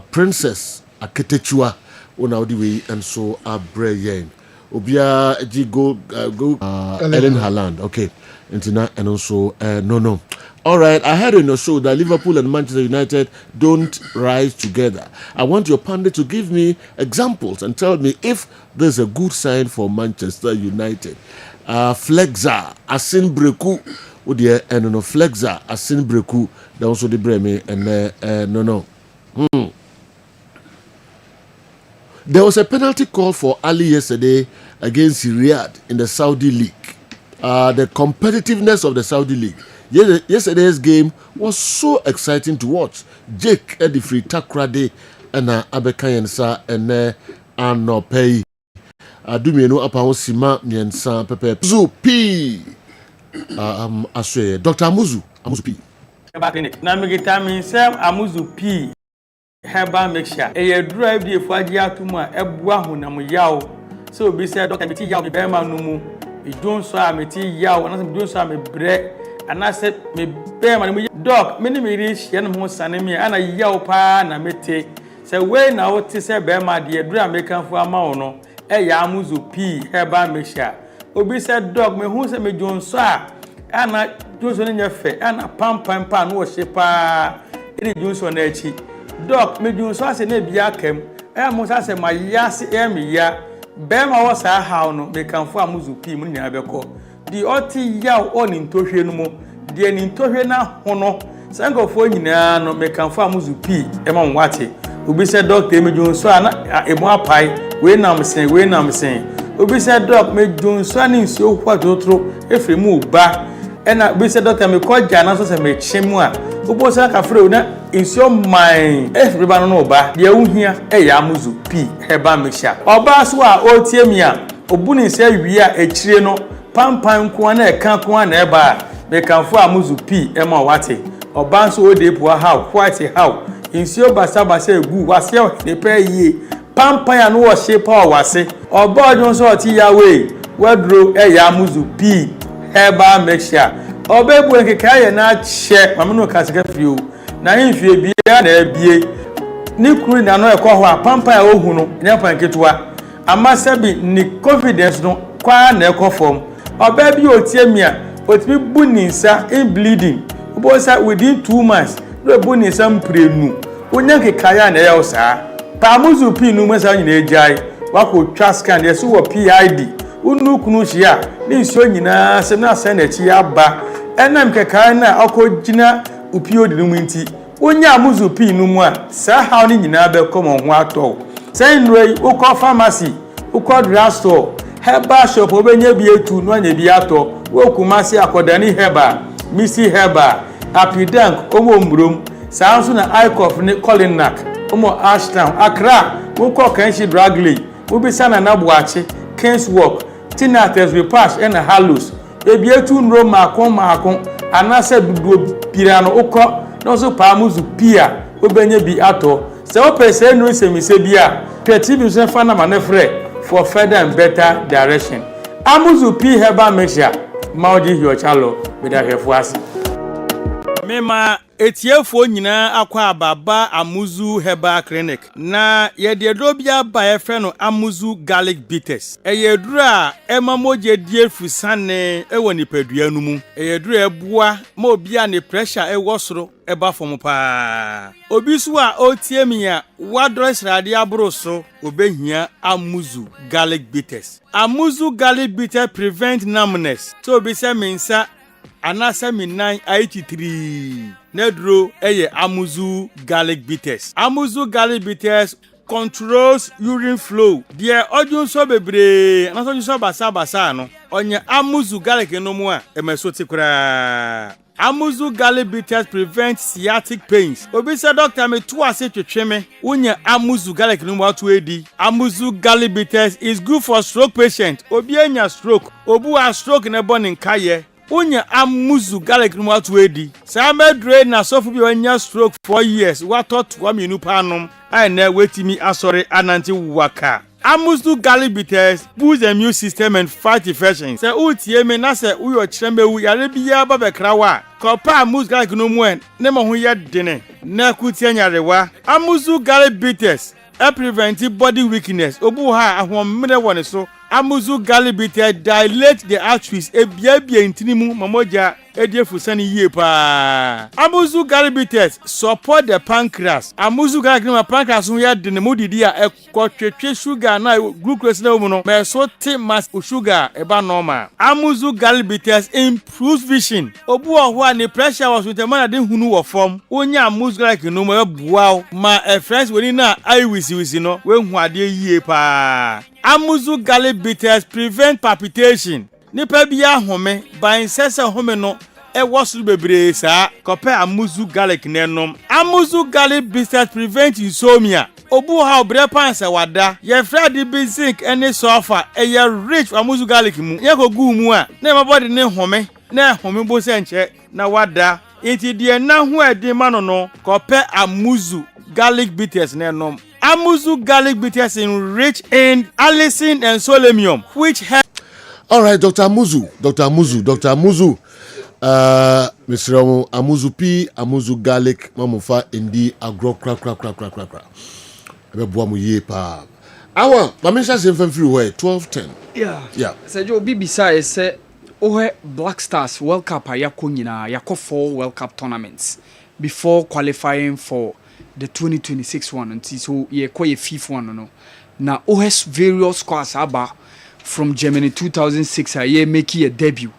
Princess Aketechua, Unaudi and so Abreye. Obia G go Erling Haaland. Okay, and also no. All right, I heard in your show that Liverpool and Manchester United don't rise together. I want your pundit to give me examples and tell me if there's a good sign for Manchester United. Flexa, Asin Breku. No Flexa, Asin Breku, they also the Breme, and no. There was a penalty call for Ali yesterday against Riyadh in the Saudi League. The competitiveness of the Saudi League. Yesterday's game was so exciting to watch. Jake Edifri Takrade and Abekayensa and Anopei. Adumino Apao Sima Miensa Pepe Zupi. Dr. Amuzu P. Namigitamin Sam Amuzu P. Herbal mixture. A drive the Fagia Tuma, Ebuahu Namuyao. So be said, Dr. Miti Yao, the Bema Numu. You don't saw me tea Yao, and I don't saw me bread. And I said, me bear my dog, many rich, young most sanemi, and a yao pa na mete. Say, when now to say, bear my dear, drum maker for a maono, a yamuzu P. Herbal mixture. Obi said, dog, me who said me John Sa. And I Johnson in your face, and a pan was shepa. It is Johnson Echi. Dog, me John Sa said, Nebiakem, and most I said, my yassi emi ya. Bema was a how no, they can for Muzu P. Munabeko. The Oti Yao on in Toshe no more, the Nintoshe na hono. Sango for no make can for Muzu P. Emon Wati. Ubi said, Doctor, me John Swan, a more pie, when I'm saying. Ubi said, Doc, me John Swan in so what to throw if we move back. And I be said, Doctor, me call Janas and make Chemua. Ubo Saka Frona is your mind. Everybody know back. The own here, a Yamuzu P. Herbal mixture. Obaswa, Otiemia, Obuni say we are a trino. Pam kwane kankwane eba me kanfo amuzu P ema wate obanso ode po how quite how insio basa egu wase de pe yi pam ya no wo shape o wase oba odun so ti ya we wadro ya amuzu P Herbal mixture obebu nkeka ye na che mamno kasika fio na himfie bia na ebie ni kuri na no ekọ ho a pam ya ohu no nyapan ketua amasabi ni confidence no kwa na ekọ form Obaby Otiemia, but me buninsa in bleeding. Bosa within 2 months, no buninsa prenu. Unyanke kaya na ya osa. Pamuzu P numasa in ejai. Wako trascan, yes, who PID. Unu kunushia, nisho nyina, semna senechi ba. Enam kekana, oko jina, upio dinuminti. Unya muzu P numwa, sa hauni nyina be come on wato. Saying way, uko pharmacy, uko drugstore. Herbal shop obenye bi etu no anya bi ato wo Kumasi akodani Herbal Missy Herbal Happy Dank omo mbrom saa nso na Icof ne Colinac omo Ashtown Accra wo ko Kanshi Dragley wo bi sana na Boache Kings Walk Tinates Repass and Hallows ebi etu nro makon anase dudu pirano ukọ no pamuzu pia obenye bi ato se o pese no semise bia peti bi so fa na manefre for further and better direction amuzu p Herbal mixture maudi hiochalo beda hefu ase mema etiefo nyina akwa ababa amuzu Herbal clinic na yededro bia ba efe no amuzu garlic bitters eyedru a emamoje die fusane ewo nipadua nu mu eyedru ebua ma obia ne pressure ewo soro eba fom pa obi so a otiemia wadro srade abro so obehia amuzu garlic bitters prevent numbness so obi se mensa anasa minan 83 nedro eye amuzu garlic bitters controls urine flow die odun so bebre anaso odun so basa no onye amuzu garlic no mu a emeso tikura amuzu garlic bitters prevent sciatic pains obi se doctor me to ase twetweme unye amuzu garlic no mu atu edi amuzu garlic bitters is good for stroke patient obi anya stroke obu a stroke ne bone nkaye unye amuzu garlic no atu edi sa medre na sofu bi anya stroke 4 years watot wa minu panom ai na wetimi asore ananti waka amuzu garlic bitters boost the immune system and fight infections se utie me na se uyo chiremewu yare biya babekrawa kopa amuzu garlic no mu en ne mo ho ye dene na kutie nyarewa amuzu garlic bitters prevent body weakness obu ha ahomre woni so amuzu garlic bitters dilate the arteries ebiabia intinimu mamoja ediefusani yie pa amuzu garlic bitters support the pancreas amuzu garlic no pancreas ho ya de ne modidi a ekotwetwe sugar na glucose na mu no me so te mass sugar eba normal amuzu garlic bitters improves vision obu oho a ne pressure was with man de hunu wo form onya amuzu garlic no mo ebuaw ma friends woni na ai wisi no we hu ade yie pa amuzu garlic bitters prevent palpitation nipa bia home ban sese home no ewosu bebre sa kope amuzu garlic nenom amuzu garlic bitters prevent insomnia obu ha obre pansa wada ye frade bi zinc ene sulfur eye rich amuzu garlic mu ye ko gu mu a na mabody ne home bo se nche na wada enti de na hu edi mano no kope amuzu garlic bitters nenom amuzu garlic bitters rich in allicin and selenium which help. All right, Dr. Amuzu. Mr. Amuzu P, Amuzu garlic, mamufa indi agro crack. Ebe bua mu ye pa. Awa, mamisha se mfem free way 12-10. Yeah. Sejo bibisa ese ohe Black Stars World Cup ayako nyina yako 4 World Cup tournaments before qualifying for the 2026 one until so ye kwa ye fifth one no. Na OS various squads aba from Germany 2006 ye making a debut.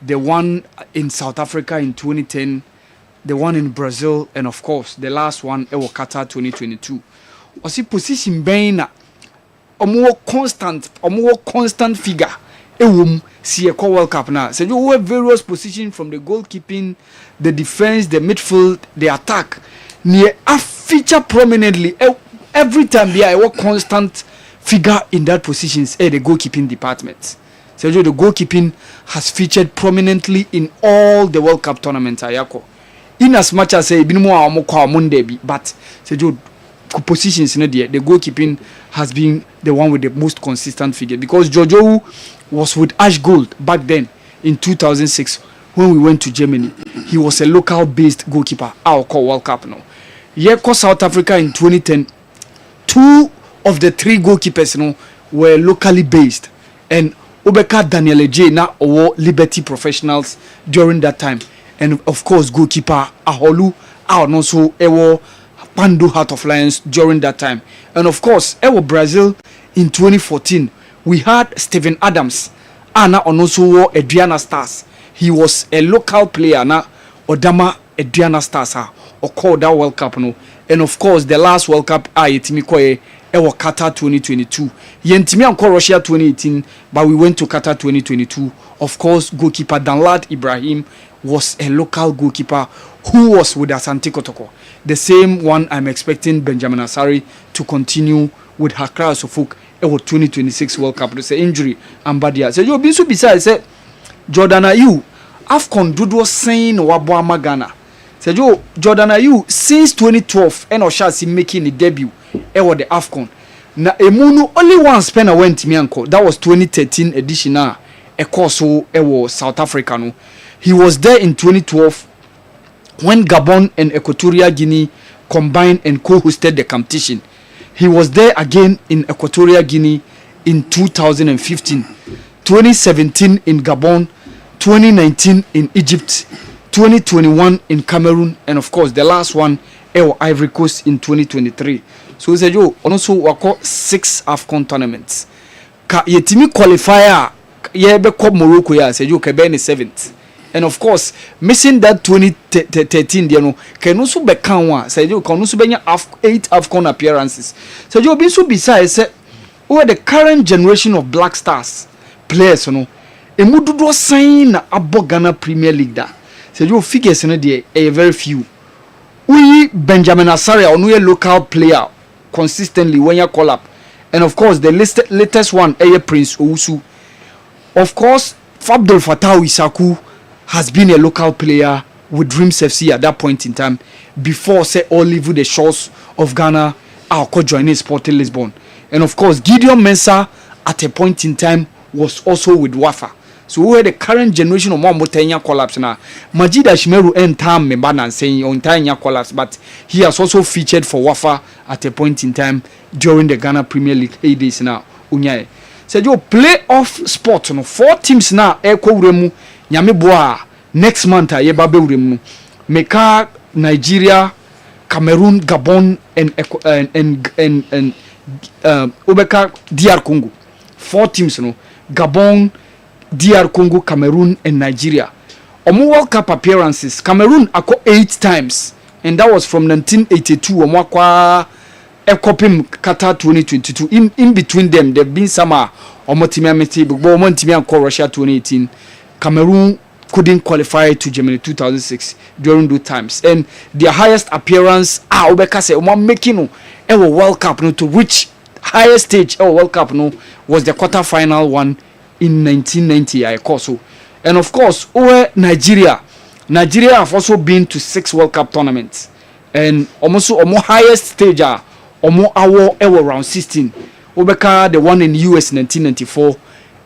The one in South Africa in 2010, the one in Brazil, and of course the last one in Qatar 2022. Osi position being a more constant figure. See a World Cup now. So you have various positions from the goalkeeping, the defense, the midfield, the attack. Near a feature prominently every time there I work constant figure in that positions the goalkeeping department. So the goalkeeping has featured prominently in all the World Cup tournaments ayako. In as much as but so positions in the goalkeeping has been the one with the most consistent figure because Jojo was with Ash Gold back then in 2006 when we went to Germany. He was a local based goalkeeper. Our World Cup now. Yeko South Africa in 2010, 2 of the 3 goalkeepers were locally based, and Obeka Daniel J na or Liberty Professionals during that time, and of course goalkeeper Aholu also ewo Pandu Heart of Lions during that time, and of course ewo Brazil in 2014 we had Steven Adams, and also Adriana Stars. He was a local player na Odama Adriana Stars or called that World Cup no, and of course the last World Cup itimi koye ewo Qatar 2022 yentimi anko Russia 2018 but we went to Qatar 2022. Of course, goalkeeper Danlad Ibrahim was a local goalkeeper who was with Asante Kotoko. The same one I'm expecting Benjamin Asari to continue with Hakra Sofuk ewo 2026 World Cup. There's an injury and Badia. So you bisu beside say Jordan Ayew AFCON dodo saying wabo Ghana. So you Jordan Ayew since 2012 and Oshasi making the debut ewo the AFCON. Na emunu only one spender went to Mianko. That was 2013 edition a course ewo South Africa no. He was there in 2012 when Gabon and Equatorial Guinea combined and co-hosted the competition. He was there again in Equatorial Guinea in 2015, 2017 in Gabon, 2019 in Egypt, 2021 in Cameroon, and of course the last one, Ivory Coast in 2023. So he said, yo, also wako 6 AFCON tournaments. Ka yetimi qualifier, yebe ko Morocco ya, said yo, kebeni 7th. And of course, missing that 2013, you know, can also be canwa. Say you can also be 8 AFCON appearances. So you be so besides say, who are the current generation of Black Stars players, you know, emududo sign abo Ghana Premier League da. So you figures in there a very few. We Benjamin Asare or no local player consistently when you call up, and of course the latest one, Prince Owusu. Of course, Fabdul Fattah Isaku has been a local player with Dreams FC at that point in time before say all leave the shores of Ghana or joining Sporting Lisbon. And of course Gideon Mensah at a point in time was also with Wafa. So we had the current generation of Mamotenya collapse now. Majid Ashmeru and Tam Membana saying on Tanya collapse, but he has also featured for Wafa at a point in time during the Ghana Premier League heydays now. Unyaye. So you play off sport, you know, 4 teams now Eko Uremu Nyameboa next month yeba bewrem meka Nigeria, Cameroon, Gabon and Obeka DR Congo. 4 teams no. Gabon, DR Congo, Cameroon and Nigeria. Omo World Cup appearances Cameroon ako 8 times and that was from 1982 omo kwa Ekopim Qatar 2022. In between them there've been some omo team ameti but omo team anko Russia 2018. Cameroon couldn't qualify to Germany 2006 during those times, and their highest appearance Obeka say making a World Cup no to reach highest stage World Cup no was the quarter-final one in 1990 I so. And of course Nigeria have also been to 6 World Cup tournaments, and almost highest stage almost our round 16 Obeka the one in US 1994,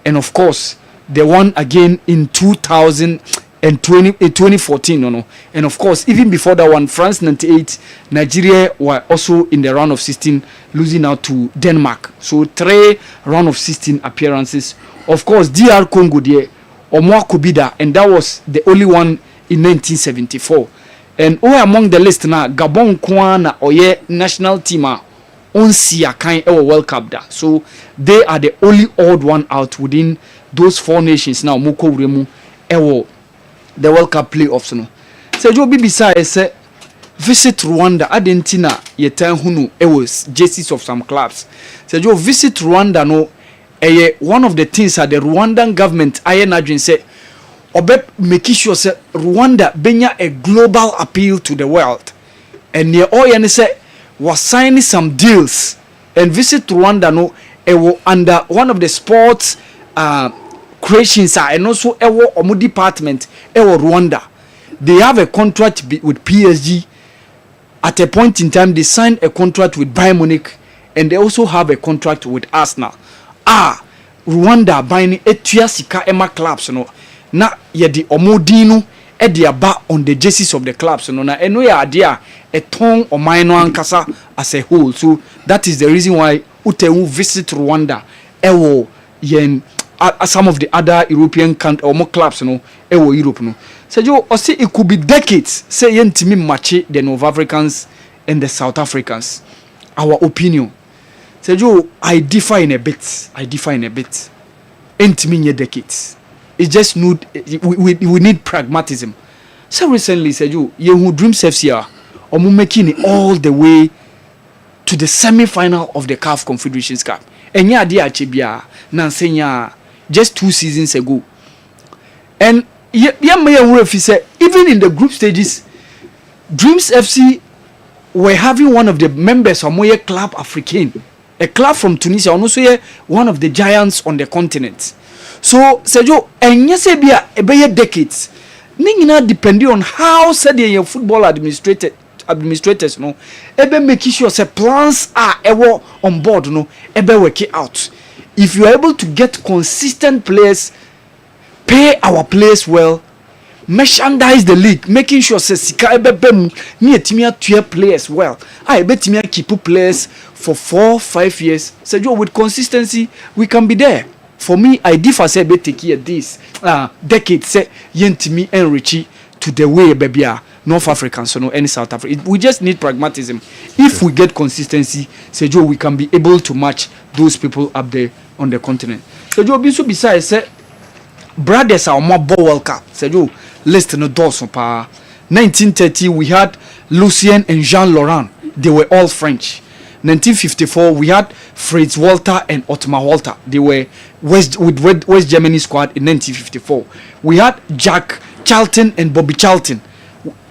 and of course the one again in 2014, no. And of course, even before that one, France 98, Nigeria were also in the round of 16, losing out to Denmark. So 3 round of 16 appearances. Of course, DR Congo there, Omwa Kubida, and that was the only one in 1974. And among the list now, Gabon Kwana Oye national team Onsia kind of World Cup da. So they are the only odd one out within those 4 nations now. Moko Uremu ewo the World Cup playoffs no. So you be beside say visit Rwanda Argentina yetan hunu ewo jerseys of some clubs. So you visit Rwanda no one of the things that the Rwandan government ayen say obe make sure say Rwanda benya a global appeal to the world. And near all say was signing some deals and visit Rwanda no under one of the sports creations and also omo department Rwanda. They have a contract with PSG. At a point in time they signed a contract with Bayern Munich and they also have a contract with Arsenal. Rwanda buying etuasika ema clubs no na yedi omodinu aba on the jerseys of the clubs no na eno ya adea eton omaino ankasa as a whole. So that is the reason why utewu visit Rwanda yen some of the other European or more clubs no Europe no. So you say it could be decades say yentimi match the North Africans and the South Africans. Our opinion. So you I differ in a bit. Entimi decades. It just we need pragmatism. So recently said you who Dreams FC are making it all the way to the semi-final of the CAF Confederations Cup. And yeah, dear Chibia, Nansenya, just 2 seasons ago. And even in the group stages, Dreams FC were having one of the members of Moye Club Africain, a club from Tunisia, and also one of the giants on the continent. So, Sergio, and yes, be decades. Ningina depending on how said your football administrators no ebe making sure say plans are ever on board no ebe work it out. If you are able to get consistent players, pay our players well, merchandise the league, making sure say sika ebe bem ni etimia 12 players well. I bet timia keep players for 4-5 years. So with consistency we can be there. For me, I differ say be take here this decade say yentimi enrich to the way baby North Africans so no any South Africa. We just need pragmatism. If we get consistency, say Joe, we can be able to match those people up there on the continent. So Joe, besides say brothers are more ball World Cup. Say Joe, list no doors pa. 1930 we had Lucien and Jean Laurent. They were all French. 1954 we had Fritz Walter and Otmar Walter. They were West Germany squad in 1954. We had Jack Charlton and Bobby Charlton.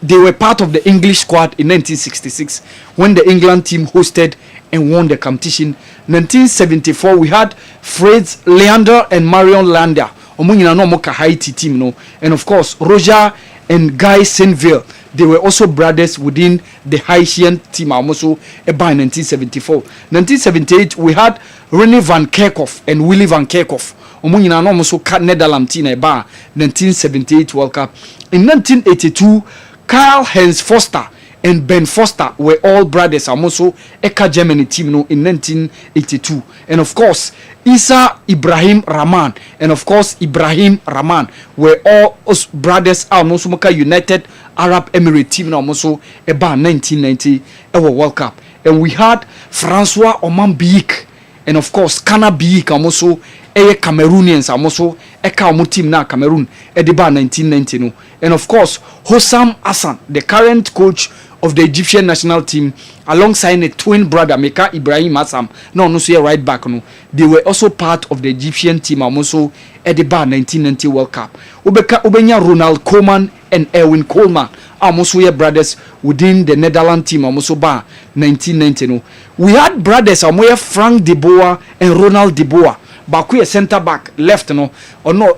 They were part of the English squad in 1966 when the England team hosted and won the competition. 1974 we had Fritz Leander and Marion Lander. Haiti team no, and of course Roger and Guy Saint-Ville. They were also brothers within the Haitian team also by 1974. 1978 we had René van Kerkhoff and Willy van Kerkhoff. Also Netherlands team by 1978 World Cup. In 1982 Karl Heinz Foster and Ben Foster were all brothers. Also Eka Germany team no in 1982. And of course Isa Ibrahim Rahman and of course Ibrahim Rahman were all brothers. Also United Arab Emirates team now also about 1990 World Cup. And we had Francois Oman Biik and of course Kana Biik also Cameroonians also Eka team na Cameroon about 1990 no. And of course Hossam Hassan, the current coach of the Egyptian national team, alongside a twin brother Meka Ibrahim Hassan, no say right back no. They were also part of the Egyptian team also at the 1990 World Cup. Ubenya Ronald Koeman and Erwin Coleman are also brothers within the Netherlands team also bar 1990 no. We had brothers Frank de Boer and Ronald de Boer. Baku center back left no or no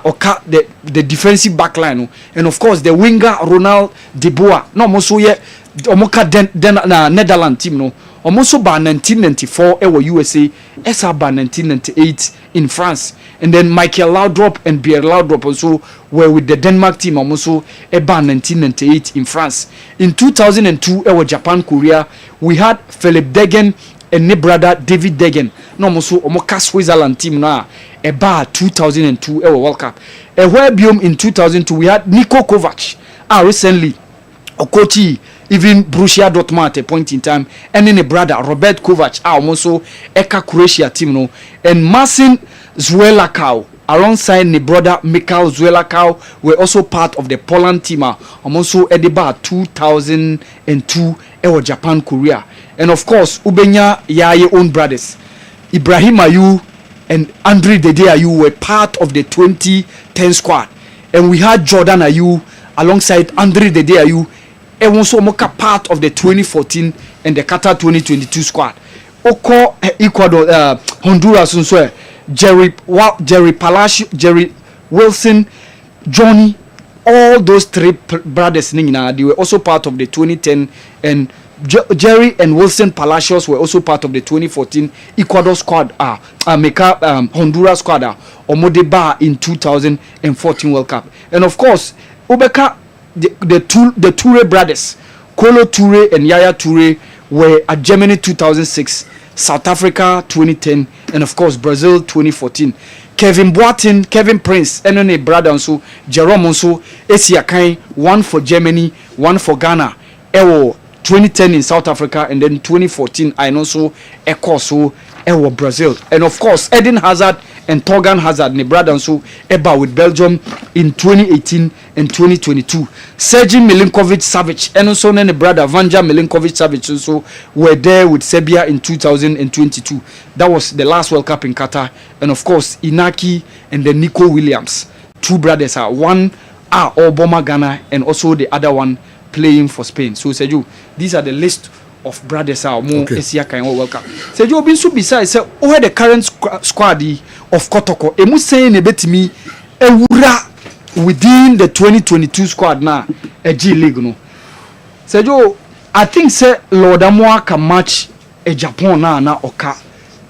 oka the defensive back line no. And of course the winger Ronald de Boer no also omoka Netherlands team no almost by 1994 USA esa by 1998 in France. And then Michael Laudrup and Pierre Laudrup also were with the Denmark team also about 1998 in France. In 2002 Japan Korea we had Philip Degen and ne brother David Degen no also omoka Switzerland team na about 2002 World Cup. Where biome in 2002 we had Niko Kovac recently Okochi even Borussia Dortmund at a point in time, and then a brother Robert Kovac also Eka Croatia team no, and Marcin Zuelakau alongside the brother Mikhail Zuelakau were also part of the Poland team also at the bar 2002 Japan Korea. And of course Ubenya Yaye own brothers Ibrahim Ayew and Andre Dede Ayew were part of the 2010 squad, and we had Jordan Ayew alongside Andre Dede Ayew and also part of the 2014 and the Qatar 2022 squad. Oko Ecuador, Honduras, also Jerry Palacio, Jerry Wilson, Johnny, all those three brothers, they were also part of the 2010, and Jerry and Wilson Palacios were also part of the 2014 Ecuador squad. Honduras squad, Omodeba in 2014 World Cup, and of course Ubeka. The Toure brothers, Kolo Toure and Yaya Toure, were at Germany 2006, South Africa 2010, and of course Brazil 2014. Kevin Boateng, Kevin Prince, and then a brother also, Jerome also, Esiakai, one for Germany, one for Ghana. 2010 in South Africa, and then 2014 I also Ekoso Brazil. And of course, Eden Hazard and Torgan Hazard, ne brother and so Eba with Belgium in 2018 and 2022. Sergei Milinkovic-Savic and also ne brother Vanja Milinkovic-Savic also were there with Serbia in 2022. That was the last World Cup in Qatar. And of course, Inaki and then Nico Williams, two brothers are one are Obama Ghana and also the other one playing for Spain. So Sergio, these are the list of brothers are more Asia kind of World Cup. Sergio been so besides say oh the current squad of Kotoko emu saying a bit me within the 2022 squad now a G League no. Sergio, I think say Lord Amoa can match a Japan na oka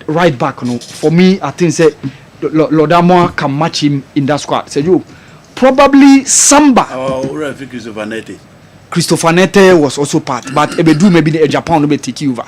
right back no. For me I think say Lord Amoa can match him in that squad. Sergio, probably Samba. Christopher Nete was also part, but Ebedu maybe the Japan will take over.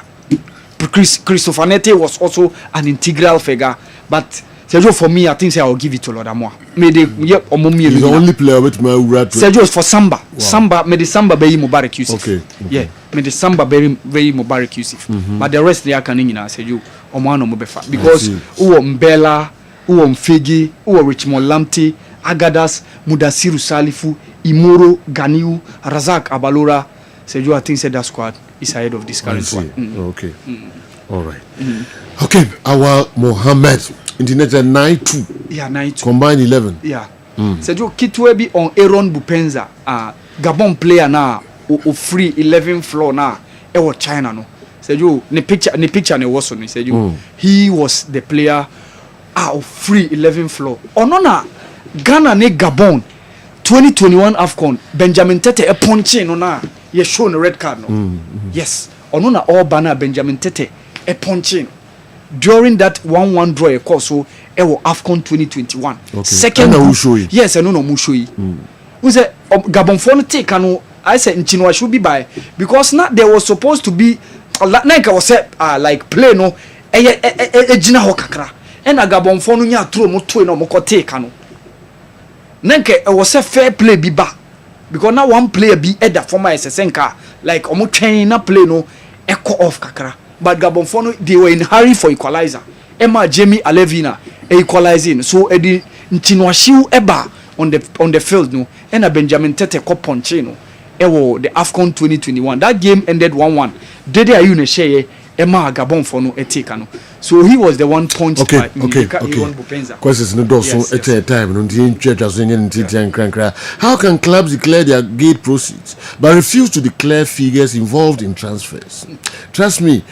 Christopher Nete was also an integral figure, but Sergio for me, I think I will give it to Lord Amoa. He's the only player with my Sergio is for Samba. Wow. Samba, may the Samba be Mubarak Yusuf. Okay. Yeah, may the Samba be very Mubarak Yusuf. But the rest they are canning in Sergio Omano Mubefa because Mbella, Mfegi, Richmond Lamte, Agadas, Mudasiru Salifu, Imoro, Ganiu, Razak Abalora. Sergio, I think said that squad is ahead of this current one. Okay. All right. Okay, our Mohammed Internet 9-2. Yeah, 9-2. Combined 11. Yeah. Sergio Kitwe be on Aaron Bupenza, Gabon player now, o free 11 floor now. Ewo China no. Sergio, ne picture ne was on Sergio. He was the player of free 11 floor. Onona Ghana ne Gabon 2021 AFCON Benjamin Tete e punching no na ye show no red card no. Yes. Onona all banner Benjamin Tete e punching during that 1-1 draw course so ewo AFCON 2021. Okay. Second yes, no Mushui. We say Gabon phone take no I said Nchinwa should be by because now there was supposed to be like I was said like play no e jina ho kakra and Gabon phone nya throw mo to no mo ko take no Nenke was a fair play be back because now one player be at the former SSNK like omo train na play no echo off kakra but Gabon Fono they were in hurry for equalizer. Emma Jamie Alevina equalizing so edi ntinwashiu eba on the field no and a Benjamin Tete ko ponche no ewo the AFCON 2021 that game ended 1-1 dede ayu ne share Emma Gabon Fono eteka no so he was the one point okay. Questions no do so at a time no the church as in crankra. How can clubs declare their gate proceeds but refuse to declare figures involved in transfers? Trust me,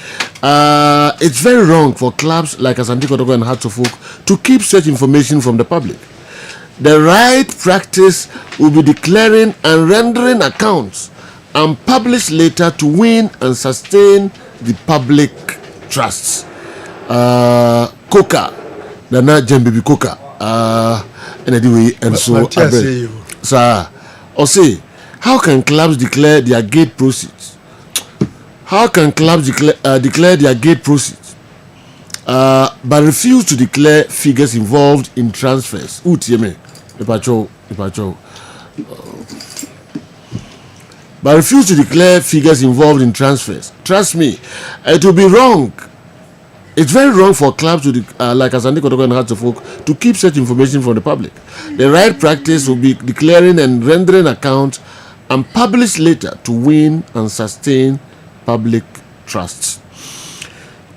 it's very wrong for clubs like Asante Kotoko and Hearts of Oak to keep such information from the public. The right practice will be declaring and rendering accounts and publish later to win and sustain the public trusts. Coca, Nana Jembibi Coca, and anyway, and so sir, or say, how can clubs declare their gate proceeds? How can clubs declare their gate proceeds, but refuse to declare figures involved in transfers? Utieme, Ipacho. But refuse to declare figures involved in transfers. Trust me, it will be wrong. It's very wrong for clubs to like Asante Kotoko and Hearts of Oak to keep such information from the public. The right practice will be declaring and rendering accounts and publish later to win and sustain public trusts.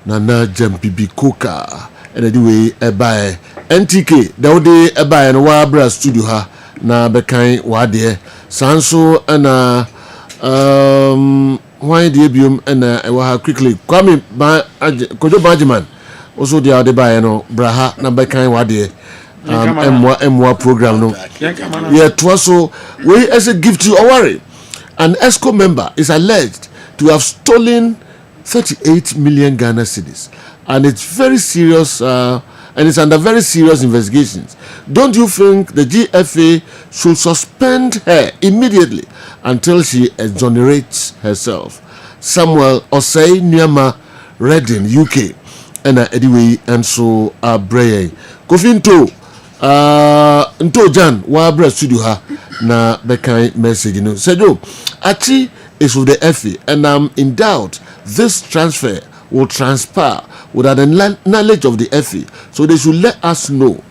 Nana Jampibi Koka and anyway by NTK the day by and Wabra studio ha na bekan wade Sanso and why the abium and quickly Kwame Kojo Bajiman also the other by no Braha number kind wade M1 program no yeah twaso we as a gift to worry an ESCO member is alleged to have stolen 38 million Ghana cedis and it's very serious and it's under very serious investigations. Don't you think the GFA should suspend her immediately until she exonerates herself? Samuel Osei Nyama Redding UK and anyway and so Bray Kofinto Nto Jan Wabra studio ha na bekai message no Sedo Achi is with the FA and I'm in doubt this transfer will transpire without the knowledge of the FA. So they should let us know.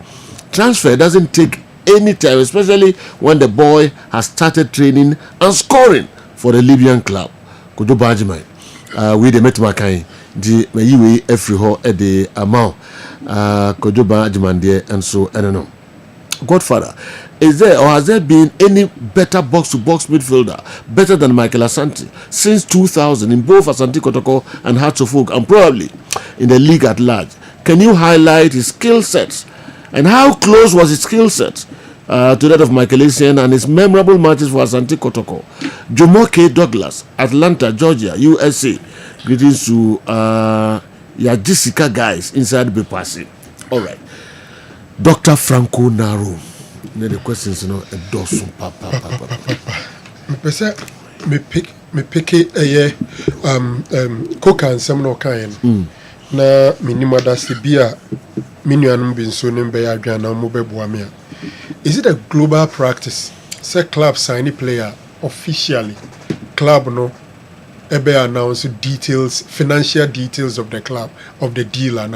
Transfer doesn't take any time, especially when the boy has started training and scoring for the Libyan club. Kodo Bajimai. We the Metmakai, the Mayiwe every ho at the amount. Kodo Bajimai there, and so I don't know. Godfather, is there or has there been any better box-to-box midfielder better than Michael Asante since 2000 in both Asante Kotoko and Hearts of Oak, and probably in the league at large? Can you highlight his skill sets and how close was his skill set to that of Michael Essien and his memorable matches for Asante Kotoko? Jomo K. Douglas, Atlanta, Georgia, USA. Greetings to your Jessica guys inside Bepasi. All right. Dr. Franco Naro. The questions, a dozen papa. Me pick coca and some no kind. Na minima dasi bia minuanum bin so nembe ya adwana mo beboamia. Is it a global practice? Say club sign a player officially. Club no ebe announce details, financial details of the club, of the deal and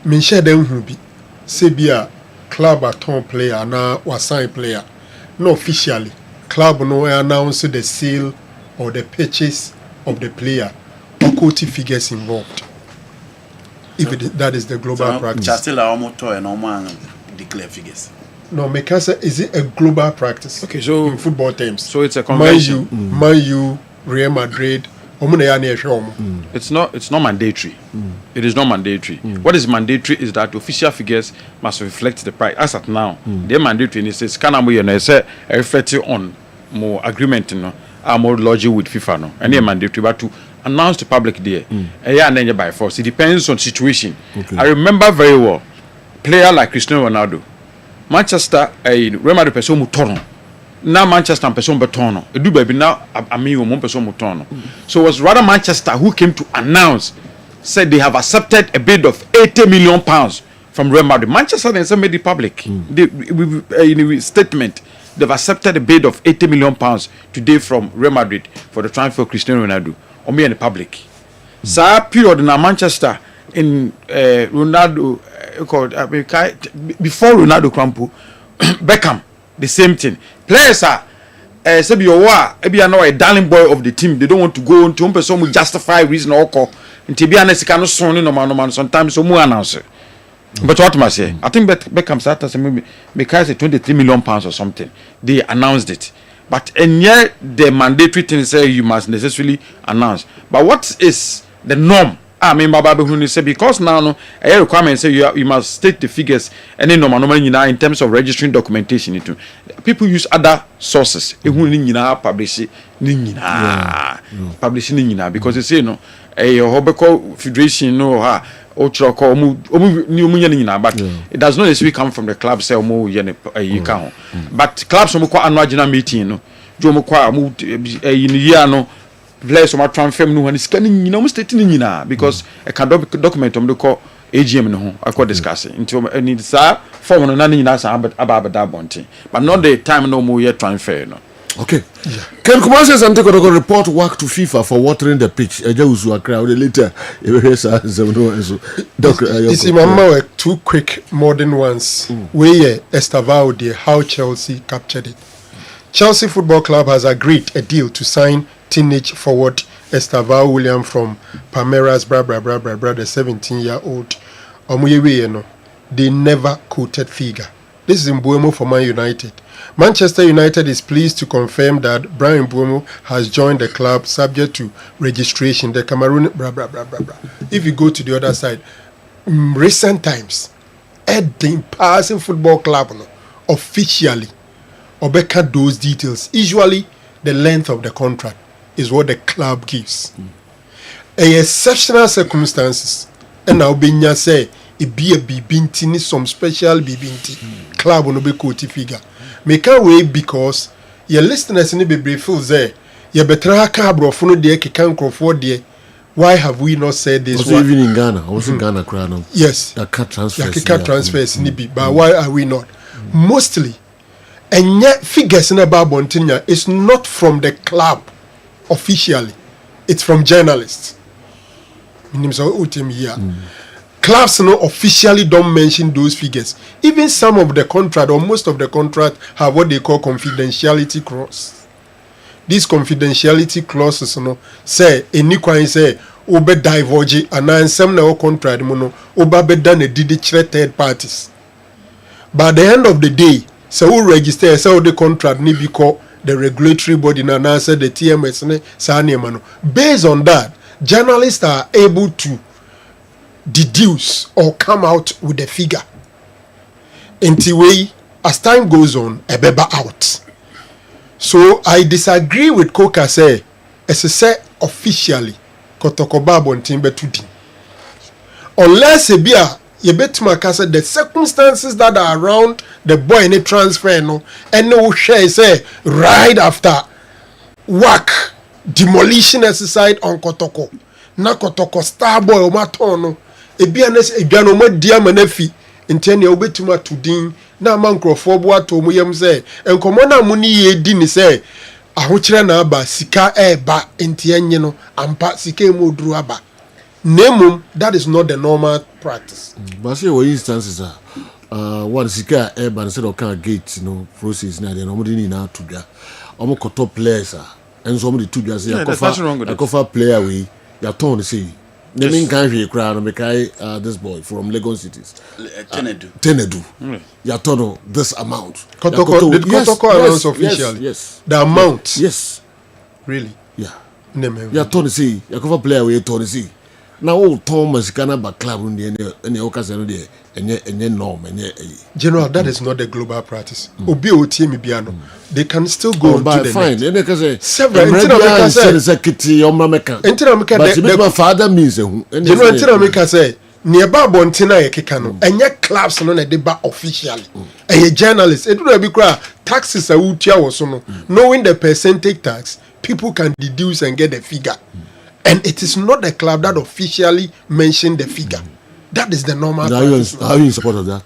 min share them who be say be a club at home player na or sign player. No officially. Club no announce the sale or the purchase of the player or quality figures involved. If that is the global practice. Still almost and almost declare figures. No, Mikasa, is it a global practice? Okay, so in football terms. So it's a convention. Man U, Real Madrid. It's not mandatory. It is not mandatory. What is mandatory is that official figures must reflect the price. As at now, they're mandatory and it says can I say reflect on more agreement more lodging with FIFA no, and they're mandatory, but to announce to public there, and then by force. It depends on situation. Okay. I remember very well, player like Cristiano Ronaldo, Manchester, Real Madrid person mutono. Now Manchester and person betono. It do baby now amigo mon person mutono. So it was rather Manchester who came to announce, said they have accepted a bid of £80 million from Real Madrid. Manchester then made it public. In a statement, they've accepted a bid of £80 million today from Real Madrid for the transfer of Cristiano Ronaldo. On me in the public. So period in Manchester in Ronaldo before Ronaldo Crampo, Beckham, the same thing. Players are say be a darling boy of the team. They don't want to go into person will justify reason or call. Until be honest, cannot son no man sometimes so more announce. But what must say? I think Beckham started maybe because £23 million or something. They announced it. But and yet the mandatory thing say you must necessarily announce. But what is the norm? I mean, Baba say because now a requirement say you must state the figures and then normally in terms of registering documentation. People use other sources. Publishing because they say no a Herbal Federation no but it does not necessarily come from the club say but clubs annual meeting no players from transfer no one is scanning stating because I can document on the call AGM no I could discuss it until any form no none about that bonting but not the time no more yet transfer no. Okay. Yeah. Can commercials and take a report work to FIFA for watering the pitch? A crowd later. It's remember two quick modern ones. Where Estavao de how Chelsea captured it. Chelsea Football Club has agreed a deal to sign teenage forward Estavao William from Palmeiras, the 17-year-old. They never quoted figure. This is in Mbuemo for Man United. Manchester United is pleased to confirm that Brian Mbuemo has joined the club subject to registration. The Cameroon, If you go to the other side, recent times, the passing football club officially obeka those details. Usually, the length of the contract is what the club gives. Exceptional circumstances, and now Benya say it be a bibinti, some special bibinti club no be quote figure. Make a way because your listeners in the be feel there. You better have cabro for no dear can for dear. Why have we not said this? Also even in Ghana, also in Ghana crowd. Yes, the cat transfers. The cat transfers nibi. But why are we not? Mostly, and yet figures in about Bontinia is not from the club officially. It's from journalists. Clubs no officially don't mention those figures. Even some of the contract or most of the contract have what they call confidentiality clause. These confidentiality clauses no say any kwan say obe diverge and ansem na contract mo no oba be done a did third parties. By the end of the day, so who register so the contract ni be called the regulatory body na answer the TMS ne sa no. Based on that, journalists are able to deduce or come out with a figure. Until way, as time goes on, a beba out. So I disagree with Coca say, as I say officially, Kotokoba Bontimbe Tudi. Unless a beer, you bet my casa the circumstances that are around the boy in a transfer, no, and no share say right after work demolition exercise on Kotoko. Na Kotoko star boy o matono. Ebianes ebiano ma dia manafi ntene obetuma tudin na mankrofo bo ato mu yam se enkomo na mu ni ye di ni se ahokyere na aba sika eba ntienye no ampa sika emu oduru aba nemum that is not the normal practice. But say what instances are one sika eba instead of kan gate no process na dey no mo ni na tudwa omo koto players and so mo di tudwa say akofa player we ya turn say the main country crowd this boy from Lagos cities. Tenedu. You told this amount. Kotoko announce officially. Yes. The amount. Yes. Really? Yeah. You told see. You cover player we told see. Now all Thomas Ghana back club in the occasion there and norm and General, that is not the global practice. Obi Otiemi Biano. They can still go to the fine. Several but father means General Tinamika say nearby Bontina Ekikano and yet clubs no na deba officially. A journalist, it would be cry taxes are utia or so knowing the percentage tax, people can deduce and get the figure. And it is not the club that officially mentioned the figure. That is the normal practice. Are you in support of that?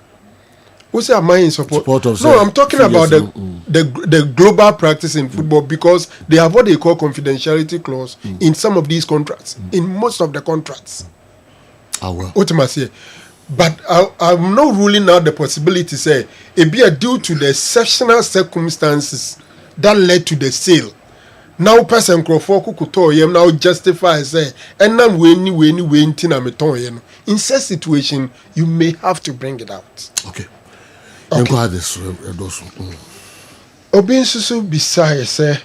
Who say am I in support of no, I'm talking about the global practice in football because they have what they call confidentiality clause in some of these contracts, in most of the contracts. Well. Ultimately, but I'm not ruling out the possibility say it be due to the exceptional circumstances that led to the sale. Now person Crawford kukuto yem now justify say and now when tina meton in such situation you may have to bring it out. Okay. This Obin susu beside say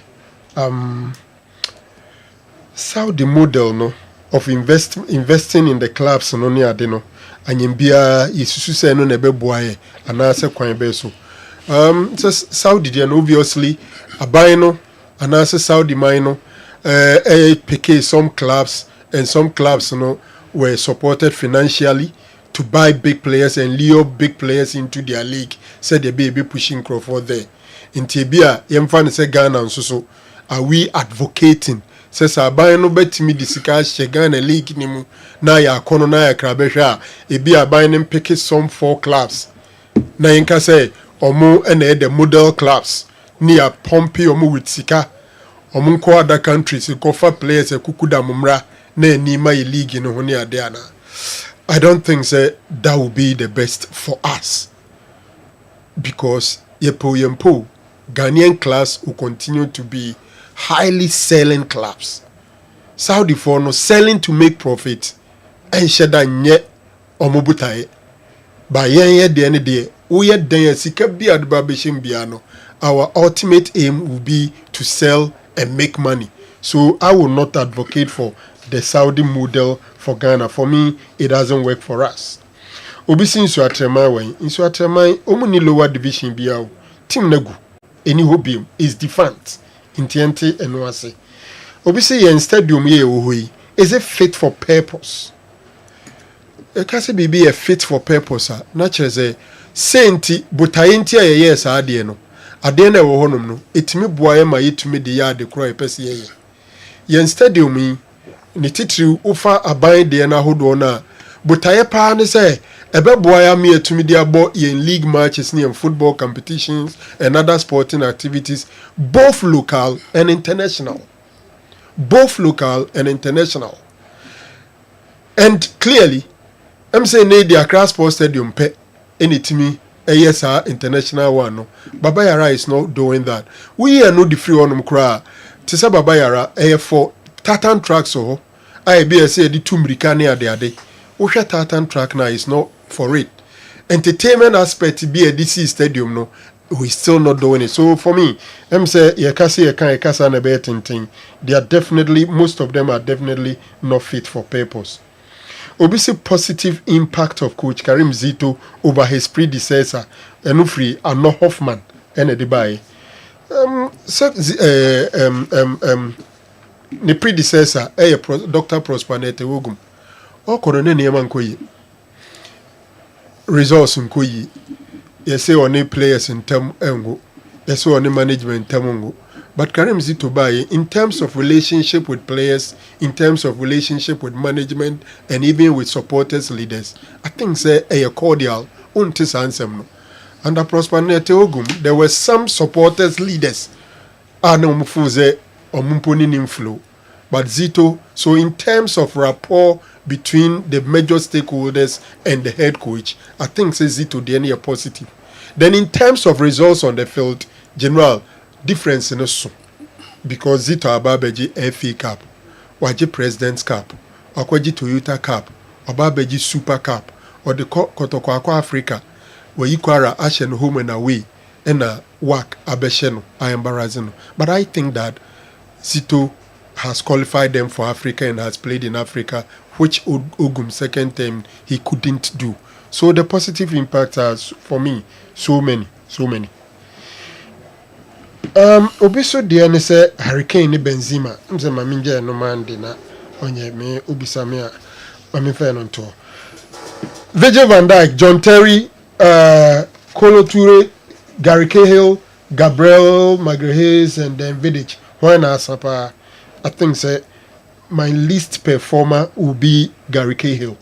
Saudi model no of investing in the clubs no ni ade no anyembia isusu say no na be boaye anase kwan be so Saudi dey obviously aban no anase Saudi mine pick some clubs and some clubs were supported financially to buy big players and lure big players into their league. Said they be pushing Crawford there. In Tibia, Yemfan say Ghana and so are we advocating? Says I buy no bet me the Sika Ghana league nimu na ya kono na ya krabesha e be a buying them pick some 4 clubs. Na yinka say omo ene the model clubs near Pompey omo with Sika omo nko other countries go for players e kukuda mumra na ni ma league no honi ade ana. I don't think that would be the best for us because Yempo Ghanaian clubs will continue to be highly selling clubs. Saudi for no selling to make profit and shada nye omobutai. By yen the end day, we had den sika bi adbabishim biano. Our ultimate aim will be to sell and make money. So I will not advocate for the Saudi model for Ghana. For me, it doesn't work for us. Obisi insu atrema omuni lower division biao. Team nagu any hobium is defunct. Intiente enwase. Obisi yen stadium ye ohui. Is it fit for purpose? Ekase bibi a fit for purpose. Naturally senti butayenti a yes ade no. Ade na wo honum no. Etimi boaye ma yetumi de ya de kro epese ye. Yen stadium yi ni titiri ufa aban de na hodo na butaye pa ne say ebe boya me atumi de abo in league matches ni and football competitions and other sporting activities both local and international And clearly, I'm saying the Accra Sports Stadium pay anytimi yes international one no. Baba Yara is not doing that. We are not the free on kra. Tisa Baba Yara for tartan tracks so I be say the two Mrikani ade. Osha tartan track now is not for it. Entertainment aspect be a DC stadium no. We still not doing it. So for me, I'm say yekasa na be tinting. They are definitely, most of them are definitely not fit for purpose. Obviously, positive impact of Coach Karim Zito over his predecessor, Enufri and no Hoffman, and Edibai. The predecessor, Dr. Prosperity Wogum. O Corona Niaman Koyi. Resource in Koyi. Yes, say only players in term engo. Yes, say only management term. But Karim Zito Baye, in terms of relationship with players, in terms of relationship with management, and even with supporters, leaders, I think say a cordial, untis ansem. Under Prosperity Ogum, there were some supporters, leaders, no mufuze or mumponi inflow. But Zito, so in terms of rapport between the major stakeholders and the head coach, I think say Zito the positive. Then in terms of results on the field, general difference in us because Zito Ababeji FA Cup, Waji President's Cup, Akwaji Toyota Cup, Ababeji Super Cup, or the Kotoko Africa, where Ikwara Ashen home and away, and a work Abesheno, I embarrassing. But I think that Zito has qualified them for Africa and has played in Africa, which Ogum second time he couldn't do. So the positive impact has, for me, so many. Obiso deɛ say Hurricane ni Benzema mse maminje no man de na onye me obisa me a mami fa no to Virgil van Dijk, John Terry, Kolo Toure, Gary Cahill, Gabriel Magalhaes, and then Vidic. When I think say my least performer will be Gary Cahill.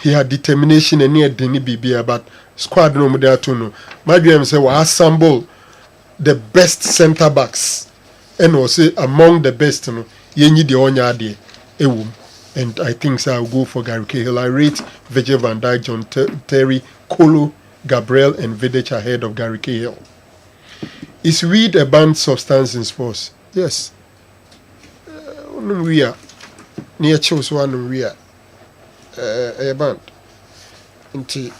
He had determination and near Denny Bibia, but squad no there too no. My dream say we assemble the best centre backs and was say among the best no yenyi de onya ade ewum, and I think so I'll go for Gary Cahill. I rate Virgil van Dijk, John Terry, Kolo, Gabriel and Vidic ahead of Gary Cahill. Is weed a banned substance in sports? Yes. We are near Choswan we are a band. Nti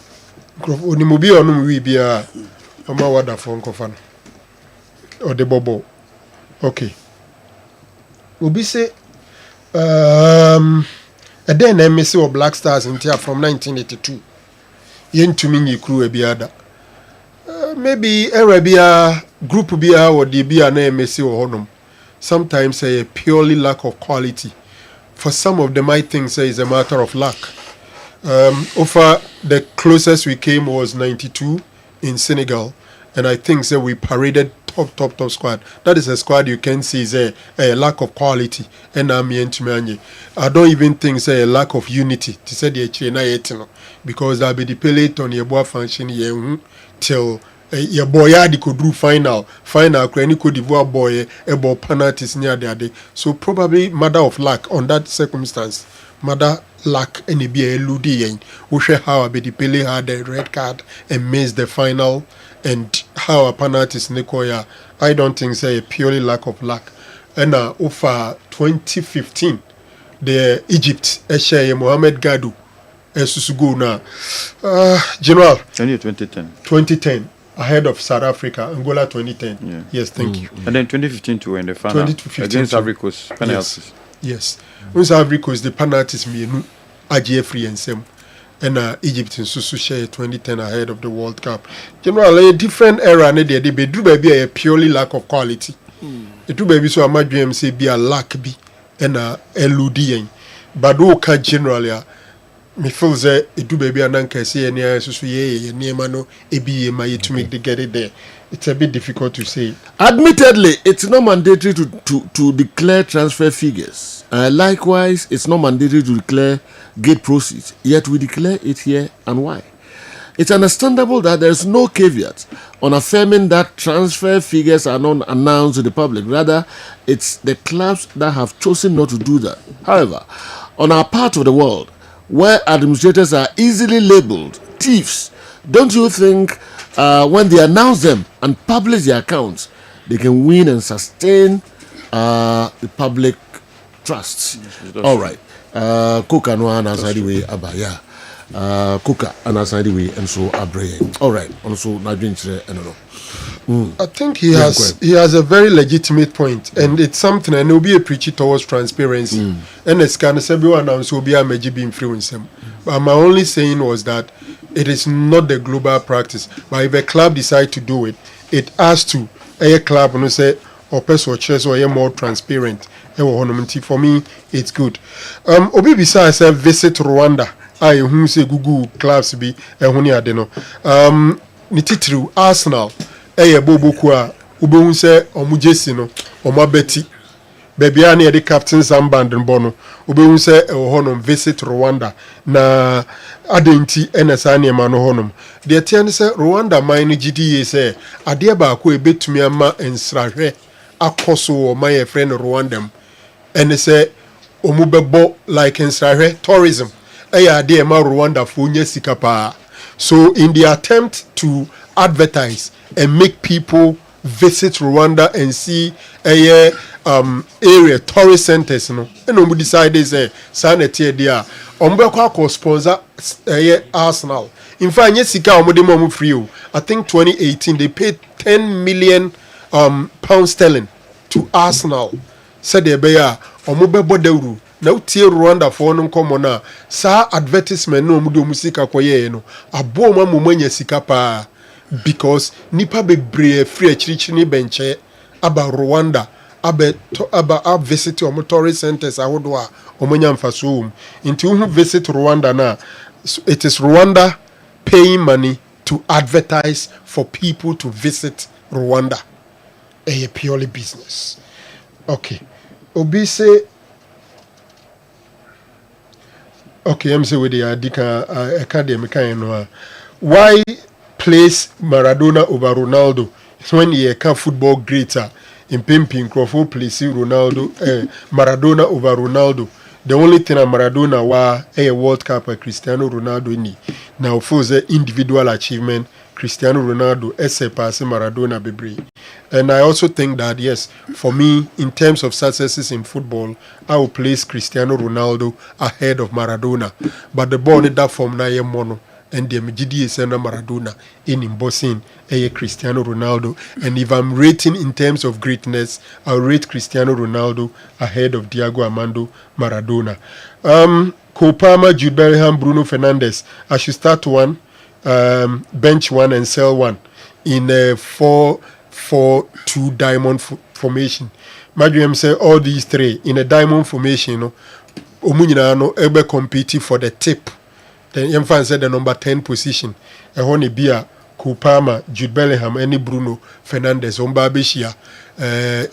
onimobi onum we be a ama wada for nkofan or the bobo. Okay. Obi say a then MSC or Black Stars in Tia from 1982. Yen to me crew a biada. Maybe Arabia group bia or the bia na MSC or honum. Sometimes a purely lack of quality. For some of them, I think say is a matter of luck. Over the closest we came was 92 in Senegal, and I think say we paraded top squad. That is a squad you can see is a lack of quality. And I don't even think say a lack of unity. To say the China because I'll be dependent on your boy function till your boy could do final Krenny Cote d'Ivoire boy about penalties near the day. So probably matter of luck on that circumstance. Matter luck and be a ludi we share how the Pele had the red card and missed the final, and how a penalties Nikoya. I don't think say a purely lack of luck. And over 2015 the Egypt share Mohamed Gadou Susugu na General 2010 ahead of South Africa, Angola 2010. Yeah. Yes, thank you. And then 2015 to in the final against Ivory Coast penalties. Yes. When Ivory Coast the penalties me AGF free and same, and Egypt in Susu share 2010 ahead of the World Cup. General, a different era ne dey be do be a purely lack of quality. It do be so amadwem say be a lack be and LUD but do ka generally me feel say it do baby and say any so ye no ebi ma to make the get it there. It's a bit difficult to say. Admittedly, it's not mandatory to declare transfer figures. Likewise, it's not mandatory to declare gate proceeds. Yet we declare it here, and why? It's understandable that there's no caveat on affirming that transfer figures are not announced to the public. Rather, it's the clubs that have chosen not to do that. However, on our part of the world, where administrators are easily labeled thieves, don't you think when they announce them and publish their accounts, they can win and sustain the public trust? All right. Coca no answer the way abaya. Coca and answer the way and so abre. All right. Also na drink no. I think he has a very legitimate point, and it's something, and it will be a preachy towards transparency. And it's kind of everyone will be a major influence. But my only saying was that it is not the global practice. But if a club decide to do it, it has to a club and say or person or chess or more transparent. For me, it's good. Obi besides visit Rwanda. I who say Google clubs be a huni adeno. Nititru Arsenal. Bobo kwa ube se omujesi no omabeti baby ani the captain Zamband bono ube se honum visit Rwanda na adenti enesani ma no honum de tian se Rwanda mine GDA se ade ba ko ebetumi ama ensrahwe akoso o my friend Rwandam ene se omubebo like ensrahwe tourism ade ma Rwanda fo nya sika pa. So in the attempt to advertise and make people visit Rwanda and see a area tourist centers, and we decided say sanity there. Umbeko sponsor Arsenal. In fact, yes, free. I think 2018 they paid 10 million pounds sterling to Arsenal. Said they be bodeuru. Now tie Rwanda for no come na sa advertisement no mudo musika koye no aboma mumanya sika pa because nipa bebre free chirichini benche aba Rwanda aba visit or tourist centers ahodo a omanya mfaso into who visit Rwanda na it is Rwanda paying money to advertise for people to visit Rwanda. A purely business. Okay. Obi say okay, I'm saying with the academic why place Maradona over Ronaldo when he a football greater in pimping Crawford place Ronaldo Maradona over Ronaldo. The only thing Maradona was a World Cup Cristiano Ronaldo ni. Now for the individual achievement Cristiano Ronaldo surpass Maradona bebre. And I also think that yes, for me in terms of successes in football, I will place Cristiano Ronaldo ahead of Maradona. But the ball in that form na mono and the MGD is Maradona in bossing Cristiano Ronaldo. And if I'm rating in terms of greatness, I'll rate Cristiano Ronaldo ahead of Diego Armando Maradona. Copama, Jude Bellingham, Bruno Fernandes. I should start one. Bench one and sell one in a 4-4-2 diamond formation. Madriam say all these three in a diamond formation, Omunina no ebe competing for the tip. Then Yemfan said the number 10 position. A honey beer, Kupama, Jude Bellingham, any Bruno Fernandes, Ombabishia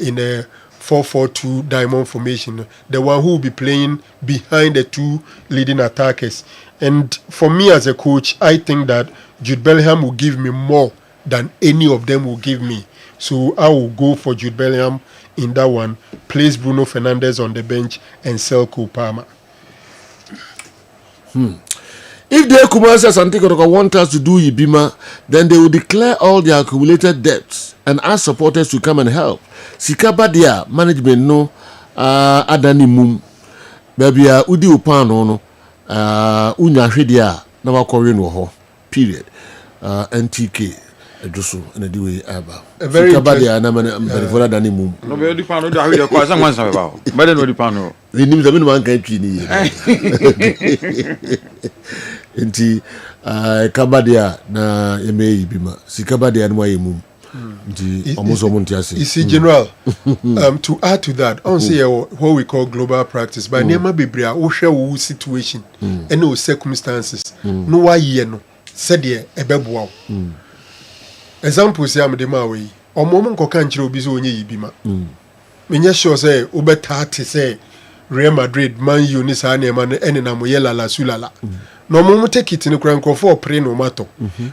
in a 4-4-2 diamond formation. The one who will be playing behind the two leading attackers. And for me as a coach, I think that Jude Bellingham will give me more than any of them will give me. So I will go for Jude Bellingham in that one, place Bruno Fernandes on the bench and sell Kupama. If the Kumasi Santikotoko want us to do Ibima, then they will declare all their accumulated debts and ask supporters to come and help. Sikabadia management no adani mum. Baby udi upano no unya hwedia na wakore no ho. Period. NTK edoso na di we aba. Sikabadia na manifora adani mum. No be odi pano da hwedia kwa san wansa be ba. Bade no odi pano. Nim zabe no man kan twi ni. Enti kabadia na yeme bima sikabadia no ayemum nti omoso monti ase. You see general to add to that on say what we call global practice by nema bebrea wo hwe wo situation and no circumstances no wa ye no said ye ebeboa. Example say am de ma we omom nkoka nkyere obi so onye yibima menye sure say obeta ate say Real Madrid, Man U, ni sa na man ene na moyela la sulala. No mo take it ni kura nkofo pre no mato.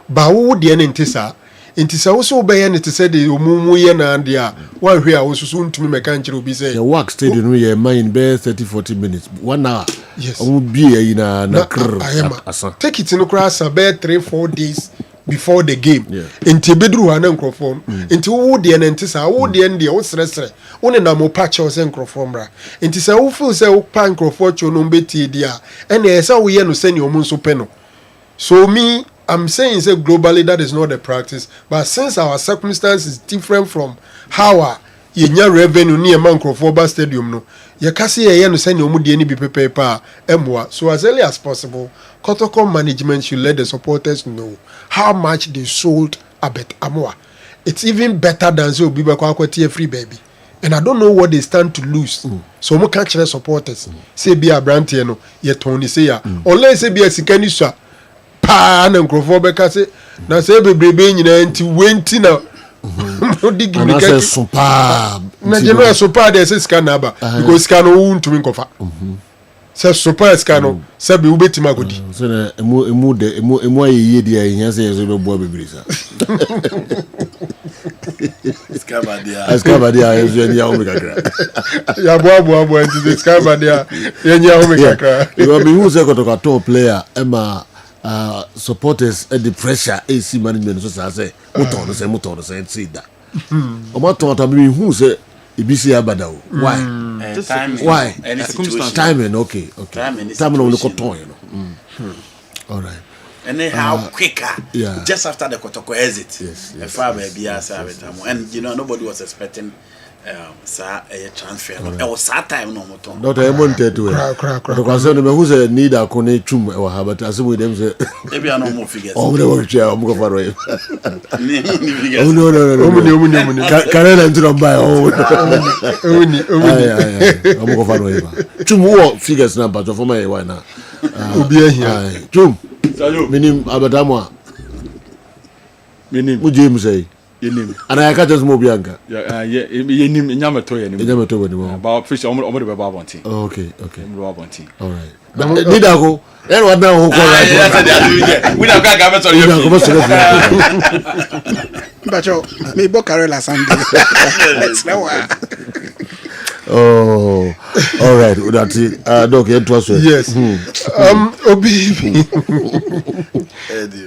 Ba wo de ne ntisa nti sɛ wo so wobɛyɛ ne te sɛ de omumu yɛ na ade a wanhwɛ a wo so so ntumi mɛka nkyerɛ obi sɛ the work stadium no yɛ mine bɛyɛ 30-40 minutes 1 hour yes ɔmo bie ayi na asa take it no koraa sa bɛyɛ 3-4 days before the game nti ebeduru ha na nkrɔfoɔ nti wo deɛ ne nti sa wo deɛ ne deɛ wo srɛsrɛ wo ne nam pa kyɛw sɛ nkrɔfoɔ mbra nti sɛ wo feel sɛ wo pa nkrɔfoɔ kyɛw no betie di a ɛna ɛsɛ wo yɛ no sɛ ne ɔmo nso pɛ no so me I'm saying say globally that is not the practice but since our circumstance is different from how yenya revenue ni ema nkrɔfoɔ ba stadium no ye kase ye no sɛ ne ɔmo deɛ ne bi pepepe a ɛmoa so as early as possible protocol management should let the supporters know how much they sold abet amoa. It's even better than say obi ba kwa free baby. And I don't know what they stand to lose. So mo catch the supporters. Say be a brand here no ye Tony say ya. Unless say be a sikani swa pa na nkrofo be ka say na say bebrebe nyina nti wenti na no dig me ka super na je no super dey say scan aba because scan no wuntumi nkofa. Say super scan no say be ubetima godi. So na emu ayeye dia nya say so be boa bebre sa. Eskabadia yesu nya o mekakra. Ya boa nti eskabadia nya o mekakra. You be who say ko to player ema supporters at the pressure AC management so say motor no say say that. O ma to be who say ibisi abada o. Why? Why? Timing, okay. Timing on the cotton, you know. All right. And then how quicker? Yeah. Just after the Kotoko exit. Yes. And you know nobody was expecting a transfer. It was that time no more. Not a month to it. Because who's a need a connect chum or have it as with them say. Maybe I no more figures. Oh, the work chair, I'm going for it. Oh, no. Can I enter on by all? I'm going for it. 2 more figures number for my why now. Chum. Minim abadamwa. Minim. What James say? Yenim. And I catch us more bianca. Yenim nyamato yenim. Nyamato anymore. About fish omo de baba bonti. Okay. All right. Need I go? And what now who call? We don't got government on you. But yo, me book Carela Sunday. Let's know. Oh, all right. That's it. Doc, you trust me? Yes. Obi.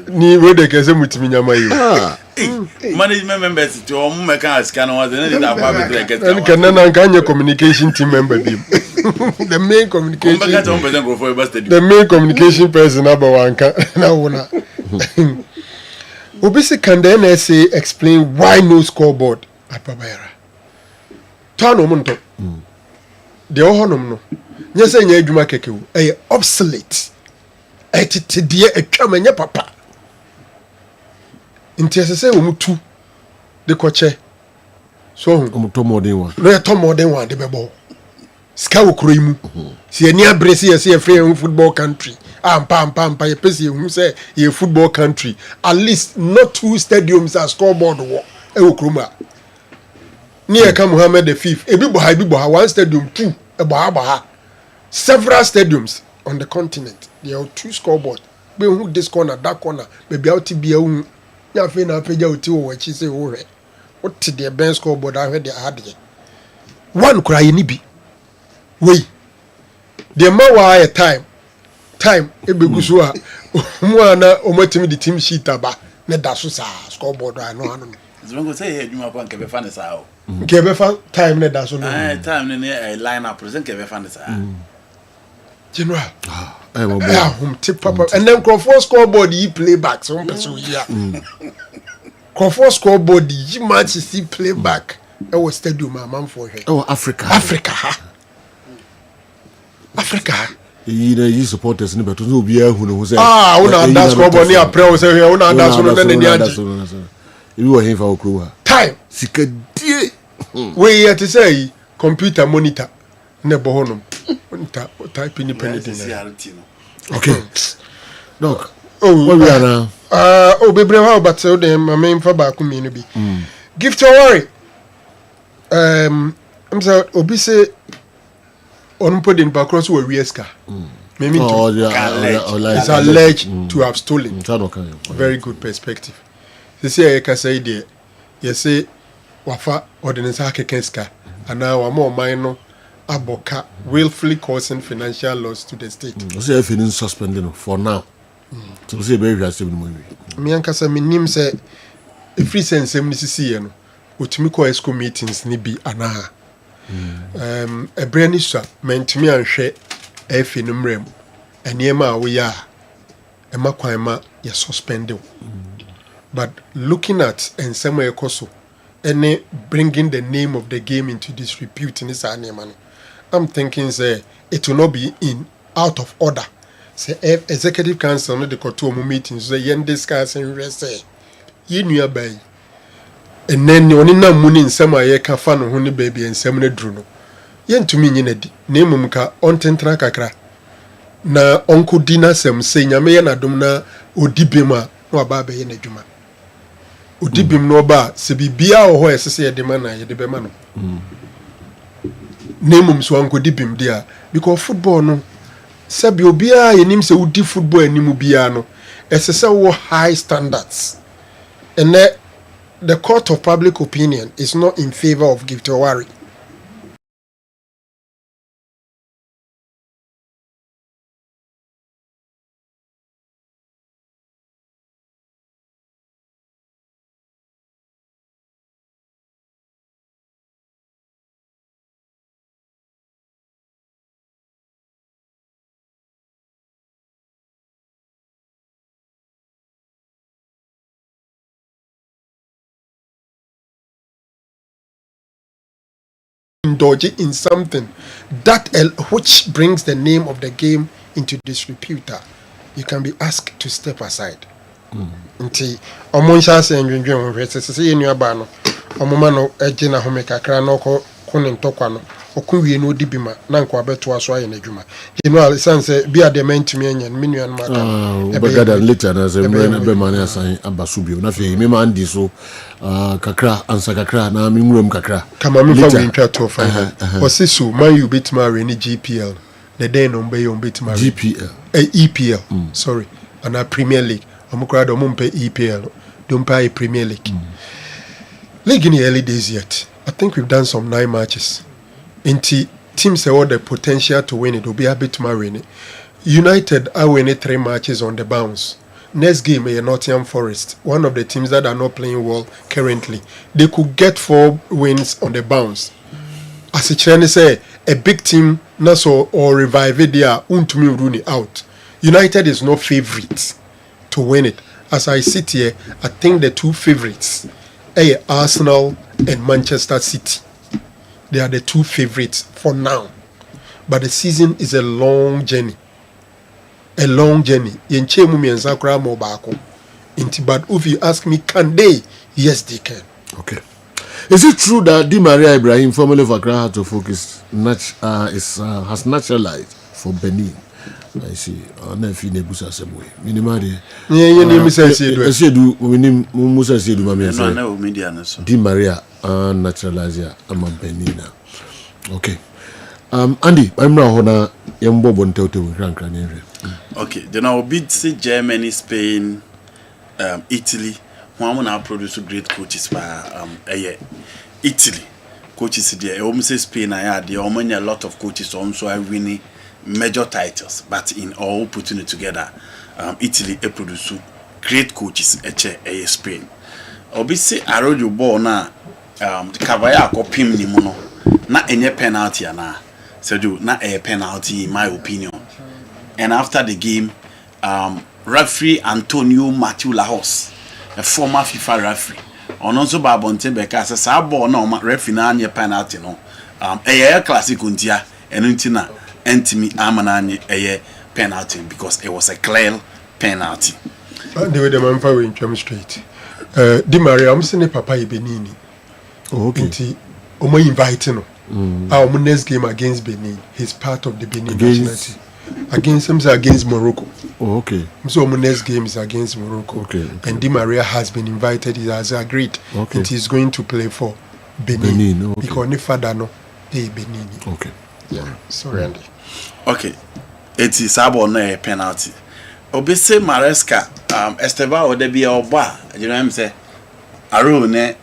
Ni wede kese mutimi nyama yo. Management members to omo meka scan was and that kwa be direct. And kanana kanye communication team member bi. The main communication. The main communication person abawanka na wona. Obi se can the NSA explain why no scoreboard at Babayara? Tano munto. De ohonom no. Nyese nya adwuma keke wo. Eye obsolete. Etete de atwa manya papa. Nti asese wo mutu de koche. So omuto modern one. No to modern one de bebo. Ska wo kuro imu. Si ani abrese ye free football country. Ampa ye pese hu say ye football country. At least not 2 stadiums as scoreboard wo. E wo kuro ma. Near Muhammad V. Ebiboha, 1 stadium, 2, Ebaha. Several stadiums on the continent. There are 2 scoreboards. Be who this corner, that corner, maybe out to be a Yafina Peja to what she say, what to the bench scoreboard I heard they had here. 1 cry nibi. Wait. The more time, Ebigusua, Moana, Omatimi, the team sheet aba, Nedasusa, scoreboard, I know. Zongo say you ma kwa kebe fan sao. Kebe fan time ne da so no. Time ne line up present kebe fan sao. General. Home tip papa and then Crawford scoreboard yi playback so person here. Crawford scoreboard yi match see playback. E was stadium man for here. Oh, Africa. You supporters ni beto no bia hu no who say. Una that scoreboard ni apre we say here una that so no na ni age. You were here for Okruwa. Time. Sikadie. We here to say computer monitor. Nebo honum. Type in the okay. Look. What we are now? Baby, how about so them? My main for back community. Give to worry. I'm sorry. Obi say on put in background so we eska. It's alleged to have stolen. Very good perspective. say I can say there. You say wafa ordinance akekenska and now I'm more minor aboka willfully causing financial loss to the state. So if you suspended for now. So say very aggressive movie. Me ankasa me nim say free sense em nisisi no otumi ko esco meetings ni bi ana. A brand new mentimi anhwe efi no mrem eniema a wo ya ema kwan ma ye suspended. But looking at and somewhere ekoso any bringing the name of the game into disrepute in this animal, I'm thinking say it will not be out of order. Say executive council no the koto meetings say yen discuss and say ye nua bay and then oni na muni nsem aye ka fa no ho ne baby nsem na duru no yen tumi nyina di na emum ka ontentra kakra na onko dina sem say nyame ye na dom na odibema na aba ba ye na dwuma odibim no ba se bibia wo ho esese ye de ma na ye de be ma no na emum so onko dibim dia because football no sabi obia ye nim se udi football animu bia no esese wo high standards and the court of public opinion is not in favor of Gift Owari. Indulge in something that which brings the name of the game into disrepute, you can be asked to step aside. Nti omunsha se ndwendwen ho hwese se ye nua ba no omoma no agina ho mekakra no ko ne ntokwa no okunwie no dibima na nkwa beto aso aye na dwuma general sense bi ademantumi enyen me nua no maka e be gada later na se be mane asan abasubio na fe me man di so kakra ansa kakra na me nwuram kakra kama me fa wintwa to fa osisu man you bit marry ni GPL the day no be you bit marry GPL EPL sorry and a Premier League omukra do mumpe EPL don't pay Premier League league in the early days yet. I think we've done some 9 matches. Inti teams have all the potential to win it. Will be a bit more win it. United are winning 3 matches on the bounce. Next game, Nottingham Forest, one of the teams that are not playing well currently, they could get 4 wins on the bounce. As a Chinese say, a big team, Naso or revive it there, untumi runi out. United is no favorite to win it. As I sit here, I think the 2 favorites, Arsenal and Manchester City. They are the 2 favorites for now. But the season is a long journey. A long journey. But if you ask me, can they? Yes, they can. Okay. Is it true that Di Maria Ibrahim, formerly of Accra Heart of Focus, has naturalized for Benin? I see. Nefi nebusa semwe. Minimadi. Yeah, Musa Sedu. Sedu, Musa Sedu, Mamia. No, media. Di Maria naturalizer ama Benina. Okay. Andy, I'm now hona yambo bonteote rank ranere. Okay, then I'll beat Germany, Spain, Italy. One now produce great coaches by Italy. Coaches there. Almost Spain I had there a lot of coaches also are winning major titles, but in all putting it together, Italy produce great coaches Spain. Obviously I wrote you ball now. The Cavaya copim ni mono na any penalty na so do not a penalty in my opinion. And after the game, referee Antonio Matthew Lahos, a former FIFA referee, on also Babonte Becas, a sabo no referee na any penalty no. A classic untia and untina entimi amanani a penalty because it was a clear penalty. The way the man for in Chum Street. Di Maria, I'm saying Papa Benini. Okay. Omo inviting no. Our next game against Benin, he's part of the Benin nationality. Against him against Morocco. Oh, okay. So our next game is against Morocco. Okay. And Di Maria has been invited. He has agreed. Okay. And he's going to play for Benin. Okay. Because ne father no, they Benin. Okay. Yeah. Sorry, Andy. Okay. It is about no penalty. Obese Maresca, Esteban or Debbie or Ba, you know what I'm saying? Aro ne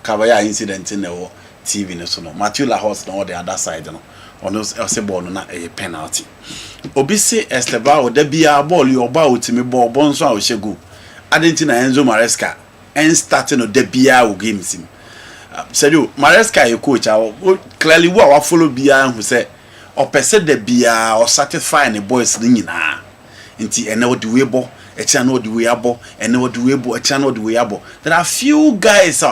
Kavaya incident in the TV no so no. Matthew Lahos no the other side no. Ono se ball no na a penalty. Obi se Esteban de bia ball you oba utimi ball bonso a ohegu. Adentina Enzo Maresca en starting no de bia o games him. Serio Maresca e coach clearly wa follow bia who say opese de bia or satisfy the boys ni nyina. Nti ene odi webo e channel odi weabo ene odi webo e channel odi weabo. There are few guys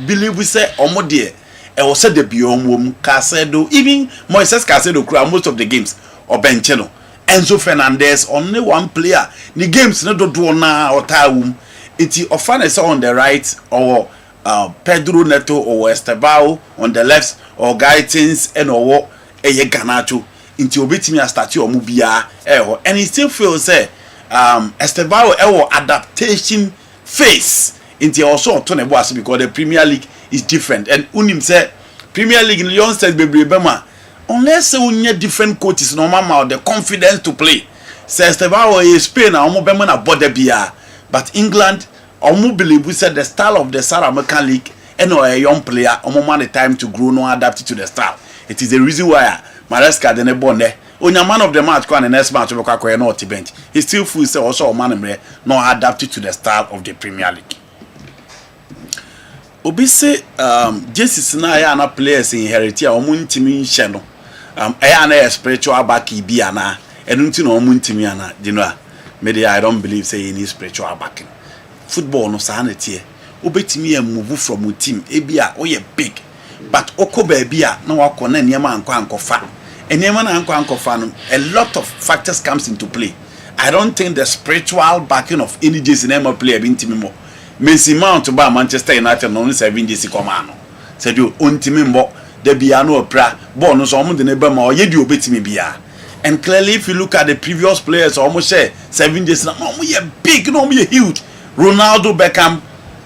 believe we say omo de e was said the biomum Casedo even Moises Casedo crowd most of the games or bencheno Enzo Fernandez only one player the games no do na or taum iti Ofane on the right or Pedro Neto or Estebao on the left or Gaitins and or Eye Ganacho into obitimi a statue or mubia and he still feels say Estebao adaptation phase into also Tony Boas because the Premier League is different and unim say Premier League in Lyon says baby bema unless you different coaches no mama the confidence to play says Estebao is Spain or bema na bode bia but England or believe we said the style of the South American League and or a young player or more the time to grow no adapt to the style. It is the reason why Maresca the nebonde on your man of the match the next match of no bench he still feels say also a man no adapted to the style of the Premier League. Obi say Jesus na ya na players inherit ya omu ntimi nhye no ya na spiritual back bi ana enu nti na omu ntimi ana dinua maybe I don't believe say any spiritual backing. Football no sa na tie obetimi move from a team ebia o ye big but okoba bia na wakọ na niam ankofa eniam na ankofa no a lot of factors comes into play. I don't think the spiritual backing of any Jesus na player bi ntimi mo Messi Mount ba Manchester United no 7 JC komano said you ontimi mbo de bia no opra ball no so omo de ne ba ma oyedi obetimi bia and clearly if you look at the previous players almost say 7 JC no omo ye big no omo ye huge. Ronaldo, Beckham,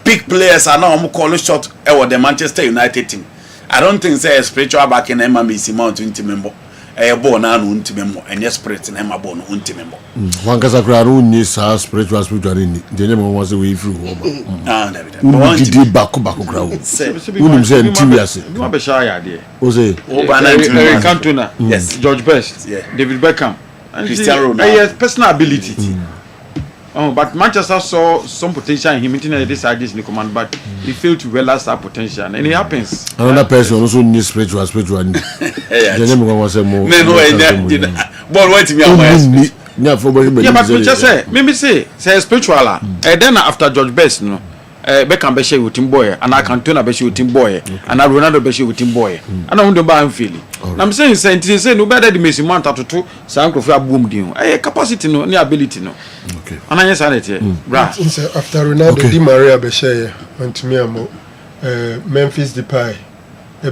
big players are now omo call shot e the Manchester United team. I don't think say spiritual back in Emma Messi Mount untimembo e ball na no untimembo and spirit in Emma ball no untimembo wankasa kra no ni sa spiritual ni de nyame won say we free wo ba David di back kra wo unim say ntiwi ase no be sha ya de o say Eric Cantona yes George Best David Beckham Cristiano Ronaldo personal ability but Manchester saw some potential in him in this ideas in the command, but he failed to realize that potential, and it happens. Another person also needs spiritual. But wait me. Yeah, but we just say, maybe say spiritual. Then after George Best, no, Beckham be share with him boy, and I Cantona be share with him boy, and I Ronaldo be share with him boy. I don't want to buy him feeling. I'm saying no better the Messi Mount to some of your boom deal. Capacity no, ability no. Okay. And I say it, right? After Ronaldo, Di Maria be share went to me amo Memphis Depay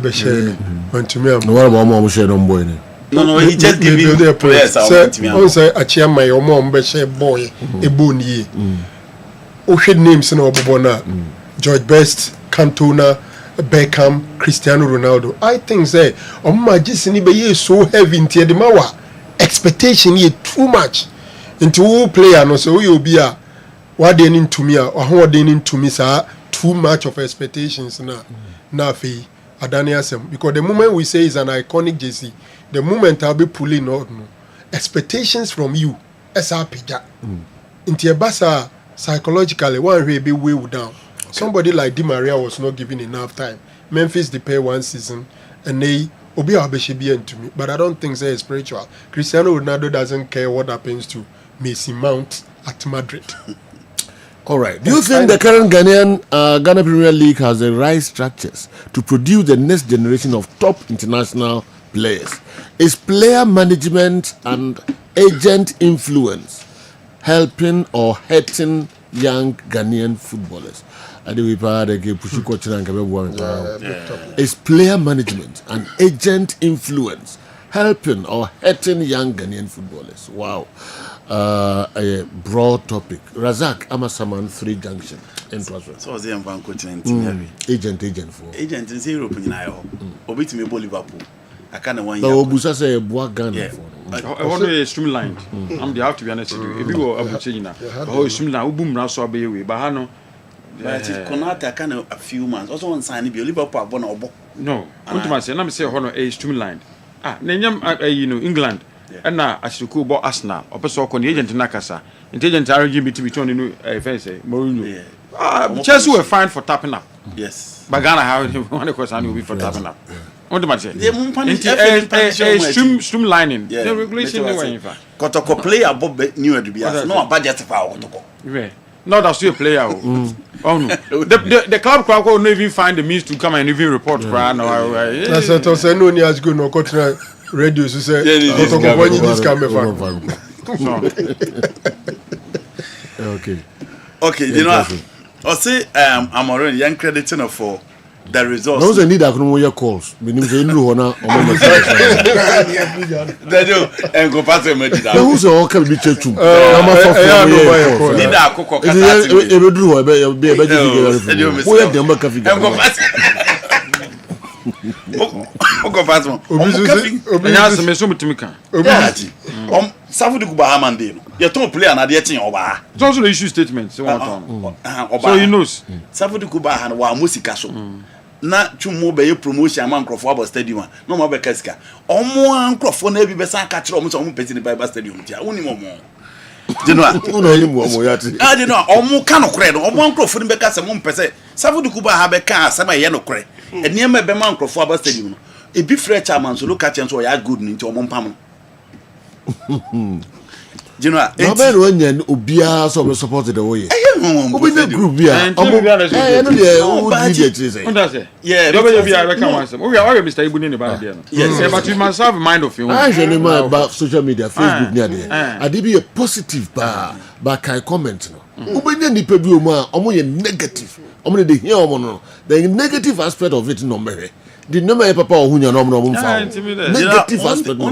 be share went to me amo. No what about mom share on boy No, he just give you the players. Say achia my mom be share boy e boni. O head names na obobona George Best, Cantona, Beckham, Cristiano Ronaldo. I think say my jisini be so heavy into the mawa expectation ye too much into who player no so you be a what they need to me or how they need to me sir too much of expectations na fe adani asem because the moment we say is an iconic JC the moment I'll be pulling out no expectations from you SRPja into a basa psychologically one way be weighed down. Somebody like Di Maria was not given enough time. Memphis Depay one season and they obi abeshibi to me, but I don't think it's spiritual. Cristiano Ronaldo doesn't care what happens to Messi Mount at Madrid. All right. Do you think the current Ghana Premier League has the right structures to produce the next generation of top international players? Is player management and agent influence helping or hurting young Ghanaian footballers? Is player management and agent influence helping or hurting young Ghanaian footballers? Wow. A broad topic. Razak Amasaman 3 Junction. So was the agent for agent in Europe in Iowa. Obit me Liverpool. I can't one year. Obusa say Boa Ghana for. I want to streamlined. I'm the have to be honest with you. If you go Abuja, streamlined. Oh, streamlined. Boom now so be we. But hano But Konate kind of a few months. Also on sign be Liverpool born obo. No. Ultimately, say na me say hono a streamlined. Nenyam England. And now as you go Arsenal, or person ko agent na kasa. Agent arrange between you say Mourinho. Chelsea were fine for tapping up. Yes. But Ghana how one question will be for tapping up. Ultimately, streamlining. The regulation way in fact. Kotoko player Bob new Adubia. No budget for Kotoko. Yeah. Not as you a player. Oh no. The club crowd will not even find the means to come and even report. That's it. Also, no one has good no control. Radio to say Kotoko when this camera. Okay, you know. I say I'm already young crediting for the results. Those need that no more calls. Meaning they know na. They do and go past me did that. Who's all can be checked. Need that cook. Be Safu Kuba Hamande. You don't play another thing over. It's also the issue statement. So he knows. Safu Kuba and wa musika so. Na chumo be promotion man crofo aba stadium. No mo be kasika. Omo an crofo na bi be san ka kire omo so omo peti ni Bible stadium tia. Woni mo mo. Dino ni mo mo yati. Dino omo ka no kre no. Omo an crofo ni be ka se mo pese. Safu Kuba ha be ka asema ye no kre. Eniema be man crofo aba stadium no. E bi free chairman so look at so ya good ni nti omo mpam no. You know, no when you obia so support the way. Obi the group here. Yeah, I reckon we are Mr. Ibuni about there. Yes, but you must have a mind of your own. I don't know about social media, Facebook near there. I did be a positive by kai comment no. Obi the nipa bi o ma omo ye negative. Omo dey hear omo no. The negative aspect of it no mere. The number papa ohunya no no mfa. Negative aspect no.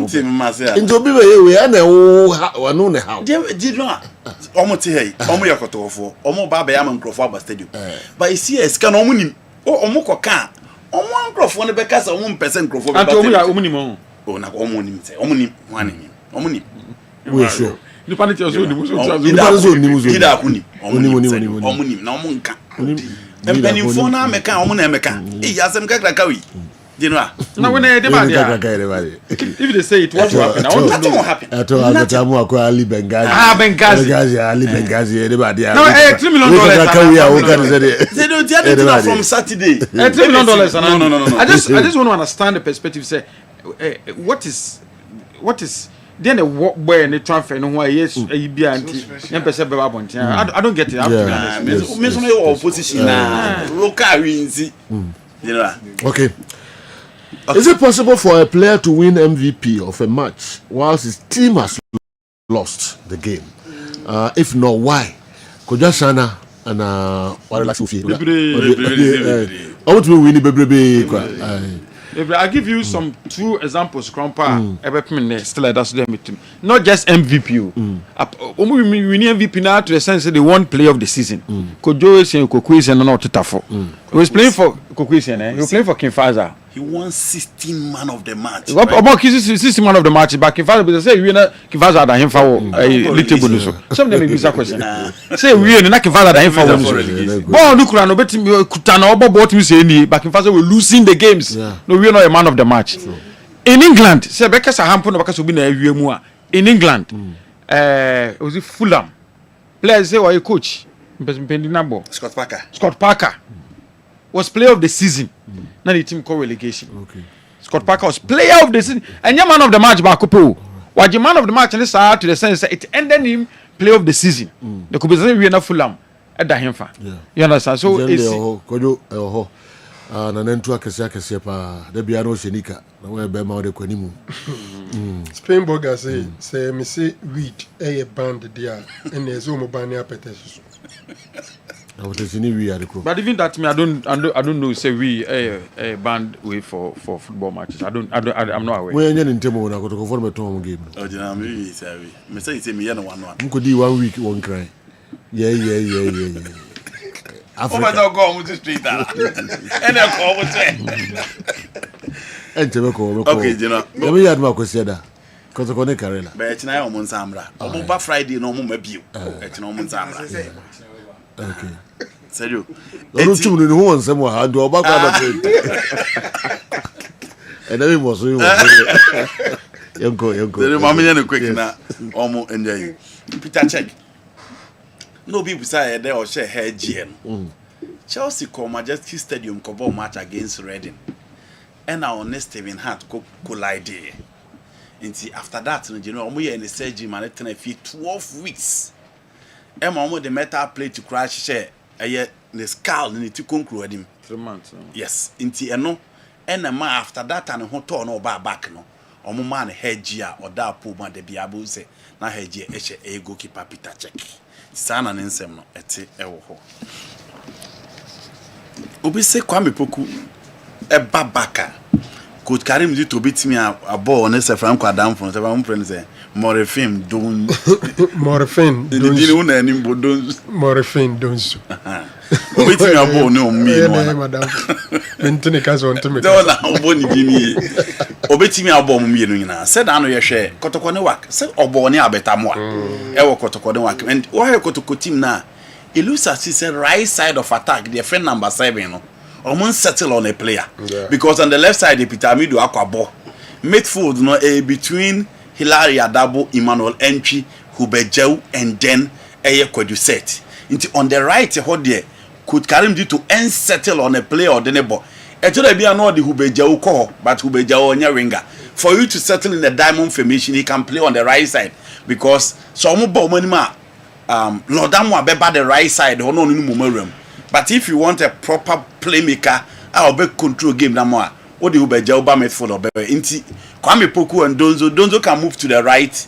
Into bi we na wo no ne how. Did not. Omo ti hey, omo yakotofo. Omo ba be am nkrofo aba stadium. But you see esika no omo nim. Omo koka. Omo nkrofo ne be kasa omo mpese nkrofo be ba. Anto omo nim o. O na omo nim se. Omo nim, wan nim. Omo nim. We sure. You panic yourself nim so. You da kuni. Omo nim na omo nka. Empenifo na meka omo na emeka. Yasem kakra wi. You know. Now when they if they say it, what will happen? I want to know what happened. I told Ali Benghazi. Ali Benghazi. Everybody. No, $3 million. They don't get it from Saturday. $3 million. No. I just want to understand the perspective. Say, what is then the work boy and the transfer no why yes e be anti I don't get it. I have to be honest. Opposition local wins. You know. Okay. Is it possible for a player to win MVP of a match whilst his team has lost the game? If not, why? Kojashana and I want to win the I'll give you some two examples. Still that's not just MVP. We need MVP now to the sense that they won player of the season. Kojo is in Kokuisen and not Tafo. He was playing for Kokuisen. He was playing for Kinfaza. He won 16 man of the match. About 16 man of the match, but Kinfaza, but say we na Kinfaza at him for little bonus. Some of them is a question. Say we na Kinfaza at him for bonus. Bon, look around, but Kutana Obo bought me say, but Kinfaza were losing the games. No, we are not a man of the match. In England, say because a hampon because we be na in England, was it Fulham? Players say why coach? Scott Parker was player of the season. Now the team called relegation. Okay. Scott Parker was player of the season and your man of the match back up. What the man of the match and this to the sense that it ended him player of the season. The could be we are Fulham at the Hemfa. You understand? So it's na nentu akese pa de bia no shenika na we be ma de kwanimu. Spain burger say me say weed a band there and there's no band appetites. But even that me I don't know say we a band way for football matches. I'm not aware. We enye ntemo na ko for meton game. Oh jina me say we. Me say me ya no one. Nkodi 1 week one cry. Yeah. Africa. Oh my God, go on to street that. And I call with okay, you know. Let me add my question there. Because I connect Karela. But it's not on Friday, no more. Okay. Serio. Don't you know who wants someone had to back on the and then was you. Yanko. The mammy and quick now. Almost enjoy. Peter check. No people say there or share hair GM. Chelsea call Majestic Stadium cover match against Reading. And our next Steven Hart collide there. And see after that, you know, we in the surgery man 12 weeks. And mama the metal play to crash share. The skull in to conclude him 3 months. Yes, inti eno and a man after that and hoto no back no or man hedgia or da poor man de biabu say na hedgia a goalkeeper Peter check. Sana ninsem no eti ewo ho. Obi se Kwame Poku e babaka could carry me to beat me a ball on a Franco Adam from 7 friends say Morphine don't Morphine don't Morphine don't Obeti me abo no me no madam mentene kaso on teme don't na obo ni bi mi obeti me abo mo me no nyina said anu ye hwe kotoko ne wak say obo ne abeta mo a e wo kotoko ne wak and why kotoko team na it looks as if the right side of attack the friend number 7 no almost settle on a player because on the left side the Pitamido akwabo midfield no between Hilary Adabo, Emmanuel Entry, Hubejau, and then Eye Kweduset. On the right, there could carry him to unsettle on a player or the neighbor. Actually, be another Hubejau call, but Hubejau on your ringer. For you to settle in the diamond formation, he can play on the right side because some Bomanima, Lordamo beba the right side or no room. But if you want a proper playmaker, I'll be control game na more. What the Hubejau ba midfield or bebe inti. Kwame Poku and Donzo can move to the right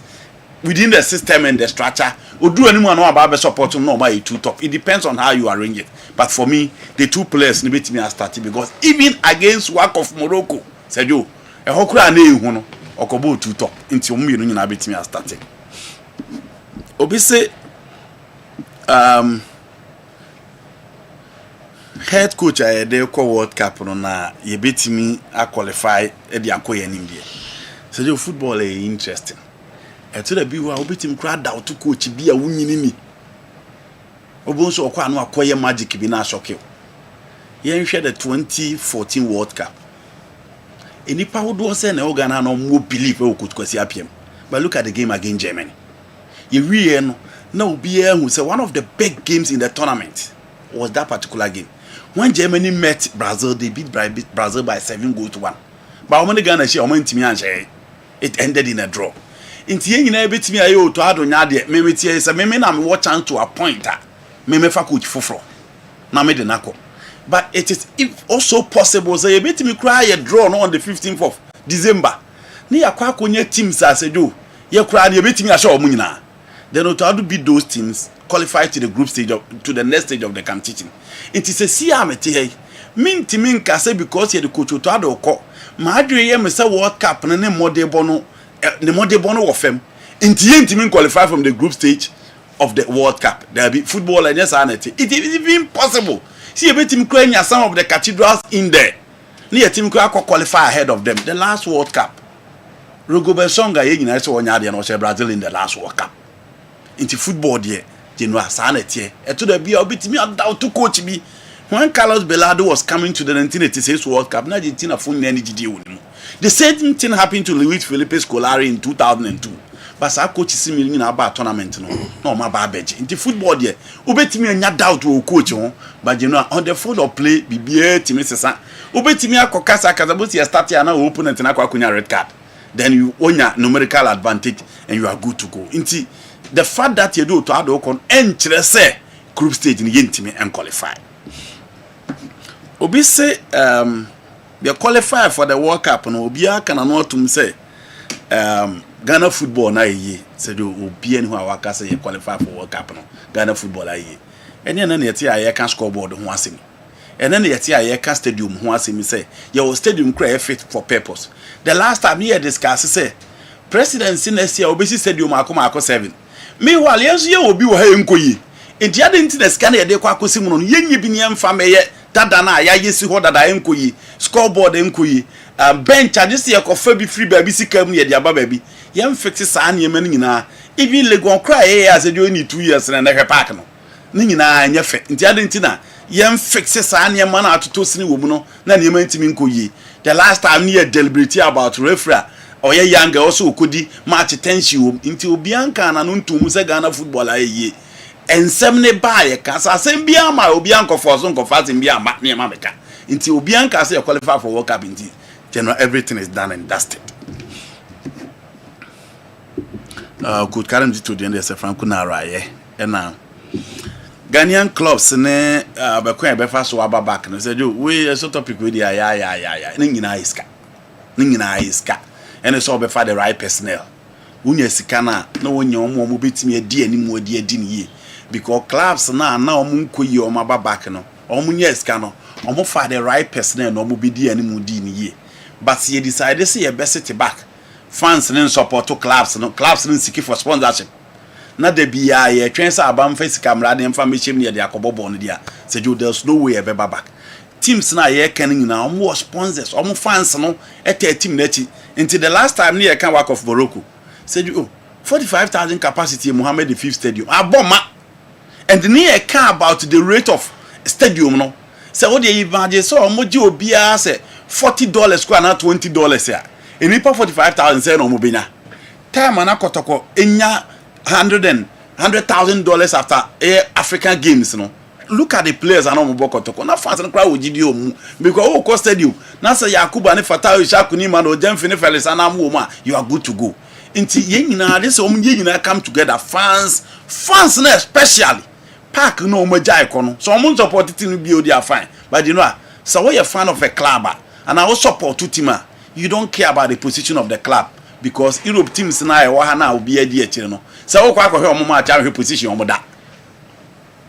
within the system and the structure. Or do anyone know about support no by two top. It depends on how you arrange it. But for me, the two players need to be starting because even against work of Morocco, Sergio, a hokra ne huno okobo two top. Inti omu yenu na bit me starting. Obi say head coach a dey call World Cup no na ye betimi a qualify e dey akoye nim dey. So the football is interesting. And to the be who beat him crowd out to coach be a winning me. Obonso okwa no akoye magic bi na shock you. Yen hwe the 2014 World Cup. Enipa wodo say na Ghana no mo believe we could kwasi apiem. But look at the game against Germany. You wie no na obi who say one of the big games in the tournament was that particular game. When Germany met Brazil, they beat Brazil by 7-1. But when Ghana she omo ntimi anhye. It ended in a draw. Inti yen nyina betimi ayo to adonya de me tie say me na me watch chance to a point me fa coach foforo na me de nako. But it is also possible say betimi cry a draw no on the 15th of December. Ni yakwa akonya teams asedo ye cry na betimi ahye omo nyina. Then to ado beat those teams qualify to the group stage to the next stage of the competition. It is a siamete hey. Mintimi nka say because ye the coach to ado ko ma adwe ye me say World Cup ne modebo no ofem intimi qualify from the group stage of the World Cup. There be football and yes anity. It is even possible. See a bit team crania some of the cathedrals in there. Near team qualify ahead of them. The last World Cup. Rogobe Songa ye nyina so onya de no say Brazil in the last World Cup. Into football there, Genoa sanity. E to the be obitimi doubt to coach me. When Carlos Bellardo was coming to the 1986 World Cup, Argentina phone energy deal. The same thing happened to Luis Felipe Scolari in 2002. But sa coach is similar about tournament no my babeji. In the football there, ubetimi anya doubt to coach but you know on the field of play bibie timi sesa. Ubetimi akokasa kazabuti start na opponent na kwakunya red card. Then you own your numerical advantage and you are good to go. Inti the fact that you do to add okon entrese group stage in yentimi and qualify. Obi say they qualify for the World Cup no obi aka na no tum say Ghana football na yi say do obi en hu awaka say you qualify for World Cup no Ghana football ayi ene na yeti aye kan scoreboard ho asem ene na yeti aye kan stadium ho asem say your stadium cry fit for purpose. The last time here discuss say presidency next year obesi stadium akoma 7 meanwhile yes ye obi wo ha enkoyi enti ade nti na scan ye de kwa akosi mu no yenyi bi ne emfa meye dada na ya yesi ho dada enkoyi scoreboard enkoyi bench adisi ye kofa bi free baby sika mu ye de aba baby ye mfix saa ne yema nyina even legon cry ye as e do ni 2 years na hwe park no ni nyina anya fe enti ade nti na yɛn fixe saa nneɛma na atoto sini wɔ mu no na nneɛma ntimi nkɔ yie the last time near deliberate about referee ɔyɛ young also okodi match tension wɔ nti obianka na no ntum sɛ Ghana football ayɛ ensɛm ne baayɛ ka sa asɛm bia ma obianka for so nkɔfa asɛm bia ma nneɛma meka nti obianka sɛ qualify for World Cup nti general everything is done and dusted. Could carry to the end of Franco Naraye and Ghanaian clubs ne Bakwe Befa so aba back no said you we so topic with ya ningina iska and so befa the right personnel unya sika na wonya omo betimi adi animu adi ni because clubs na omo nkoyi omo aba back no omo nya sika no omo fa the right personnel no omo bedi animu di ni but ye decide say ye best back fans and support to clubs no seeking for sponsorship na de bia ye twen say abam face camera de information ne de akobobo no dia say there's no way ever back teams na ye kan nyina omo sponsors omo fans no ete team na chi until the last time ne kan work of Morocco say 45,000 capacity Mohammed V stadium aboma and ne kan about the rate of stadium no say what dey imagine so omo ji obia say $40 square na $20 ya enipa 45,000 say no mo benya time na kotoko enya $100,000 after African games no look at the players and no mo kotoko na fans no kra ogidi omu because o cost stadium na say Yakuba ne Fatah Ishaku ni man o Jemfini Felix na mo ma you are good to go nti ye nyina this omu ye nyina come together fans na especially park no mo jai kono so omu support team bi o dia fine but you know so we a fan of a club and I will support two team you don't care about the position of the club because Europe teams na e wa ha na obi adi e kire no say wo kwa hwe omo ma cha hwe position omo da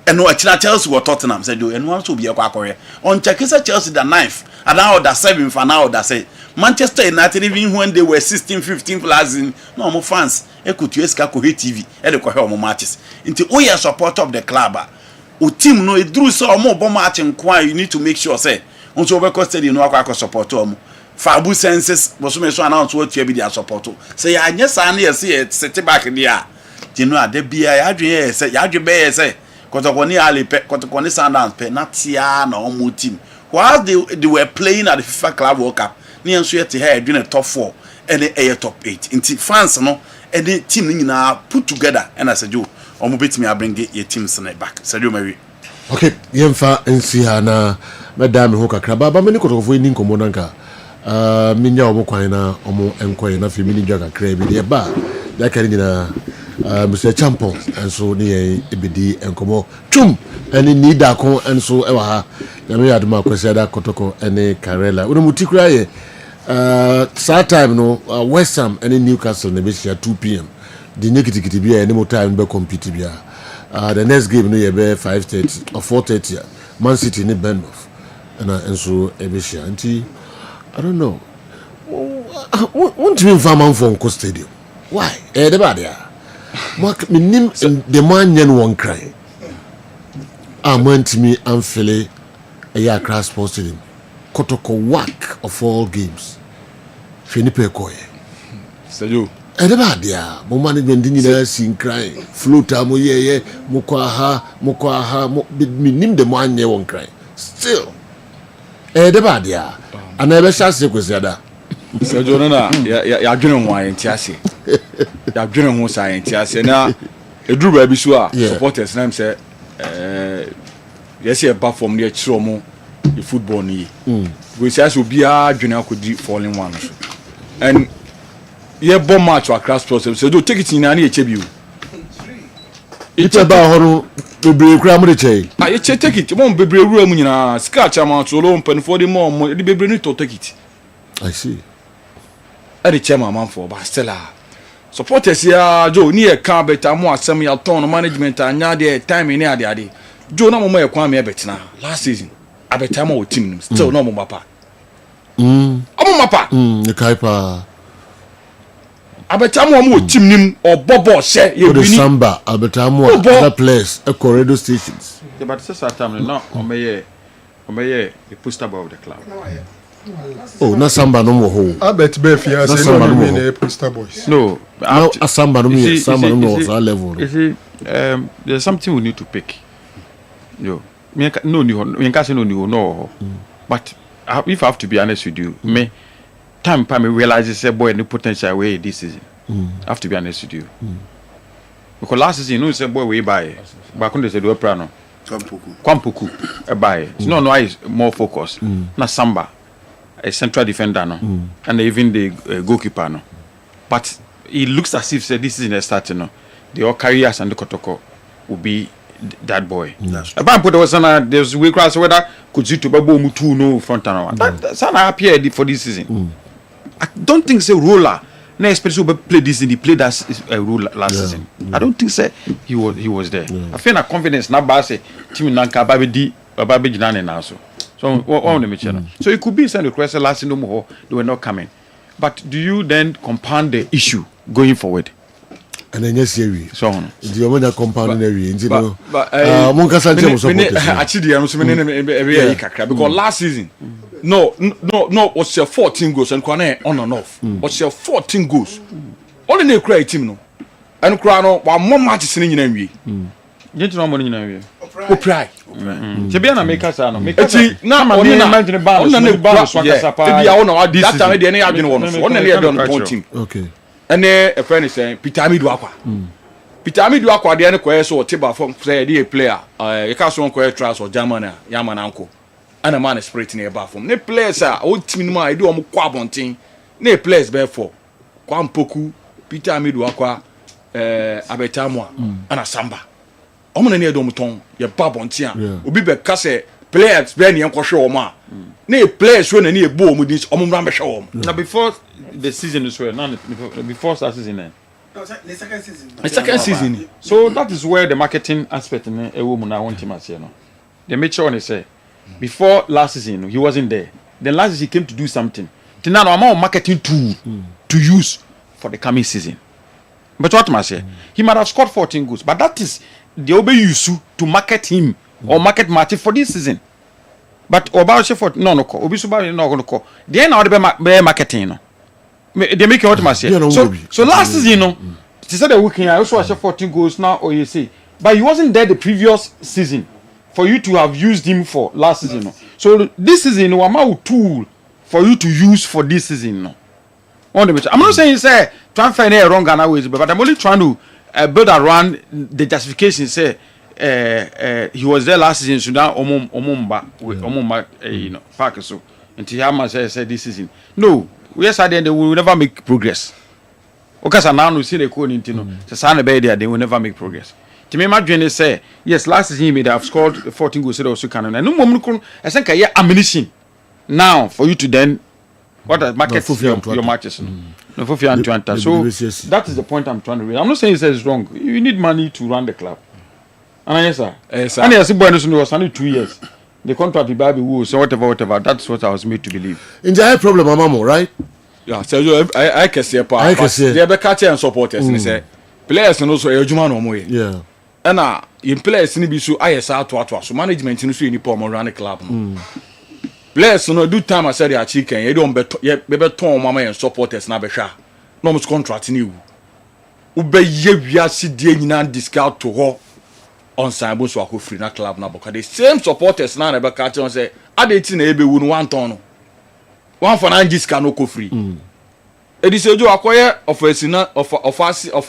eno akira Chelsea wo Tottenham say do eno also obi e kwa hwe on check say Chelsea the 9th and now the 7th and now the say Manchester United even when they were 16 15 plus in no omo fans e kutu eska ko TV e de ko hwe omo matches nti o ye support of the club o team no e duru say omo bo match nko you need to make sure say onso be cost stadium no akwa support omo Fabu senses was so announce what you be their support. Say ya nyesa na yesi sit back there. You know de bia ya dwen say ya dwen be say kotokoni ale pe kotokoni Sundowns pe na tia na omo team. While they were playing at the FIFA Club World Cup, ni enso yete here dwen top 4 and a top 8. Inti fans no and the team nyina put together and I said you omo betimi bring your teams back. Said you Mary. Okay, yemfa ensi ha na madam ho kakra baba me ni kotokofo ni nkomo nanka minya omo kwan na omo enkoye na femi ni dwa kakra bi de ba ya kare nyina Mr. Champion enso ni ebedi enkomo tum eni ni da kon enso e wa ha ya me aduma kwesi ada kotoko eni Karela uno mutikura ye saa time no West Ham eni Newcastle na be 2 p.m. di nekitikiti bia eni mo time be compete bia the next game no ye be 5:30 or 4:30 Man City ni Bournemouth na enso e be share nti I don't know. Won't you inform man for Uncle Stadium? Why? The bad there. Mark me name the man yen one cry. I went me and Philly a year crash sports stadium. Kotoko whack of all games. Finipe koye. Salut. The bad there. Mo management didn't see crying. Floater mo ye mukwaha me name the man yen one cry. Still. The bad there. And I wish I said, So, Jonah, ya dwene ho ayentiase. Ya dwene ho sayentiase na eduru ba bi so a supporters na say yes e ba from there chiro mo the football ni. We say so bia dwene akodi falling one. And ye bomb match across process. So do take it in na e chebi o. It's about hono bebre kura mo de chei. Ah ye take it. Mo bebre wura mu nyina scratch amount so lo mpan for the more the bebre ni to take it. I see. The chairman man for but still supporters ya Joe ni e kan beta mo asem ya ton management anya de time ni ade Joe na mo e kwa me betina last season abeta mo team still no mo mapa omo mapa the kaipa abeta mo team nim obobo she ye wini samba abeta mo other players e corridor stations but this time no omeye the poster boy of the club. Oh, na samba no mo ho. I bet be fi as no mean poster boys. No, samba no me was our level. You see, there's something we need to pick. Yo, no you can't say no. But if I have to be honest with you, me time me realize say boy the potential way this season. I have to be honest with you. Because last season, you know, say boy we buy. Back when they said do prano. Kwampuku buy. It's no is more focused. Na Samba, a central defender no, and even the goalkeeper no. But it looks as if say this is in a start no. The all carriers and the Kotoko will be that boy. About put was there's we cross whether could you to Babu Mutu no front and that's not happy for this season. I don't think say roller. No, especially play this in the play that's a rule last season. I don't think say he was there. I feel that confidence now by say team Nanka Babi Jinane now so on the channel. So it could be sent request last season no more they were not coming. But do you then compound the issue going forward? And then yes, we so on. The moment compound area, you know. But actually, I'm because last season. No, what's your 14 goals and Kwane on and off? What's your 14 goals? Only they cry team no. And Krano, one more matches in the Get no money in a way. Cry. Tibiana make us no. Make us now imagine the ball. On the ball, that time they any one. Only on team. Okay. And a friend is saying Peter Amiduakwa. Peter Amiduakwa the any question or table from say a player. You can't so on trust or German Yaman uncle. And a man is spreading a bar from. Ne players are old team ma I do am kwabontin. Ne players therefore. Kwampoku, Peter Amiduakwa, Abetamwa, and a Samba. Omo na do muton ye babontin. Obi be ka say players be na yenko hwe omo a. Ne players we na ne ebo omo dis omo mra me hwe omo. Now before the season is well, before start season the second season. The second season. So that is where the marketing aspect in a woman I want him as you know. They make sure they say before last season he wasn't there. Then last season he came to do something. Then now I'm on marketing tool to use for the coming season. But what must say? He might have scored 14 goals, but that is the Obe use to market him or market Martin for this season. But about Sheffield, no, Obi Suba no going to call. They are not be marketing. No. They make what must say. So last season, you know, they said the weekend I also had 14 goals now, or you say, but he wasn't there the previous season for you to have used him for last season. No. So this season, no amount tool for you to use for this season. No. I'm not saying say try and find a wrong Ghana ways, but I'm only trying to build around the justification. Say he was there last season, so now Omumba, you know, Park so until Hama said this season. No, yes, I they will never make progress. Because now we see the code into the Sana Bay there, they will never make progress. To me, imagine say yes, last season he may have scored 14 goals, so also can. And no moment, I think I ammunition now for you to then. What are market your matches? No, so that is the point I'm trying to read. I'm not saying it's wrong. You need money to run the club. And yes, sir. Yes, sir. And yes, it was only 2 years. The contract with Baby Woo, so whatever. That's what I was made to believe. In the high problem, Amamo, right? Yeah, so I can see a part. They be catching and supporters. And say players and also Ejuma no more. Yeah. And in players ni be so ISR to so management ni so ni po mo run the club. Players no do time I said they are chicken. You don't bet be ton mama and supporters na be hwa. No mo contract ni wu. Wo be ye wiase die nyina discount to ho on Saibo so akọ free na club na boka. The same supporters na be catch on say adeti na ebe wu no one ton no. One for 9 discount no ko free. Edisejo akoye of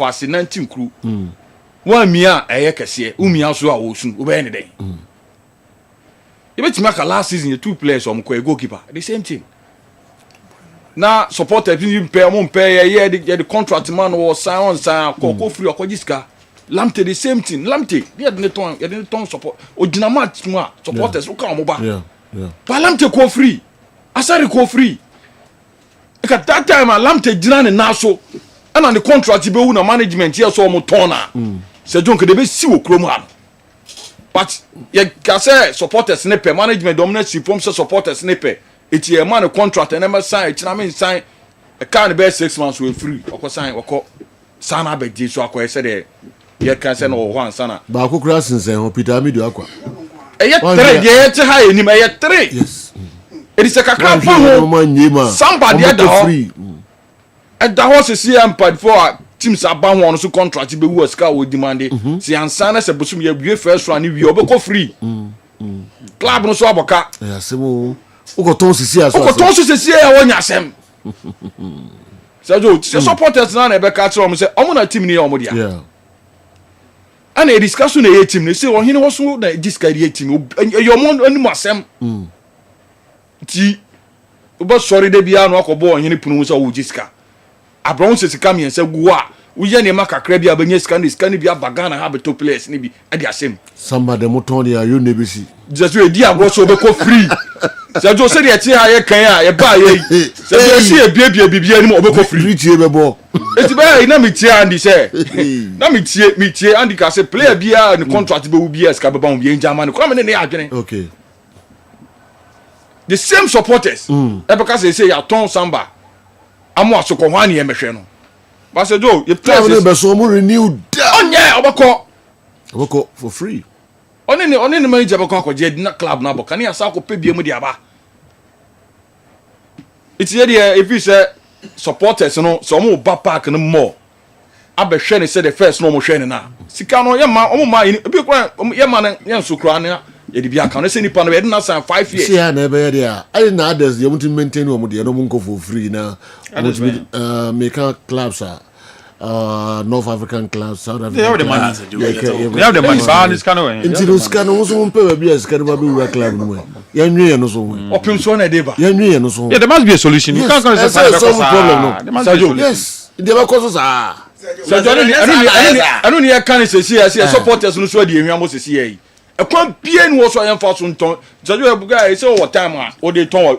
us 19 crew. One mia eye kese. Umia so a wo sun. Wo be ne den. You bet make last season the 2 players on a goalkeeper. The same thing. Now supporters pay the contract man was sign go free or jiska. Lamte the same thing. Lamte you didn't turn support. Ojina match supporters who come over. Yeah. But Lamte go free. Asari go free. Because that time Lamte jina na so and on the contract be who na management here so mo turn na. Say John could be see wo krom. But you can say supporters sniper management dominate from supporters sniper. It's a man a contract and never sign. It's not mean sign a kind of 6 months will free. Or sign or sana be so I said you can send or one sana. But I cross and say Peter Amiduakwa. High in 3. Yes. It is a kakra somebody at the free. At the horse is here and for teams are bound on so contract be who scar will demand it. See and sign as a busum ye first run if you go free. club no so aboka asemo ukoton sisi aso ukoton sisi ya wonya asem Sajo supporters na ebe ka tro mo se omo na team ni ya omo dia yeah ana e discuss na ye team ni se wo hene wo so na discuss ye team e omo ani asem ti obo sorry de bia no akobo hene punu so wo discuss abron se sika mi ense gu a wo ye ne makakra bia banya sika ni bia bagana ha beto players ni bi e dia asem samba de moton ya you nebisi just we di agro so be ko free Sajo se de ti ha ye kan a ye ba ye se si e bia bibia ni mo be ko free tie be bo eti be na mi tie andi se na mi tie andi ka se player bia ni contract be wo bia ska be ba wo bia njama ni kwa me ne adwene okay the same supporters e be ka se ya ton samba amo asoko hwan ye mehwe no ba se jo ye players be so mo renew onye obako for free oni ni manager be ko akọje na club na boka ni asa ko pe bia mu dia ba it's here if you say supporters no so mo ba park no more abehwe ni say the first no mo hwe ni na sika no ye ma o mo ma bi kwa ye ma na ye nso kra na ye di bia kan no say nipa no ye na san 5 years see ya na be there I na others you want to maintain o mo de no mo nko for free na make clubs North African clubs, South African. They have the money. They have the money. This kind of way. Into those kind of also pay be as kind of be club no. You know no so. Open so na dey ba. You know no so. Yeah, there must be a solution. You can't say solve the problem no. There must be a solution. Yes. There are causes So I don't hear can say supporters no so dey enwa mo say here. E kwa bia ni wo so yan fa so nton. Jajo ebuga e say what time o dey ton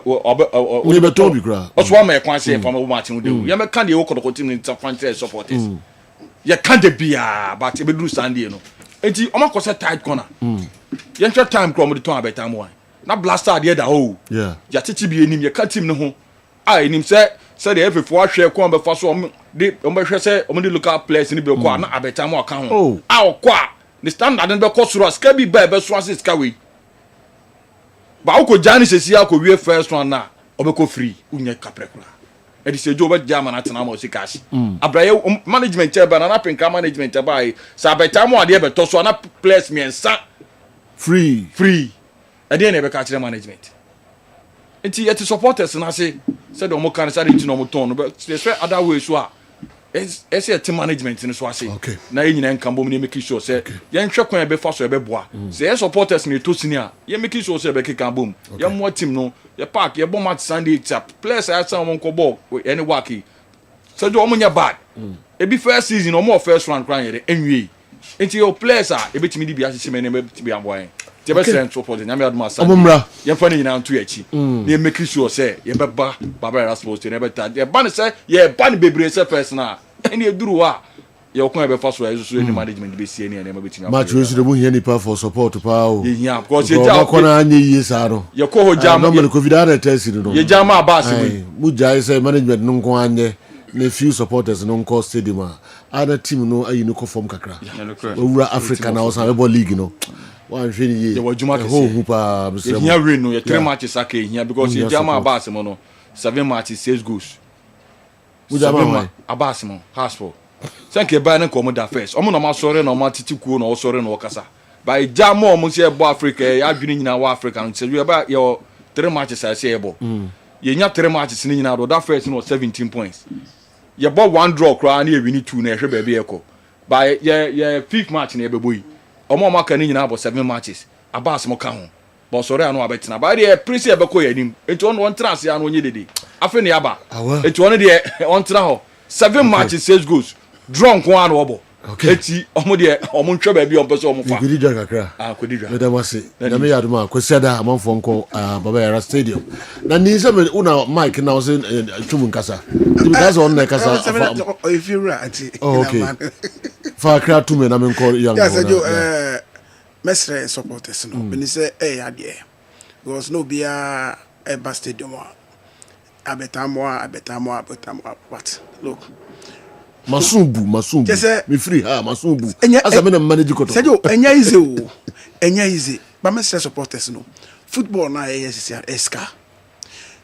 we be ton bi kra. O so am e kwa say fa mo match no dey. Ya me kan dey wo kodoko team ni franchise supporters. Ya kan dey bia but e be do Sunday no. Enti o ma ko say tight corner. Ya ntwa time kro mo dey ton abeta mo. Na blaster dey da ho. Yeah. Ya titi bi enim ya ka team no ho. Ah enim say the everyfo ahwe ko be fa so o be hwe say o dey local players ni be ko na abeta mo aka ho. Ah o ko the standard and be cost ro ska bi ba be so ase ska we ba ko jani sesi akowie first one na obeko free unye kaprekula e di sejo be jama na tena ma osikashi abraye management e ba na pinka management e ba sa beta mo ade be to so na players miensa free e dey na be ka kire management enti yet supporters na say do mo kan say enti no mo ton no be say other way so a ese team management ni so ase na enyina nkambo me make sure say ye nhwe kwan be fa so be boa say supporters ni to senior ye make sure say be keka bom ye mo team no ye park ye bom match Sunday tap players I say mo nko ball any work so do omunya bad e be first season o mo first round kran ye enwie enti your players e betimi di bia hye me ne be bi amboa ye be send support na me aduma sa ye fa ni nyina nto yachi na ye make sure say ye be ba baba sports ne be ta ye ban say ye ban bebre say personal eni eduru a ye okon be fa so so any management be sie ne ma betimi match we should here ni pa for support pa o ye nya because ye ja ko na anye yi sa no ye ko ho jam no covid are test no ye jam abase mu jai say management no nko anye na few supporters no nko stadium other team no ayi no ko form kakra owura Africa na osan Herbal league no one really ye ye wajuma ke se ye here win no ye 3 matches ake here because ye jam abase mo no 7 matches 6 goals Mujama abase mo Herbal thank you by na ko mo da first omo na ma sore na ma titikuo na o sore na o kasa by jam mo se ebo Africa ya adwene nyina wa Africa no se you ba ye 3 matches I say ebo ye nya 3 matches ni nyina do that first no 17 points ye bo 1 draw kra na ye win 2 na ehwe ba bi eko by ye fifth match na ye beboyi omo ma ka ni nyina abo 7 matches abase mo ka ho bo sore anu abetina ba de prince e be ko yanim enti on trans ya no onye dede afi ne aba enti on de on tra ho 7 matches 6 goals drunk one obo eti omo de omo ntwe ba bi on pese omo fa kudi dwa kakra kudi dwa me da wase na me yaduma kwesiada amanfo nko baba yara stadium na ni se me una mike na ose twum nkasa because on na kasa if you right okay fa kra tu me na me nko young yes jo mesre supporters no be ni say ade because no be a stadium abetamo but look masumbu me free masumbu asa me na manage koto sejo enya easy ba me say supporters no football na eska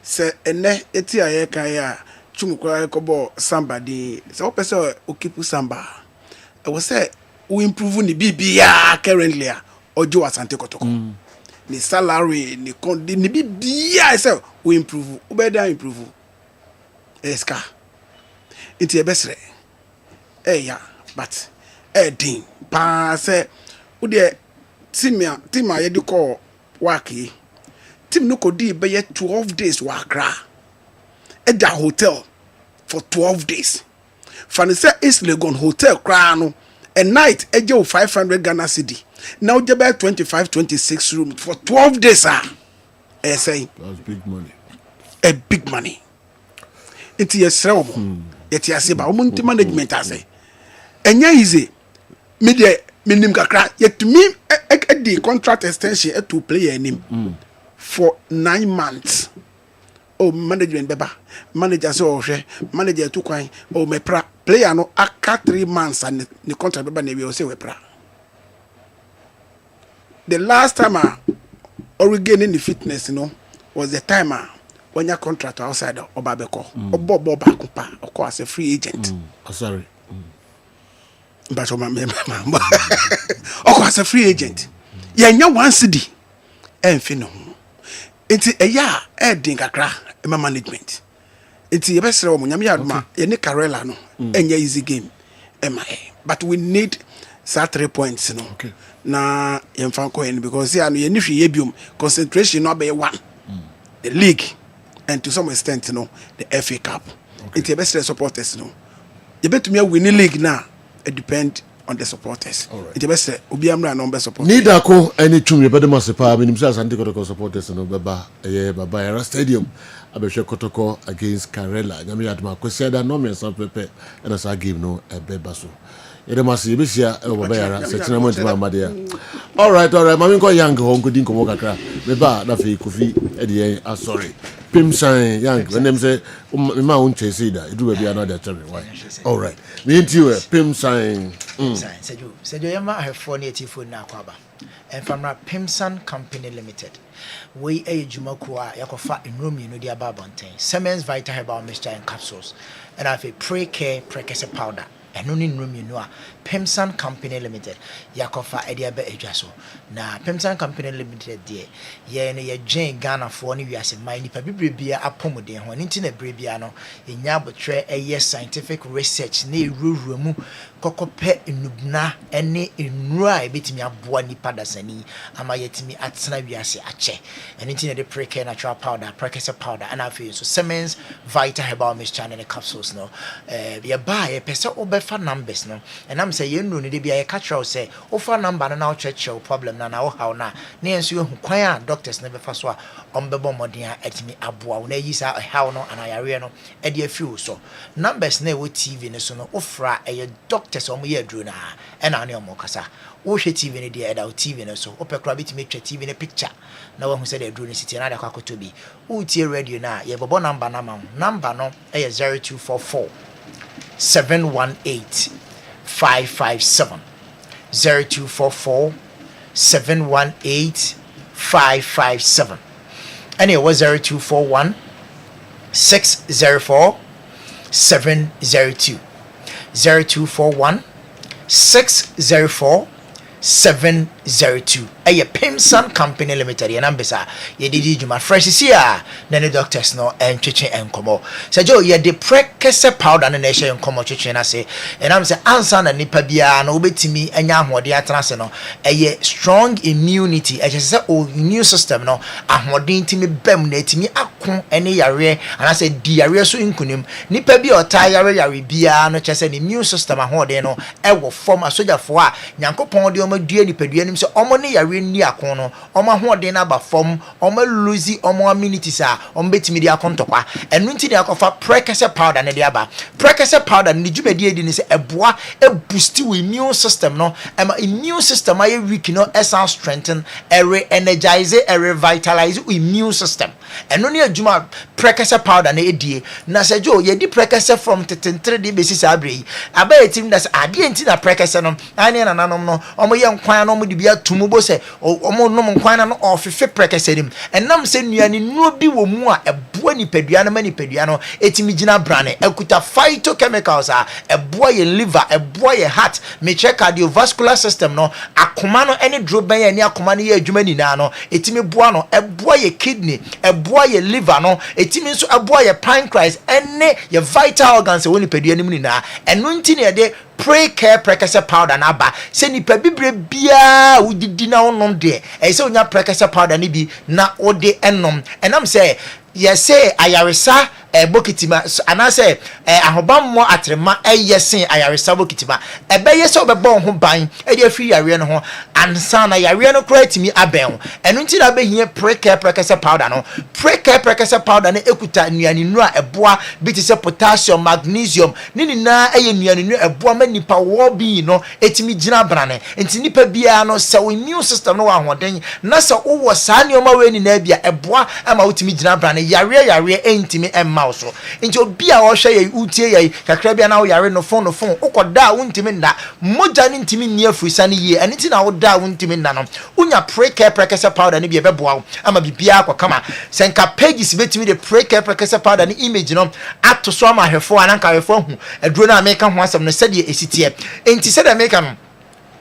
se ene eti aye kai a chumukwa ko ball somebody se o pese o keep samba e wo say we improve ni bibia currently ojo asante kotoko ni salary ni kondi ni bibia say we improve ubeda improve eska inti ebesre ya but din pa say wo de team a ye de call work yi team no kodi be 12 days wa Accra at the hotel for 12 days fanise East Legon hotel kra no a night eje 500 Ghana cedi now je be 25-26 room for 12 days say that's big money, a big money. It's yes robo it yes ba omunti management ase enya easy media minim kakra yet me the contract extension to play him for 9 months. Oh, management beba manager so manager to kwan oh me pra player no aka 3 months and the contract beba na we say we pra. The last time or regaining the fitness was the time when your contract outside Obabeko or Bob Bakupa or course a free agent. Sorry. But of course a free agent. Yeah, no one city and fino. It's a year adding a crack my management. It's the best room Yamma, any Carella no and easy game. But we need 3 points, okay. Na yemfanko because here no yenifi yebium concentration no be one. The league and to some extent the FA Cup. Okay. It's the best supporters You bet me win the league now. It depend on the supporters. Right. It's best obi amra number supporters. Need ako any chum you better must pa minimum Asante Kotoko supporters no baba Baba Stadium abehwe Kotoko against Karela. Nyame adma kwesi da no me so pepe and as I give no beba so. Yede must be here baba yara setina mo ntima amade. All right mami ko young ho nkodi nkomo kakra. Beba na fe kofi e de sorry. Pim sign young when them say me ma won chase da e do be another tell me why. All right. Me into Pim sign. Sejo yama ahefo na etifo na akwaba. Enfamra Pimsan Company Limited. We ejumako a yakofa enromi no dia babonten. Siemens Vital Herbal Mixture and Capsules. And have a pre-care precase powder. And no enromi no a Pimsan Company Limited. Yakofa edia be edwaso. Na Pimsan Company Limited de ye ne ye Jane Ghana for ni wiase man nipa bibrebia apomoden ho nti na brebia no enya botre eye scientific research na eruru mu kokope enubna ene enura ebetimi aboa nipa dasani ama yetimi atena wiase ache nti na de pre-care natural powder precase powder and afi so Siemens Vital Herbal Mixture and Capsules no ye buy ye pese obefa numbers no and am say ye no ne de bia ye catch say ofa number na check problem na wo how na enso hu kwan a doctors na befa so a ombebo modern a etimi aboa wo na yi sa how no anayare no e de afi so numbers na wo TV ne so no ofra e doctors omo ye aduru na e na ne omo kasa wo hwe TV ne de e da TV ne so opekra bitimi twa TV ne picture na wo hu se de aduru ne siti na da kwakoto bi wo tie radio na ye bobo number na ma number no e 0244 718 557 0244 718 557 and it was 0241 604 702 0241 604 702 a Pimsan Company Limited and ambessa ye didi juma fresh here na the doctors no and twetwe enkomo sajo ye de precase powder na ehye enkomo twetwe na se and am say answer na nipa bia na obetimi anya ahode atrase no eye strong immunity e say o immune system no ahode ntimi bam na etimi akon ene yare and say di yare so inkunim nipa bia ota yare bia no che say immune system ahode no e wo form asojafo a nyankopon de o dua nipadua nim se omo ne yare ni akon no omo ahoden na ba fom omo lose omo amenities a omo betimi di akontokwa enu nti ne akofa precase powder ne dia ba precase powder ne djumadi edi ne se eboa e boost we immune system no immune system aye weak no esa strengthen energize revitalize immune system enu ne adjuma precase powder ne edie na se jo ye di precase from 33 de besi sabre aba etim na se ade enti na precase no ane na nanom no omo ye nkwan no omo di bi atumu bo se omo nom nkwan na no ofefe prekesenim enam se nuane nuo bi wo mu a eboa nipadua na manipadua no etimi gina brane ekuta phytochemicals a eboa ye liver eboa ye heart me check cardiovascular system no akoma no ene dro ben ye ni akoma no ye adwuma nina no etimi boa no eboa ye kidney eboa ye liver no etimi nso eboa ye pancreas ene ye vital organs woni padua nim nina eno nti ne de pray care prekese powder na ba se nipa bibre bia udidi na onom de e se onya prekese powder ni bi na ode enom enam se yese ayaresa bokitima anase ahobammo atrema yesen ayaresa bokitima ebe yese obebo ho ban e de afiri yare no ho ansa na yare no kra timi aben eno nti na be hie pray care prekese powder no pray care prekese powder na ekuta nuane nu a eboa bitise potassium magnesium nini na eye nuane nu eboa manipa wo bi no etimi gina brane nti nipa bia no se immune system no wa hoden na se wo sa ne oma we ni na bia eboa ama utimi gina brane yare entimi emma so nti obi a wo hwe ye utie ye kakra bia na wo yare no phone ukoda untimi nda moja ni ntimi ni afurisa ne ye eni ti na wo da untimi nda no unya pray care prekese powder ne bia beboa ama bibia akwa senka pages betimi de pray care prekese powder ne image no ato so ama hwefo ananka hwefo hu aduro na ameka ho asem no sede esitie enti sede ameka no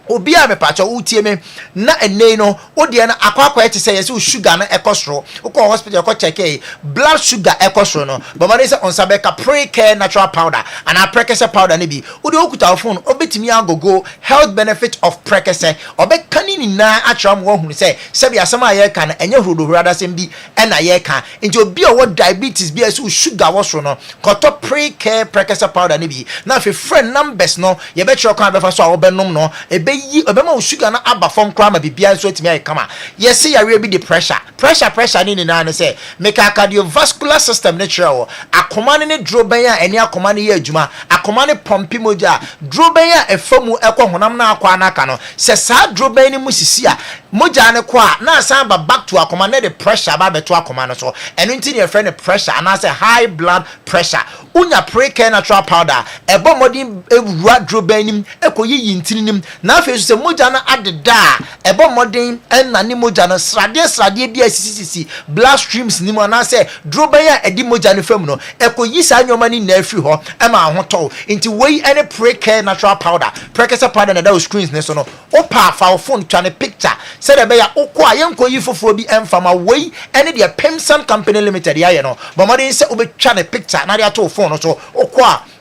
obi a me pacho utie me na enei no ode na akwa ete say yes sugar na ekosro ukọ hospital ko check blood sugar ekosro no but man say on sabeka pray care natural powder and a prekese powder ne bi ode okuta phone obetimi agogo health benefit of prekese obeka ni na atram wo hunu say sebi asema ye ka na enye hurudo hurada sem bi e na ye ka nti obi a wo diabetes bi as sugar wo so no koto pray care prekese powder ne bi na fe friend numbers no ye be chiro kan be fa so a wo benom no ebe yi obema sugar na aba from krama bibia so etimi ay kama yes yare bi the pressure ni na say make a cardiovascular system natural akoma ne droben a eni akoma ne ye adwuma akoma ne pompi moja droben a efamu ekọ honam na akwa na aka no se sa droben ni musisi a moja ne kwa na san ba back to akoma ne the pressure ba beto akoma no so eno nti ne friend pressure and say high blood pressure unya pray care natural powder ebo modin ewura droben nim ekoyi yintinim na afi se moja na adeda ebo modin enna ni moja na srade bia sisi blood streams ni mo na say droben ya edi moja ne fam no ekoyi sa nyoma ni na afi ho ema ho to nti wey any pray care natural powder prekese powder na da screens ne so no opa fa phone twa ne picture say de be ya okọ ayenkoyi foforo bi emfama wey any de Pemsan company limited ya ye no but modin say obetwa ne picture na de ato phone no so okọ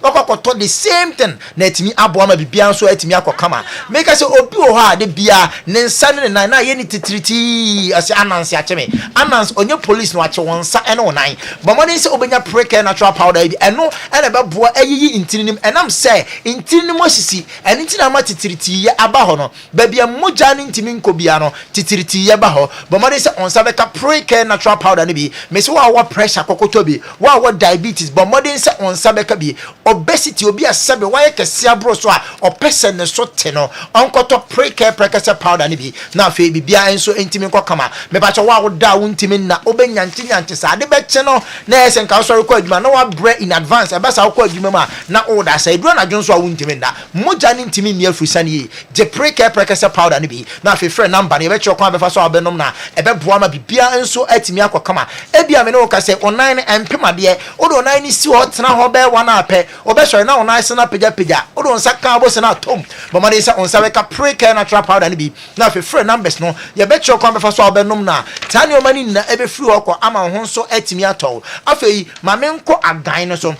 to the same thing na etimi aboa ma bibia so etimi akokama make say obi o ha de bia ne nsa ne na ye ni titiriti ase anansi acheme anans onye police no ache wonsa ene onan but modern say obenya precare natural powder bi eno ene be boa ayiyi intininim enam say intininim osisi ene ntina ma titiriti ye aba ho no ba bia moja ne ntimi nkobia no titiriti ye ba ho but modern say onsa be ka precare natural powder ne bi me say wa pressure kokoto bi wa diabetes but modern say onsa be ka bi obesity obi asabe why kese abro so a opese ne so te no onkoto precare prekese powder ne bi na fe bibia enso entimi nkokama me ba cho wa woda wontimi na obenya nyanche sa de be che no na ese nka so rekọ adwuma na wa bre in advance e ba sa rekọ adwuma ma na order sa eduro na dwonso a wontimi na moja ne ntimi mi afurisa ne je precare prekese powder ne bi na fe frɛ number ne be che kwa be fa so abenom na e be boa ma bibia enso atimi akokama e bia me ne wo ka se online empema de o do online si ho tena ho be wa na apɛ obesho na ona ise na peja odo nsa kan bo se na tom but man say on sa we ka precare natural powder ni bi na fe free numbers no ye be cho kon be fa so obenum na tani o mani na e be free okọ ama ho so atimi atọ afei ma me nko agan no so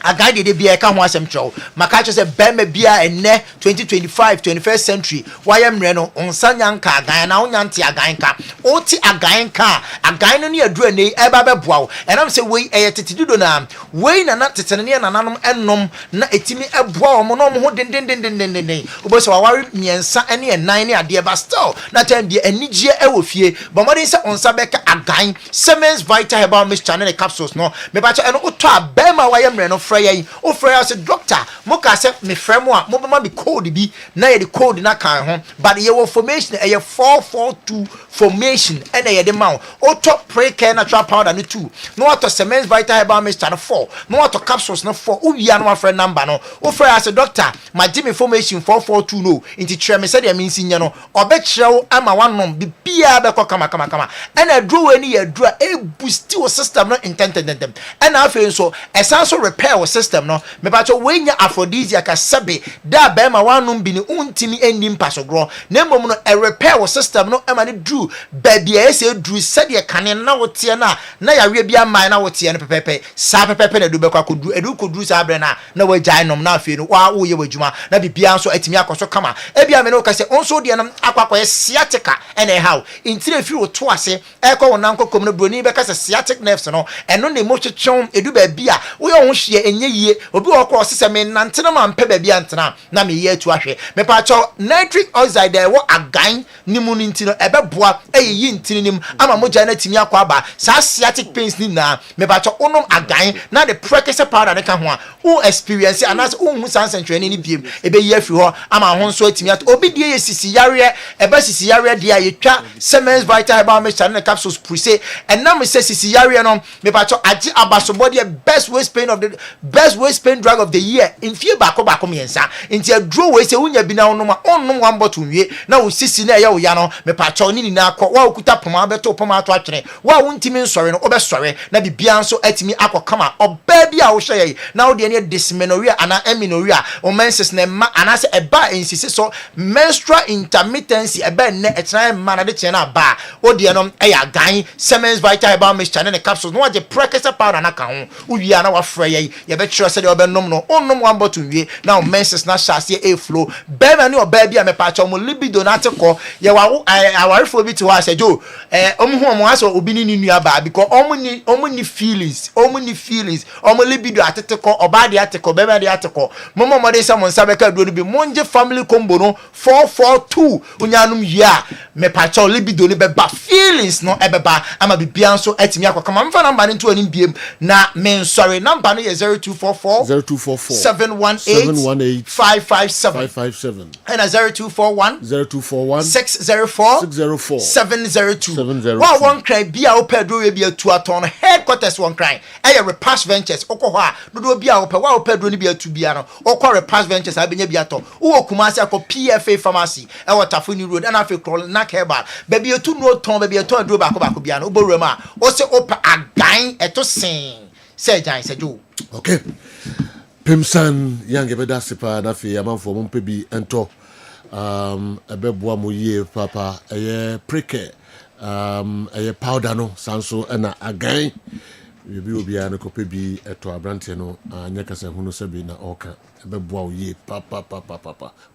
agade de bia ka ho asem chow maka cho se bema bia enne 2025 21st century wayem mre no onsanya nka agan na onya nte agan ka oti agan ka agan no ne adura nei eba beboa wo enam se wei eyetetidudo na wei na na tetene ne na nanom ennom na etimi eboa wo mo no mo ho den obo se wawari miensa ene enan ne ade ba still na time bia anigye ewo fie but modern se onsa beka agan Siemens Vital Herbal mixture ne capsules no me ba cho eno oto abema wayem mre no yen o frɛ as doctor mo ka sɛ me frɛ mo a mo bema me code bi na ye the code na kan ho but ye wo formation e ye 442 formation and ye de ma o top pre-care natural powder no 2 no to cement vital herbal mixture no 4 no to capsules no 4 o wia no afrɛ number no o frɛ as doctor ma give information 442 no inti kyerɛ me sɛ de mean sinye no obɛkyerɛ wo ama wanom bibia bɛkɔ kama and a draw any a draw a boost your system no intended them and I feel so essential repair our system no me ba cho when ya aphrodisiac sabe da be ma wanum bi ni untimi enim paso gro na mom no a repair our system no e ma ne drew baby e se drew said ye kane na wote na ya we bia man na wote no pepepe sa pepepe na du be kwa kodu edu kodu sa bre na wagyan nom na afie no wa wo ye wadwuma na bibia nso atimi akoso kama e bia me no ka se onso de nam akwakoye sciatica and how intire fi wo to ase e ko wona nkokom no broni be ka se sciatic nerves no eno ne mo twetwon edu ba bia wo ye ho hye enye yie obi wo ko se me nante na ma mpe ba bia ntena na me ye atu ahwe me pa cho nitric oxide e wo agan ni mu ntino e be boa e yi ntini nim ama mogya na timi akwa ba sa sciatic pains ni na me pa cho onom agan na the precursor powder ne ka ho a wo experience anas wo hu sansen twene ni biem e be ye afi ho ama ho nso atimi at obi die ye sisi yare e ba sisi yare dia ye twa Semens Vital Herbal Mixture and capsules prise and now me say sisi yare no me pa cho agi abasobody best waist pain drug of the year in fie bako miensa inti a draw we say unya bi na onum one bottle wie na wo sisi na ya wo ya no me pa cho ni na akọ wa okuta poma beto poma ato atwene wa wontimi nsore no obesore na bibia nso atimi akọkama oba bia wo hye na wo de ne dysmenorrhea ana amenorrhea o menses na ma anase eba insisi so menstrual intermittency eba ne etran ma na de chena ba o de no eya gan Semens Vital Herbal Mixture and capsules no de precursor powder na ka ho uwia na wa frɛ ye be kyerɛ sɛ de obenom no onnom one bottle wie na o menses na hyase e flow be ma ne oba bia me pa cho mo libido na tekɔ ye wa awarefo bi te ho asɛ jo omu ho mo aso obi ni nua ba because omu ni feelings omu libido atetekɔ oba de atekɔ be ma de atekɔ momo mo de sɛ mo nsa be ka duro bi monje family combo no 442 unyanum yia me pa cho libido ni be ba feelings no e be ba ama bibia nso atimi akɔkama mfa number ne to anim biem na men sorry number no ye 0244 718 557 and 0241 604 702 wa one cry bia o pedro we bia tu aton headquarters one cry e Repass Ventures okɔ hɔ a dodo bia o pe wa o pedro ni bia tu bia no okɔ Repass Ventures abenya bia to wo Kumasi akɔ PFA pharmacy e Watafuni road and afi crawl na Herbal baby etu no ton baby etu aduro bako bia no oborum a o se opa agan eto sen se jan se jo okay Pimsan yange beda sepa na fi amanfo mo mpe bi ento ebeboa mo yie papa eye preke eye powder no sanso na agan bi obia no kope bi eto abrante no anya kasa hunu se bi na oka ebeboa o yie papa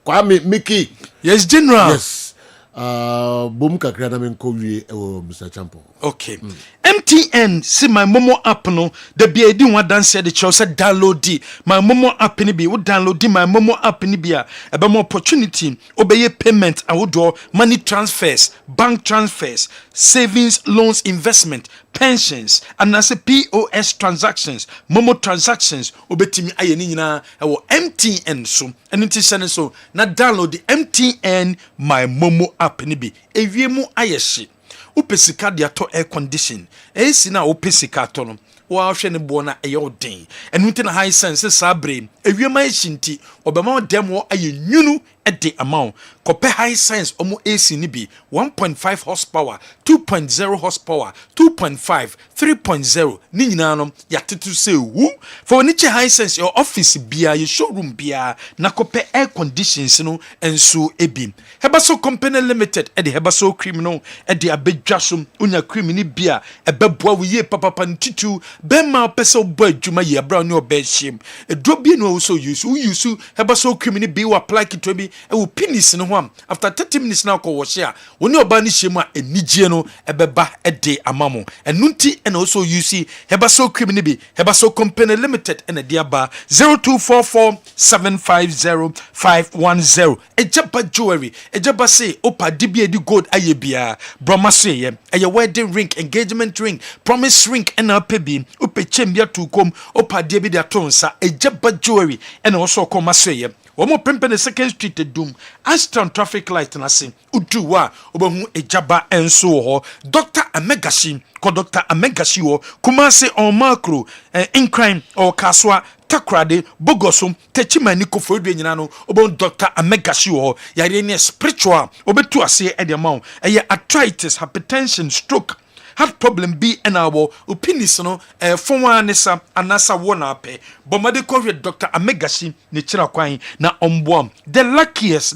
kwa Mickey yes general yes bom kakra na men ko wie Mr. Champo okay MTN see my Momo app no the be edi one dance the chow say download di my Momo app ni bi wo download di my Momo app ni bi a ebe mo opportunity obeye payment and wo do money transfers bank transfers savings loans investment pensions and as a POS transactions Momo transactions obetimi aye ni nyina e wo MTN so and it is so na download the MTN my Momo app ni bi ewie mu aye hye upesika dia to air condition esi na upesika to no wa hwe ne bo na eyodin enu nti na high sense sabre ewiema ehinti obema dem wo ayenwunu ede amount kope high sense omo AC ni bi 1.5 horsepower 2.0 horsepower 2.5 3.0 ni nyina no yatetu se wu for ni che high sense your office bia your showroom bia na kope air conditions no enso ebi Herbal Company Limited ede Herbal criminal ede abedwasum unya cream ni bia ebeboa wo ye papa ntitu be ma pese obo adwuma ye abra ni oba hiem edro bi no so use Herbal cream ni bi wo apply kitwa bi will penis no one after 30 minutes now call share when your bani shema and nigiano ebeba a day amamo and nunti and also you see Hebaso Criminal Hebaso Company Limited and a dear bar 0244-750-510 a jabba jewelry a jabba say opa dibia di gold ayebia broma say a wedding ring engagement ring promise ring and a pebi upe chembia to come opa debi da tonsa a jabba jewelry and also come say Omo pempe the second street the doom Aston traffic light na se uduwa obahu ejaba enso ho Dr. Amegashi ko Dr. Amegashi ho Kumase on macro in crime or kaswa takrade bogosum techimani ko fodu nyina no obon Dr. Amegashi ho yare ne spiritual obetu ase e de ma eye arthritis hypertension stroke heart problem be and our opinions no for one nessa anasa wona pe bomade ko Dr. Amegashi ne chira kwan na omboam the luckiest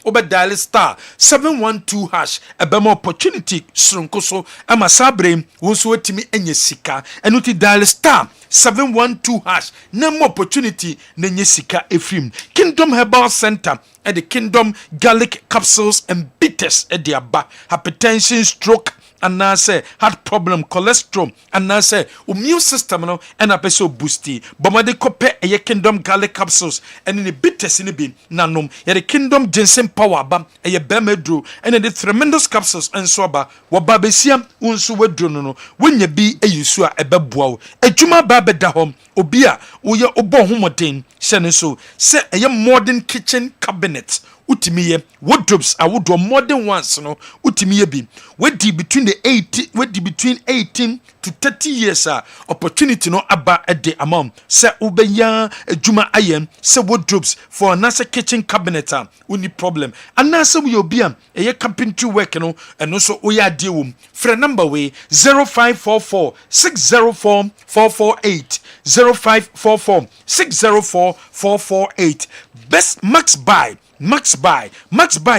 obe dial star 712 hash ebema opportunity sronkoso ama sabre wonso wetimi enye sika enuti dial star 712 hash na mo opportunity na enye sika efrim Kingdom Herbal Center at the Kingdom garlic capsules and bitters at the aba hypertension stroke and now say heart problem cholesterol and now say immune system no and a so boosty bomade kope a Kingdom garlic capsules and in the bitters in the bin nanom ya the Kingdom ginseng power bam a bemedro and the tremendous capsules and soba wababesiam unsu wedro no when ye be a yusu a beboa ejuma babe da hom obia uye obo homoden sene so say a modern kitchen cabinet utimiye wardrobes a wood modern ones no utimiye bi wedi between 18 to 30 years opportunity no aba at the amount se ubenya ejuma ayen se wardrobes for another kitchen cabinet uni problem anasa we obia eye carpentry work no and also we are deal free number way 0544 604 448 0544 604 448 best max buy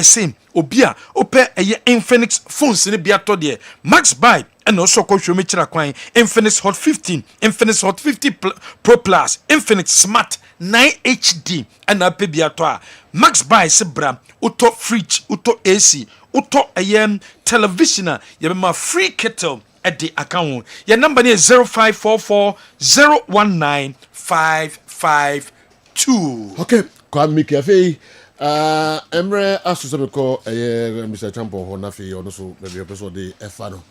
same obia ope eye Infinix phones ne bia to de max buy and also ko hwemi kira kwan Infinix Hot 15 Infinix Hot 50 Pro Plus Infinix Smart 9 HD and ape bia to max buy se bra uto fridge uto AC uto eye television ye ma free kettle at the account your number is 0544 019 552 okay kwa mikafe Emre asusabeko Mr. Champo ho na fi ono so be episode de efa no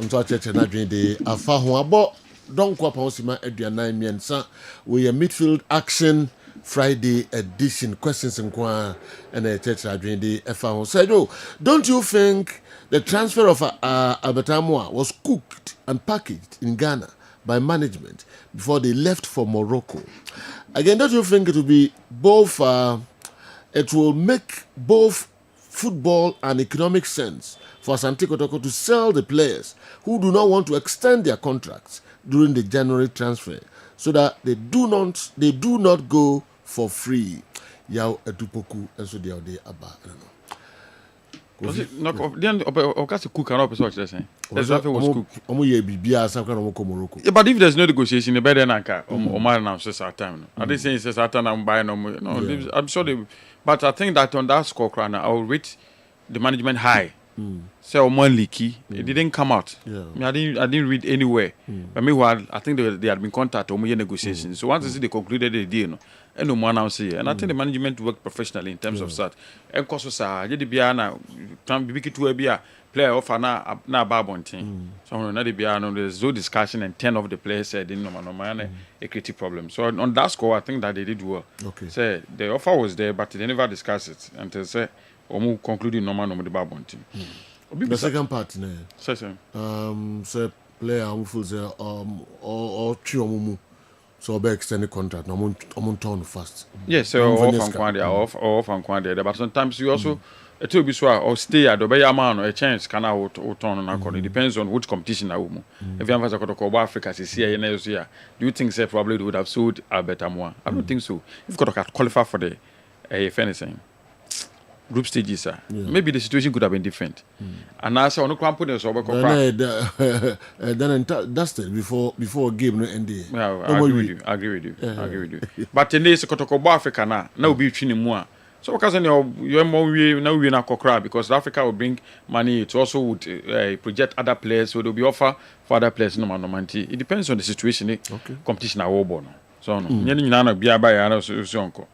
onto acheche na dwen de afa ho abo don kwa pa osima aduanan miensa we midfield action Friday edition questions and kwa and acheche adwen de efa ho so don't you think the transfer of Abetamwa was cooked and packaged in Ghana by management before they left for Morocco? Again, don't you think it will be both it will make both football and economic sense for Asante Kotoko to sell the players who do not want to extend their contracts during the January transfer so that they do not go for free? Yao Edupoku and so they are there about I don't know. Then cook and was cooked. Yeah, but if there's no negotiation, the better than Omar now says our time. I didn't say says our time I'm buying no. I'm sure they, but I think that on that score I will rate the management high. So Omar leaky, it didn't come out. Yeah. I didn't read anywhere. But meanwhile, I think they had been contacted on negotiations. So once they concluded the deal, and no one else here. And I think the management worked professionally in terms of that. And because I did be ana to be a player of na barbon team. So no there's no discussion and 10 of the players said in no a creative problem. So on that score I think that they did well. Okay. So the offer was there but they never discussed it until say concluding no the barbon team. The second part say player who feels or Chiomumu. So be extended contract. I'm on turn fast. Yes, so off and quantity. But sometimes you also it will be so or stay at the bay amount or a chance can out turn on accord. It depends on which competition I will. If you have a call Africa, do you think say probably would have sold a better more? I don't think so. You've got to qualify for the if anything. Group stages, maybe the situation could have been different. And I saw no company so then dusted before game no end. Yeah, I agree with you. But in this Kotoko Africa now be between more So because you're more we na kokra because Africa will bring money. It also would project other players, so there will be offer for other players. No it depends on the situation. Competition are all so no. Na be aba ya so onko.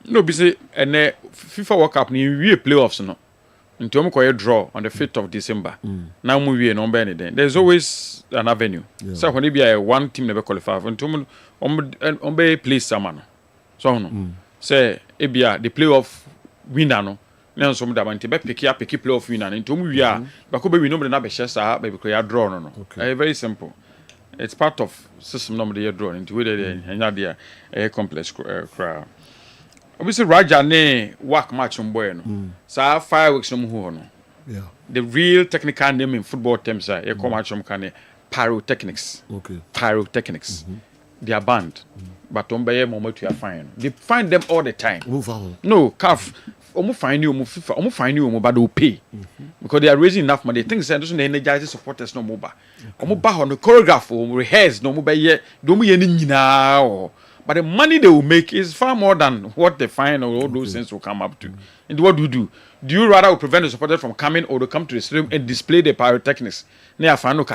No be say FIFA World Cup ni we playoffs no. Nti omo koye draw on the 5th of December. Now we no be anything. There's always an avenue. So when be one team never qualify. Nti omo be play sama no. So no. Say ebia the playoff winner no na so mo da banti be pick playoff winner nti omo wi a ba ko be win no be na be hye saa be ko ya draw no. Very simple. It's part of system no dey draw nti we dey anya dey complex crowd. Obviously Raja ne work match on boy no. Sa 5 weeks no ho no. Yeah. The real technical name in football terms are e come match on can pyrotechnics. Okay. Pyrotechnics. They are banned. But Ombeye Momotu are fine. They find them all the time. No, calf. Omo find you, omo find you, but they will pay. Because they are raising enough money. Things that doesn't energize supporters no more. Omo ba on the choreograph or rehearse no more by ye. Don't be any now. But the money they will make is far more than what they find or all those things will come up to. And what do? Do you rather prevent the supporters from coming or to come to the stadium and display the pyrotechnics? Next time. Not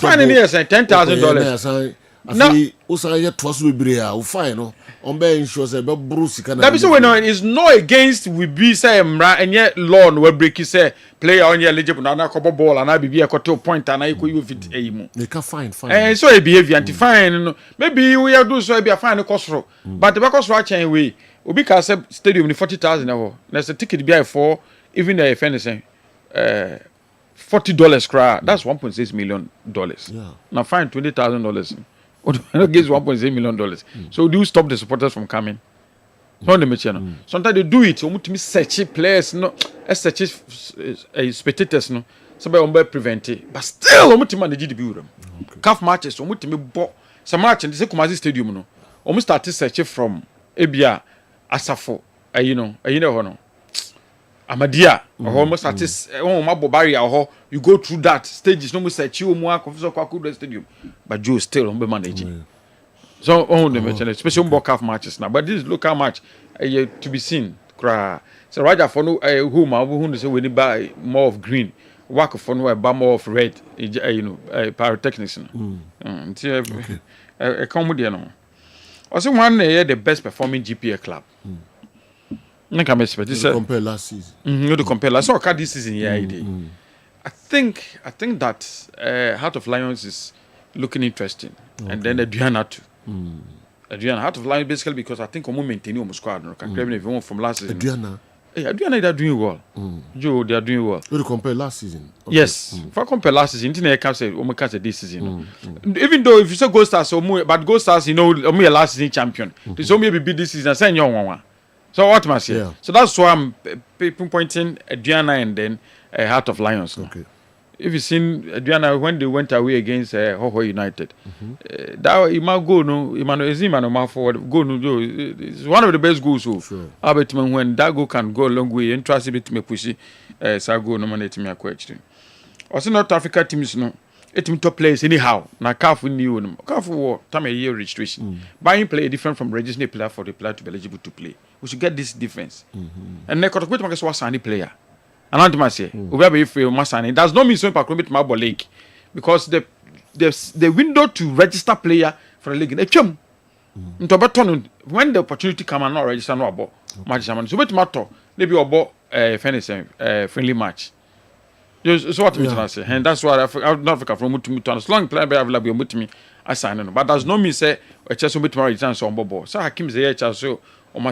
finding here say $10,000. No, it's not against we be say and yet law no break say player on your eligible na ko ball and I be a to point and I go you fit aim. They can fine. And so a behavior anti fine maybe we are do so be a fine cost but the cost right chain way obi ka say stadium 40,000 euro. There's a ticket be for even a fan saying $40 cry that's $1.6 million. Yeah. Now fine $20,000. Against $1.8 million. So do you stop the supporters from coming? No, the channel. Sometimes they do it. You search players, no, search spectators, no. Somebody prevent it, but still, you manage to build them. Calf matches, you bought some match and they say Kumazi Stadium, no. Almost started searching from Ebia, Asafo, no. Amadia, almost artists, barrier, you go through that stages, no more search you more confused the stadium, but you still on managing. So, especially on calf matches now, but this local match, to be seen, cry. So, Raja for no, who say we need buy more of green, work for no, buy more of red, pyrotechnics. A comedy, no. Also, one the best performing GPA club. You compare last season. To compare last season. This season, I think that Heart of Lions is looking interesting, and then Adriana too. Adriana Heart of Lions basically because I think we maintain our squad. No, can claim everyone from last season. Adriana, they are doing well. Joe, they are doing well. You compare last season. Okay. Yes, if I compare last season, I can't say this season. Even though if you say Gold Stars, but Gold Stars, only a last season champion. There's only be this season. Send your one. So what must you? So that's why I'm pinpointing Adriana and then Heart of Lions. Okay. If you seen Adriana when they went away against Hoho United, that Ima go no Imano Ezimano ma forward go no it's one of the best goals. So Albertman when that goal can go a long way and trust it to me pushy Sago nominate me a question. Also North Africa teams no it top players anyhow. Now careful new no careful time a year registration. Buying player different from registering a player for the player to be eligible to play. We should get this difference. And they could put my sign player. And I'm to say, we if we must sign it. Does not mean so impacted my league because the window to register player for the league. They chum. When the opportunity come and not register no about match. So what matter? Maybe about friendly match. So what I say, and that's why North Africa from Mutu as long player be available with me, I sign no. But does not mean say a chance to register so on bobo. So Hakim say chance so. No.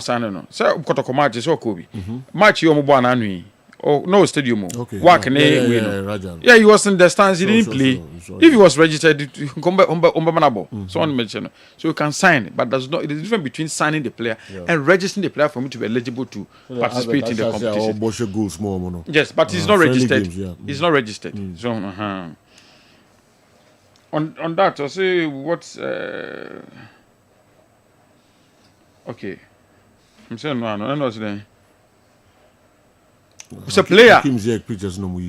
So kotoko match so Kobe. Match you mo anui. Oh no stadium. Okay. Work yeah, he was in the stands, he didn't play. If he was registered so on mention. So you can sign, but there's no it is different between signing the player and registering the player for me to be eligible to participate in the competition. Yes, but he's not registered. He's not registered. So on that I'll say what's okay. I'm saying no, then. It's a player.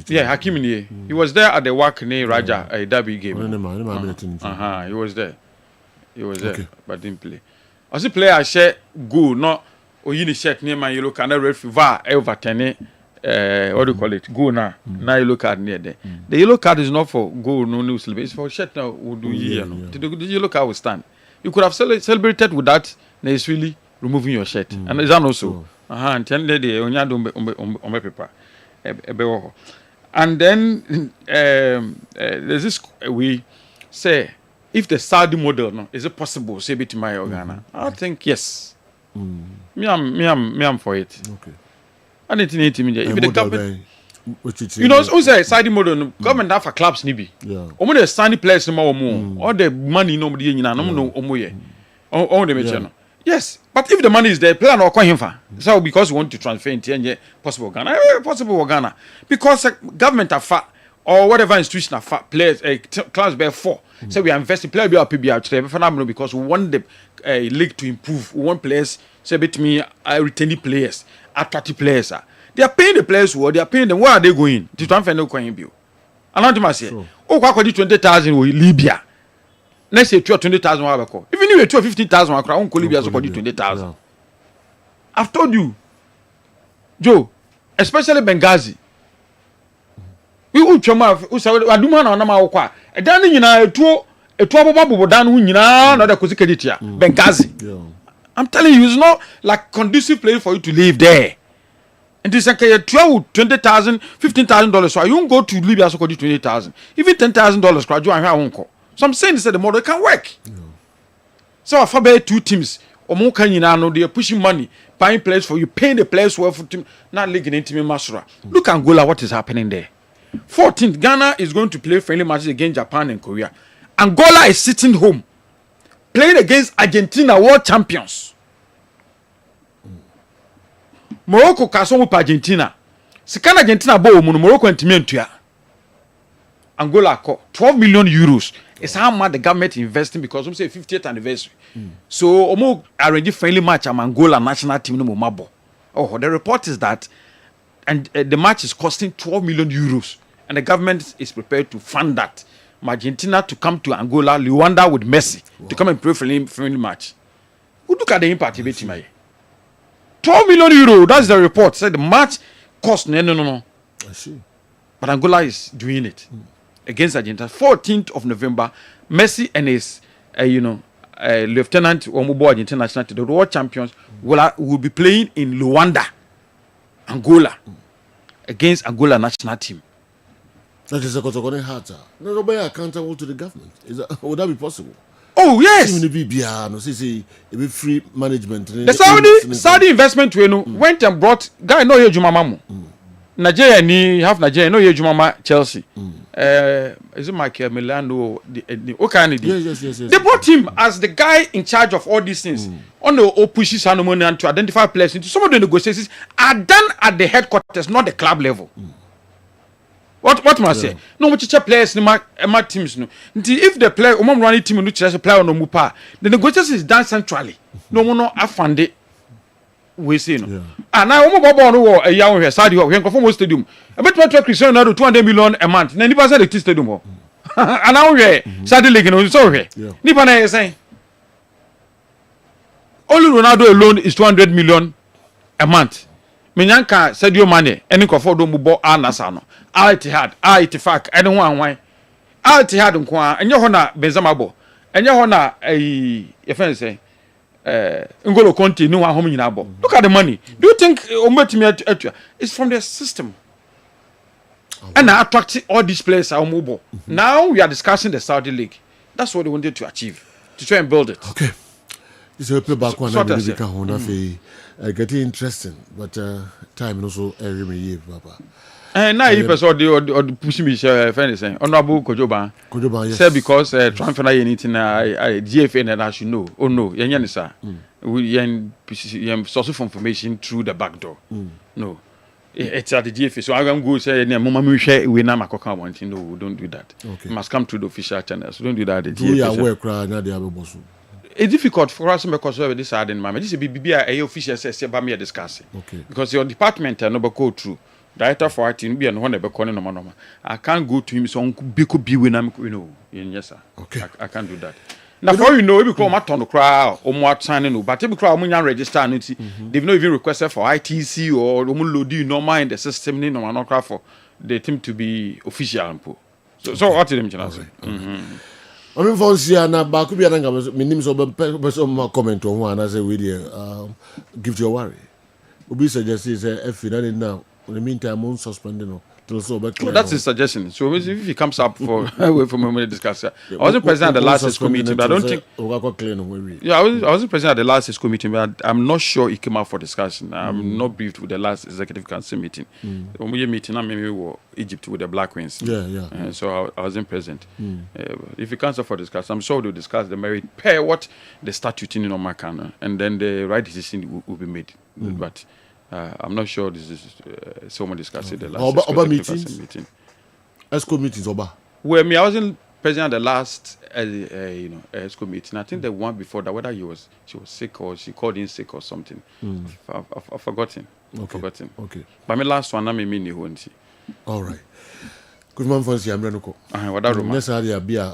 Yeah, Hakim Nye. He was there at the Wakne Raja Derby game. He was there. He was there, but didn't play. I see player share goal, not or you shirt near my yellow card, red fever, overturn what do you call it? Goal now. Now yellow card near there. The yellow card is not for goal, no news. It's for shirt now. Would do the yellow card will stand. You could have celebrated with that. It's really removing your shirt, and is that also? And then the paper. And then there's this we say if the Saudi model no is it possible say bit my Ghana? I think yes. Me I'm for it. Okay. And it need if the government you know who say Saudi model no, government have for clubs nibi. Yeah. Omo the Saudi players no more all the money no dey nyina no omo ye. On the mention no. Yes, but if the money is there, player no him for. So because we want to transfer into possible Ghana, possible Ghana, because government are fat or whatever institution are fat players, class bear 4. So we are investing player be our PBR today, phenomenal because we want the league to improve. We want players, say bit me, retaining players, attractive players. They are paying the players who they are paying them. Where are they going? To transfer no coin bill. And not to say, oh, what 20,000 with Libya. Let's say 20,000 wabako. Even if you 15,000 wakra, on Libya so 20,000. I've told you, Joe, especially Benghazi. We will choma who say aduma na na ma wokwa. E dan nyina etu abobo dan hu nyina na da kosi keditia. Benghazi. I'm telling you, it's not like conducive place for you to live there. And this is $20,000, $15,000. So you won't go to Libya so 20,000. Even $10,000 crowd you and here won't. So I'm saying that the model can work. So I forbade 2 teams. Or more can you know they are pushing money, buying players for you, paying the players well for team, not league into Masura. Look Angola, what is happening there? 14th, Ghana is going to play friendly matches against Japan and Korea. Angola is sitting home, playing against Argentina, world champions. Morocco kaso with Argentina. Sikana Argentina bo Morocco and Timientua. Angola 12 million euros. It's how much the government investing because we say 50th anniversary. So omo arrange friendly match am Angola national team no mabo. Oh, the report is that and the match is costing 12 million euros and the government is prepared to fund that. Argentina to come to Angola, Luanda with Messi to come and play friendly match. Who look at the impact of it, 12 million euro. That's the report. Said the match cost no. I see. But Angola is doing it against Argentina. 14th of November, Messi and his, Lieutenant Omubo Argentina national team, the world champions, will be playing in Luanda, Angola, against Angola national team. That is a hard. Nobody accountable to the government. Would that be possible? Oh yes. Be free management. The Saudi investment went and brought guy no here Jumamamu. Nigeria ni half Nigeria no here Jumama Chelsea. Is it Michael Milano? Yes. They brought him as the guy in charge of all these things. On the pushes and to identify players into some of the negotiations are done at the headquarters, not the club level. What must I say? No much players in my teams. No. If the player, running team, no player no mupa, the negotiations is done centrally. No one afund it. We see no. And now no a young here, Saudi we can from stadium. A bit more Cristiano Ronaldo 200 million a month. Then nipa say the stadium. And now we Saudi league no so here. Nipa na say only Ronaldo alone is 200 million a month. Menyanka Sadio Mane any kofo do mubo anasa no. Al-Ittihad, Al-Ittifaq, anyone. Al-Ittihad nko enye ho na Benzema bo. Enye ho na friend say N'Golo Conte no home nyina bo. Look at the money. Do you think it's from the system? And I attract all these players are mobile. Now we are discussing the Saudi League. That's what they wanted to achieve, to try and build it. Okay. This is a back one getting interesting, but time also every year, Papa. Now you person or push me friend saying honorable Kojoban yes. Say because transfer anything I GFA and I should know. Oh no, yenye sir. We source of information through the back door. No. It's at the GFA. So I can go say mama me share we na makoka want. No, don't do that. Okay. It must come through the official channels. Don't do that. The GFA. It's difficult for us because of this side in my this is BBI official says about me discussing. Okay. Because your department no go through. Director for IT be and one no. I can't go to him so be when I'm yes sir. Okay. I can't do that. Now, for you know, if you call my ton of crowd or more signing, but if you call me register, they've not even requested for ITC or loading normal in the system, no, not crowd for the team to be official. So what to them, I mean, for Sia, now, but could be another minimum of comment on one as a video. Give your worry. Obi suggests if you don't now, in the meantime, I'm suspending. That's his suggestion. So if he comes up for away from when we discuss it. I wasn't present at the last ESCO meeting, but I don't think. Yeah, I wasn't present at the last ESCO meeting, but I'm not sure it came out for discussion. I'm not briefed with the last executive council meeting. When we meeting, I mean, we were Egypt with the Black Queens. So I wasn't present. If it comes up for discussion, I'm sure they'll discuss the merit pair what the statute in Normal can, and then the right decision will be made. But I'm not sure this is someone discussing the last meeting. ESCO meetings, Oba. Well, I wasn't present at the last ESCO meeting. I think the one before that, whether she was sick or she called in sick or something. I've forgotten. Okay. But my last one, I'm in all right. Good man, Fancy. I'm Renoko. What that room? Next area, Bia.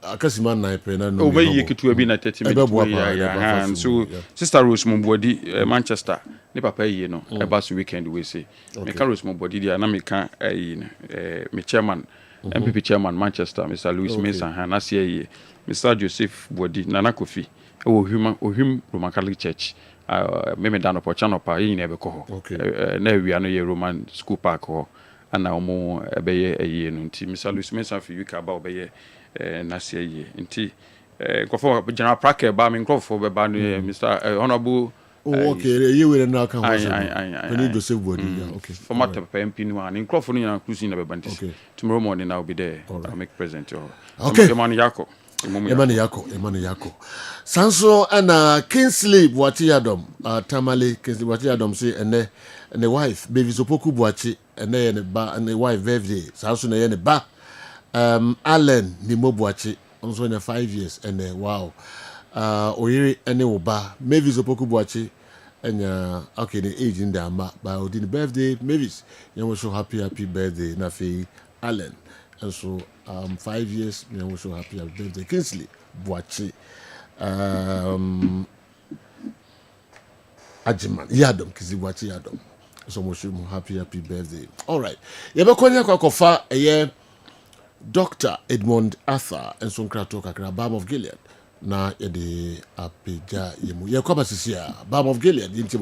Akasiman na ipena no. Obe yeki tu ebi na 30 minutes. So Sister Rose Mumbodi Manchester. Ne papa yi no. Eba so weekend we say. Me ka Rose Mumbodi dia na me ka me chairman MPP chairman Manchester Mr. Louis Mason han na se yi. Mr. Joseph Bodi Nana Kofi. Ohim Roman Catholic Church. Me dan opo channel pa yi na ebe ko ho. Na wi ano ye Roman School Park ho. Ana omo ebeye eyi no nti Mr. Louis Mason fi wika ba obeye nasia ye nti nkofo general prake ba me nkofo be ba no Mr. Honorable okay ye we na kan ho so Joseph Bodi okay former MP no an nkofo no yana cruising na be bantis tomorrow morning I will be there. I'll make present you okay Emmanuel Yako Sanso and Kingsley Boachi Adam Tamale Kingsley Boachi Adam say and the wife baby Sopoku Boachi and the wife birthday Sanso na ye ba Allen Nimo Boachi also in 5 years and wow oyiri ene oba Mavis Opoku Boachi and okay the age in the ama by the birthday Mavis you so happy birthday na fi Allen and so 5 years you so happy birthday Kingsley Boachi Ajiman Yadom Kingsley Boachi Yadom so much happy birthday. All right you be konya kwa kofa Dr. Edmond Arthur and Sonkrato Kakra Balm of Gilead na yede apeja yemu ye kwaba sisia Balm of Gilead